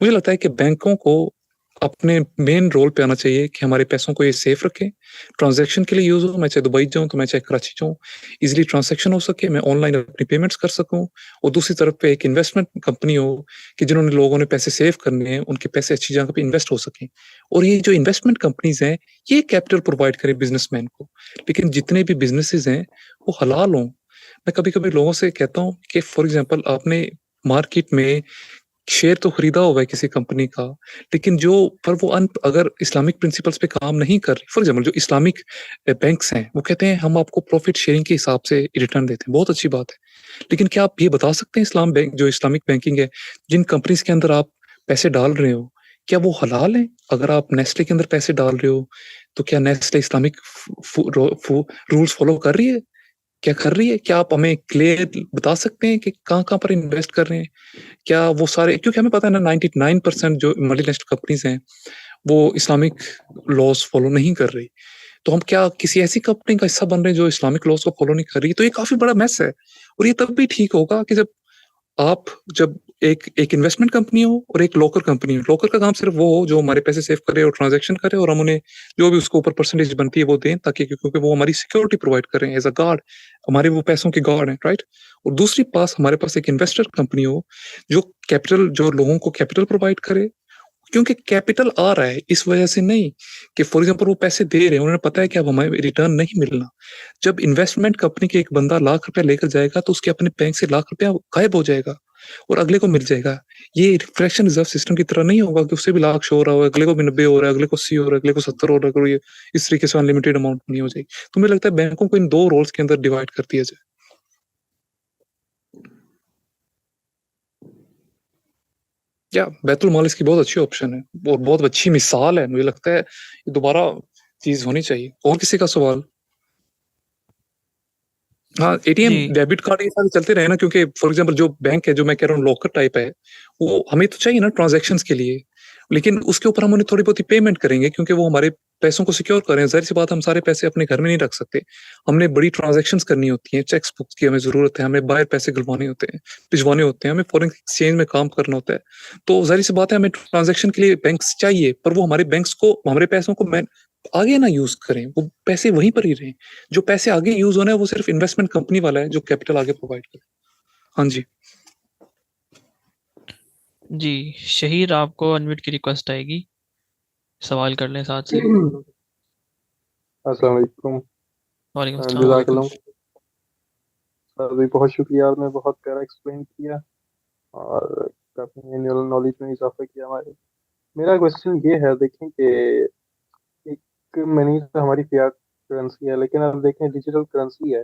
मुझे लगता है कि बैंकों को अपने मेन रोल पे आना चाहिए कि हमारे पैसों को ये सेफ रखें, ट्रांज़ैक्शन के लिए यूज़ हो, मैं चाहे दुबई जाऊँ, तो मैं चाहे कराची जाऊँ, ईज़िली ट्रांज़ैक्शन हो सके, मैं ऑनलाइन अपनी पेमेंट्स कर सकूँ और दूसरी तरफ पे एक इन्वेस्टमेंट कंपनी हो कि जिन्होंने लोगों ने पैसे सेव करने हैं, उनके पैसे अच्छी जगह पे इन्वेस्ट हो सकें। और ये जो इन्वेस्टमेंट कंपनीज़ हैं, ये कैपिटल प्रोवाइड करें बिज़नेसमैन को। लेकिन जितने भी बिज़नेसेज़ हैं, वो हलाल हों। मैं कभी-कभी लोगों से कहता हूँ कि फॉर एग्ज़ाम्पल आपने मार्केट में शेयर तो खरीदा हुआ है किसी कंपनी का, लेकिन जो पर वो अगर इस्लामिक प्रिंसिपल्स पे काम नहीं कर रही, फॉर एग्ज़ाम्पल जो इस्लामिक बैंक्स हैं, वो कहते हैं हम आपको प्रॉफिट शेयरिंग के हिसाब से रिटर्न देते हैं, बहुत अच्छी बात है। लेकिन क्या आप ये बता सकते हैं जो इस्लामिक बैंकिंग है, जिन कंपनीज़ के अंदर आप पैसे डाल रहे हो, क्या वो हलाल हैं? अगर आप नेस्ले के अंदर पैसे डाल रहे हो, तो क्या नेस्ले इस्लामिक रूल्स फॉलो कर रही है? क्या कर रही है? क्या आप हमें क्लियर बता सकते हैं कि कहाँ-कहाँ पर इन्वेस्ट कर रहे हैं? क्या वो सारे, क्योंकि हमें पता है ना 99% जो मल्टीनेशनल कंपनीज़ हैं, वो इस्लामिक लॉज़ फ़ॉलो नहीं कर रही। तो हम क्या किसी ऐसी कंपनी का हिस्सा बन रहे हैं जो इस्लामिक लॉज़ को फ़ॉलो नहीं कर रही? तो ये काफ़ी बड़ा मेस है और ये तब भी ठीक होगा कि जब एक एक इन्वेस्टमेंट कंपनी हो और एक लॉकर कंपनी हो। लॉकर का काम सिर्फ़ वो हो जो हमारे पैसे सेव करे और ट्रांज़ैक्शन करे और हम उन्हें जो भी उसके ऊपर परसेंटेज बनती है वो दें, ताकि क्योंकि वो हमारी सिक्योरिटी प्रोवाइड कर रहे हैं एज़ अ गार्ड, हमारे वो पैसों के गार्ड हैं, राइट? और दूसरी पास हमारे पास एक इन्वेस्टर कंपनी हो जो लोगों को कैपिटल प्रोवाइड करे, क्योंकि कैपिटल आ रहा है इस वजह से नहीं कि फॉर एग्ज़ाम्पल वो पैसे दे रहे हैं, उन्हें पता है कि अब हमें रिटर्न नहीं मिलना। जब इन्वेस्टमेंट कंपनी के एक बंदा लाख रुपया लेकर जाएगा, तो उसके अपने बैंक से लाख रुपया गायब हो जाएगा और अगले को मिल जाएगा। ये फ्रैक्शन रिज़र्व सिस्टम की तरह नहीं होगा कि उससे भी लाख शो हो रहा है, अगले को भी 90 हो रहा है, अगले को 80 हो रहा है, अगले को 70 हो रहा है और ये इस तरीके से अनलिमिटेड अमाउंट नहीं हो जाएगी। तो मुझे लगता है बैंकों को इन 2 रोल्स के अंदर डिवाइड कर दिया जाए। या बैतुल माल इसकी बहुत अच्छी ऑप्शन है और बहुत अच्छी मिसाल है। मुझे लगता है ये दोबारा चीज़ होनी चाहिए। और किसी का सवाल? हाँ, एटीएम, जी। डेबिट कार्ड ये सारे चलते रहे ना, क्योंकि फॉर एग्ज़ाम्पल जो बैंक है, जो मैं कह रहा हूँ लॉकर टाइप है, वो हमें तो चाहिए ना ट्रांज़ैक्शंस के लिए। लेकिन उसके ऊपर हम उन्हें थोड़ी बहुत ही पेमेंट करेंगे क्योंकि वो हमारे पैसों को सिक्योर कर रहे हैं। ज़ाहिर-सी बात है, हम सारे पैसे अपने घर में नहीं रख सकते। हमने बड़ी ट्रांज़ैक्शंस करनी होती हैं, चेक्स बुक्स की हमें ज़रूरत है, हमें बाहर पैसे भिजवाने होते हैं, हमें फ़ॉरेन एक्सचेंज में काम करना होता है। तो ज़ाहिर-सी बात है, हमें ट्रांज़ैक्शन के लिए बैंक्स चाहिए, पर वो हमारे बैंक्स को हमारे पैसों को आगे ना यूज़ करें, वो पैसे वहीं पर ही रहें। जो पैसे आगे यूज़ होना है, वो सिर्फ़ इन्वेस्टमेंट कंपनी वाला है, जो कैपिटल आगे प्रोवाइड करे। हाँ जी। जी, शहीर आपको अनम्यूट की रिक्वेस्ट आएगी। सवाल कर लें साथ से। अस्सलाम वालेकुम। वालेकुम अस्सलाम। जज़ाकल्लाह सर जी, बहुत शुक्रिया, आपने बहुत प्यारा एक्सप्लेन किया और काफ़ी नॉलेज में इजाफ़ा किया हमारे। मेरा क्वेश्चन ये है, देखें कि एक मनी तो हमारी फियाट करेंसी है, लेकिन अब देखें डिजिटल करेंसी है।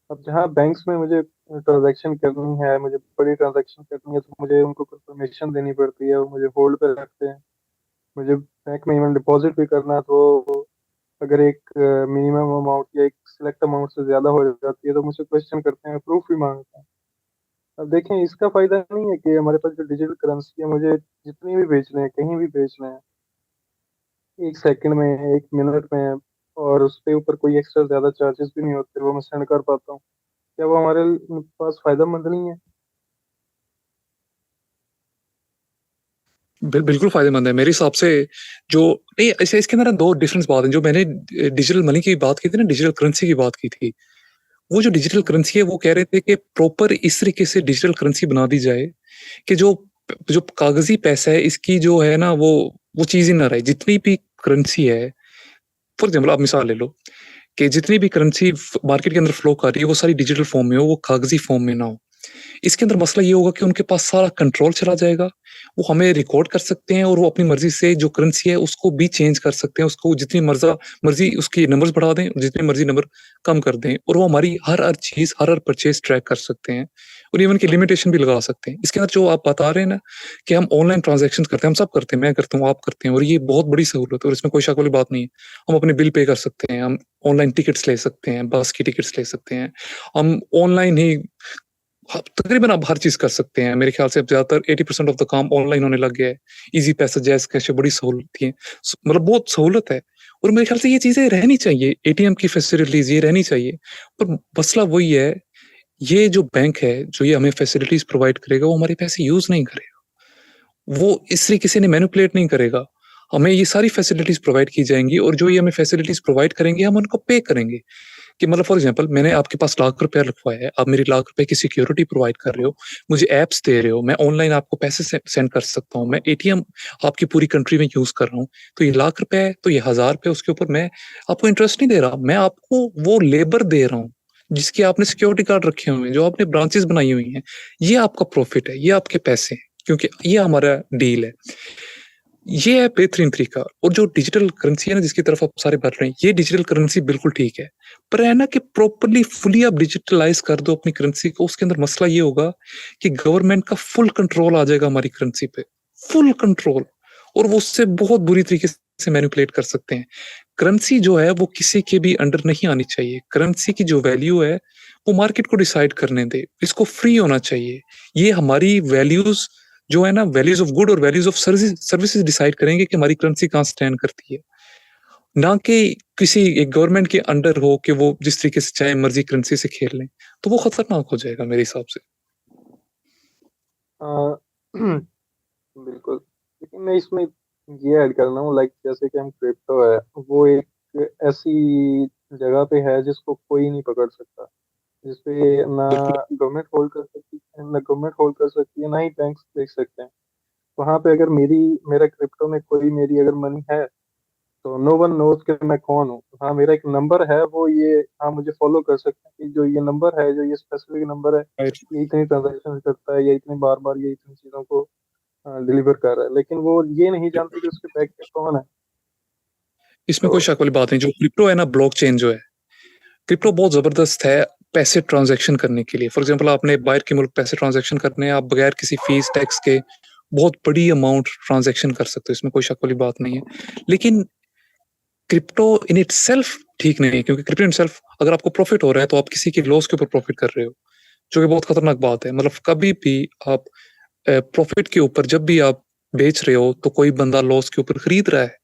अब जहाँ बैंक्स में मुझे ट्रांज़ैक्शन करनी है, मुझे बड़ी ट्रांज़ैक्शन करनी है, तो मुझे उनको परमिशन देनी पड़ती है, वो मुझे होल्ड पे रखते हैं। मुझे बैंक में इवन डिपॉज़िट भी करना है, तो अगर एक मिनिमम अमाउंट या एक सिलेक्ट अमाउंट से ज़्यादा हो जाती है, तो मुझसे क्वेश्चन करते हैं, प्रूफ भी माँगते हैं। अब देखें, इसका फ़ायदा नहीं है कि हमारे पास जो डिजिटल करेंसी है, मुझे जितनी भी बेचने हैं, कहीं भी बेचना है, 1 सेकंड में, 1 मिनट में और उसके ऊपर कोई एक्स्ट्रा ज़्यादा चार्जेस भी नहीं होते, वो मैं सेंड कर पाता हूँ। क्या वो हमारे पास फ़ायदेमंद नहीं है? बिल्कुल फायदेमंद है मेरे हिसाब से। जो नहीं, ऐसे इसके अंदर ना दो डिफरेंस बात है। जो मैंने डिजिटल मनी की बात की थी ना, डिजिटल करेंसी की बात की थी, वो जो डिजिटल करेंसी है वो कह रहे थे कि प्रॉपर इस तरीके से डिजिटल करेंसी बना दी जाए कि जो जो कागजी पैसा है इसकी जो है ना वो चीज ही ना रहे। जितनी भी करेंसी है, फॉर एग्जाम्पल आप मिसाल ले लो कि जितनी भी करेंसी मार्केट के अंदर फ्लो कर रही है वो सारी डिजिटल फॉर्म में हो, वो कागजी फॉर्म में ना हो। इसके अंदर मसला ये होगा कि उनके पास सारा कंट्रोल चला जाएगा। वो हमें रिकॉर्ड कर सकते हैं और वो अपनी मर्जी से जो करेंसी है उसको भी चेंज कर सकते हैं। उसको जितनी मर्जी उसकी नंबर्स बढ़ा दें, जितनी मर्जी नंबर कम कर दें, और वो हमारी हर चीज हर परचेज ट्रैक कर सकते हैं और इवन की लिमिटेशन भी लगा सकते हैं। इसके अंदर जो आप बता रहे हैं ना कि हम ऑनलाइन ट्रांजेक्शन करते हैं, हम सब करते हैं, मैं करता हूँ, आप करते हैं, और ये बहुत बड़ी सहूलत है और इसमें कोई शक वाली बात नहीं है। हम अपने बिल पे कर सकते हैं, हम ऑनलाइन टिकट्स ले सकते हैं, बस की टिकट्स ले सकते हैं, हम ऑनलाइन ही तकरीबन आप हर चीज कर सकते हैं। मेरे ख्याल से अब ज्यादातर 80% ऑफ द काम ऑनलाइन होने लग गया है। इजी पैसा, जैज कैश, बड़ी सहूलत है, मतलब बहुत सहूलत है। और मेरे ख्याल से ये चीजें रहनी चाहिए, एटीएम की फैसिलिटीज ये रहनी चाहिए। पर मसला वही है, ये जो बैंक है जो ये हमें फैसिलिटीज प्रोवाइड करेगा वो हमारे पैसे यूज नहीं करेगा, वो इस तरीके से मैनिपुलेट नहीं करेगा। हमें ये सारी फैसिलिटीज प्रोवाइड की जाएंगी और जो ये हमें फैसिलिटीज प्रोवाइड करेंगे हम उनको पे करेंगे। कि मतलब फॉर एग्जांपल मैंने आपके पास ₹1,00,000 रखवाया है, आप मेरी ₹1,00,000 की सिक्योरिटी प्रोवाइड कर रहे हो, मुझे एप्स दे रहे हो, मैं ऑनलाइन आपको पैसे सेंड कर सकता हूँ, मैं एटीएम आपकी पूरी कंट्री में यूज कर रहा हूँ। तो ये ₹1,00,000 है, तो ये ₹1,000 उसके ऊपर मैं आपको इंटरेस्ट नहीं दे रहा, मैं आपको वो लेबर दे रहा हूँ जिसकी आपने सिक्योरिटी कार्ड रखे हुए हैं, जो आपने ब्रांचेस बनाई हुई हैं। ये आपका प्रॉफिट है, ये आपके पैसे हैं, क्योंकि ये हमारा डील है। ये है बेहतरीन तरीका। और जो डिजिटल करेंसी है ना जिसकी तरफ आप सारे बढ़ रहे हैं, ये डिजिटल करेंसी बिल्कुल ठीक है, पर है ना कि प्रॉपर्ली फुली आप डिजिटलाइज कर दो अपनी करेंसी को। उसके अंदर मसला ये होगा कि गवर्नमेंट का फुल कंट्रोल आ जाएगा हमारी करेंसी पे, फुल कंट्रोल, और वो उससे बहुत बुरी तरीके से मैनिपुलेट कर सकते हैं। करेंसी जो है वो किसी के भी अंडर नहीं आनी चाहिए। करेंसी की जो वैल्यू है वो मार्केट को डिसाइड करने दे, इसको फ्री होना चाहिए। ये हमारी वैल्यूज जो है ना, वैल्यूज ऑफ गुड और वैल्यूज ऑफ सर्विसेज डिसाइड करेंगे कि हमारी करेंसी कहाँ स्टैंड करती है, ना कि किसी एक गवर्नमेंट के अंडर हो कि वो जिस तरीके से चाहे मर्जी करेंसी से खेल लें। तो वो खतरनाक हो जाएगा मेरे हिसाब से। बिल्कुल। लेकिन मैं इसमें ये ऐड करना हूँ, लाइक जैसे कि हम क्रिप्टो है, वो एक ऐसी जगह पे है जिसको कोई नहीं पकड़ सकता, जिसपे ना बिल्कुल गवर्नमेंट होल्ड कर सकती है, ना गवर्नमेंट होल्ड कर सकती है, ना ही बैंक देख सकते हैं। वहां पे अगर मेरा क्रिप्टो में कोई मेरी अगर मनी है, तो नो वन नोज कि मैं कौन हूँ। हाँ, मेरा एक नंबर है, वो ये हाँ मुझे फॉलो कर सकते हैं कि जो ये नंबर है, जो ये स्पेसिफिक नंबर है, राइट। ये इतनी ट्रांजेक्शन करता है, या इतने बार बार ये इतनी चीजों को डिलीवर कर रहा है, लेकिन वो ये नहीं जानते कि उसके बैक पे कौन है। इसमें तो कोई शक वाली बात नहीं। जो क्रिप्टो है ना, ब्लॉकचेन जो है, क्रिप्टो बहुत जबरदस्त है पैसे ट्रांजैक्शन करने के लिए। फॉर एग्जांपल आपने बाहर के मुल्क पैसे ट्रांजैक्शन करने हैं, आप बगैर किसी फीस टैक्स के बहुत बड़ी अमाउंट ट्रांजैक्शन कर सकते हो, इसमें कोई शक वाली बात नहीं है। लेकिन क्रिप्टो इन इट सेल्फ ठीक नहीं है, क्योंकि क्रिप्टो इन सेल्फ अगर आपको प्रॉफिट हो रहा है तो आप किसी के लॉस के ऊपर प्रॉफिट कर रहे हो, जो कि बहुत खतरनाक बात है। मतलब कभी भी आप प्रॉफिट के ऊपर जब भी आप बेच रहे हो तो कोई बंदा लॉस के ऊपर खरीद रहा है।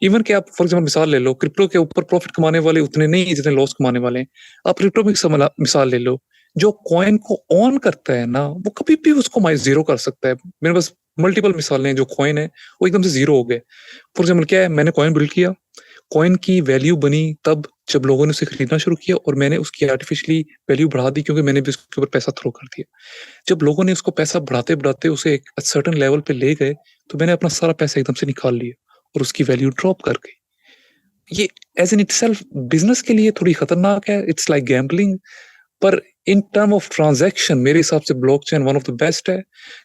इवन कि आप फॉर एग्जाम्पल मिसाल ले लो, क्रिप्टो के ऊपर प्रॉफिट कमाने वाले उतने नहीं जितने लॉस कमाने वाले हैं। आप क्रिप्टो में मिसाल ले लो, जो कॉइन को ऑन करता है ना वो कभी भी उसको जीरो कर सकता है। मेरे पास मल्टीपल मिसालें हैं, जो कॉइन है वो एकदम से जीरो हो गए। फॉर एग्जाम्पल क्या है, मैंने कॉइन बिल्ड किया, कॉइन की वैल्यू बनी तब जब लोगों ने उसे खरीदना शुरू किया, और मैंने उसकी आर्टिफिशियली वैल्यू बढ़ा दी क्योंकि मैंने भी उसके ऊपर पैसा थ्रो कर दिया। जब लोगों ने उसको पैसा बढ़ाते बढ़ाते उसे एक सर्टेन लेवल पे ले गए तो मैंने अपना सारा पैसा एकदम से निकाल लिया और उसकी वैल्यू ड्रॉप कर गई। ये एज इन इटसेल्फ बिजनेस के लिए थोड़ी खतरनाक है, इट्स लाइक गैम्बलिंग। पर इन टर्म ऑफ ट्रांजैक्शन मेरे हिसाब से blockchain one of the best है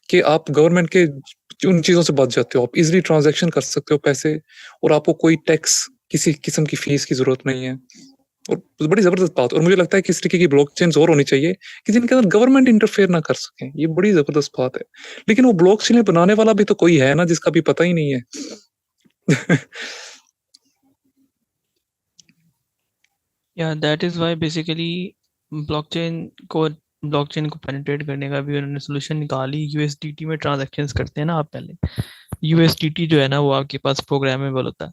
कि आप गवर्नमेंट के उन चीजों से बच जाते हो, आप इजीली ट्रांजैक्शन कर सकते हो पैसे, और आपको कोई टैक्स किसी किस्म की फीस की जरूरत नहीं है। और बड़ी जबरदस्त बात, और मुझे लगता है कि इस तरीके की ब्लॉकचेन्स और होनी चाहिए कि जिनके अंदर गवर्नमेंट इंटरफेयर ना कर सके। ये बड़ी जबरदस्त बात है। लेकिन वो ब्लॉकचेन बनाने वाला भी तो कोई है ना जिसका भी पता ही नहीं है। या that is why basically blockchain को पेनिट्रेट करने का भी उन्होंने सोल्यूशन निकाली। यूएसडीटी में ट्रांजैक्शंस करते हैं ना आप पहले, यूएसडीटी जो है ना वो आपके पास प्रोग्रामेबल होता है,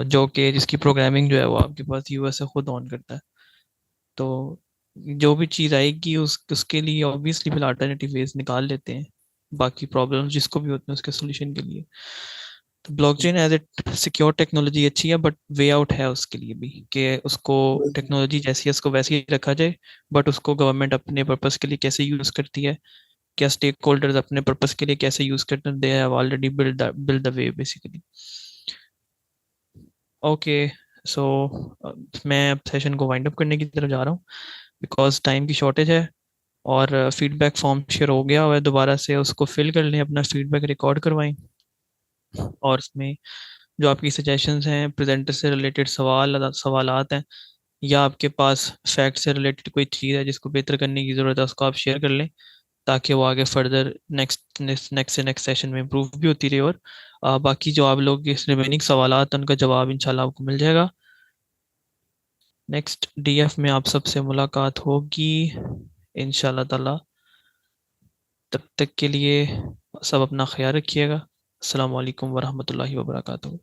जो कि जिसकी प्रोग्रामिंग जो है वो आपके पास यूएस से खुद ऑन करता है। तो जो भी चीज़ आएगी उसके लिए ऑब्वियसली फिर अल्टरनेटिव वेज निकाल लेते हैं, बाकी प्रॉब्लम्स जिसको भी होते हैं उसके सोल्यूशन के लिए। तो blockchain as a secure technology अच्छी है, बट वे आउट है उसके लिए भी कि उसको टेक्नोलॉजी जैसी है उसको वैसे ही रखा जाए, बट उसको गवर्नमेंट अपने पर्पस के लिए कैसे यूज़ करती है, क्या स्टेक होल्डर्स अपने पर्पस के लिए कैसे यूज़ करते हैं, they have already build the way basically. Okay, so मैं अब सेशन को वाइंड अप करने की तरफ जा रहा हूँ बिकॉज टाइम की शॉर्टेज है, और फीडबैक फॉर्म शेयर हो गया हुआ है, दोबारा से उसको फिल कर लें, अपना फीडबैक रिकॉर्ड करवाएं, और उसमें जो आपकी सजेशंस हैं, प्रेजेंटर से रिलेटेड सवालात हैं, या आपके पास फैक्ट से रिलेटेड कोई चीज़ है जिसको बेहतर करने की ज़रूरत है, उसको आप शेयर कर लें ताकि वो आगे फर्दर नेक्स्ट सेशन में इम्प्रूव भी होती रहे। और बाकी जो आप लोग के रिमेनिंग सवालात उनका जवाब इंशाल्लाह आपको मिल जाएगा। नेक्स्ट डीएफ में आप सबसे मुलाकात होगी इंशाल्लाह ताला। तब तक के लिए सब अपना ख्याल रखिएगा। अस्सलाम वालेकुम वरहमतुल्लाहि वबरकातुहू।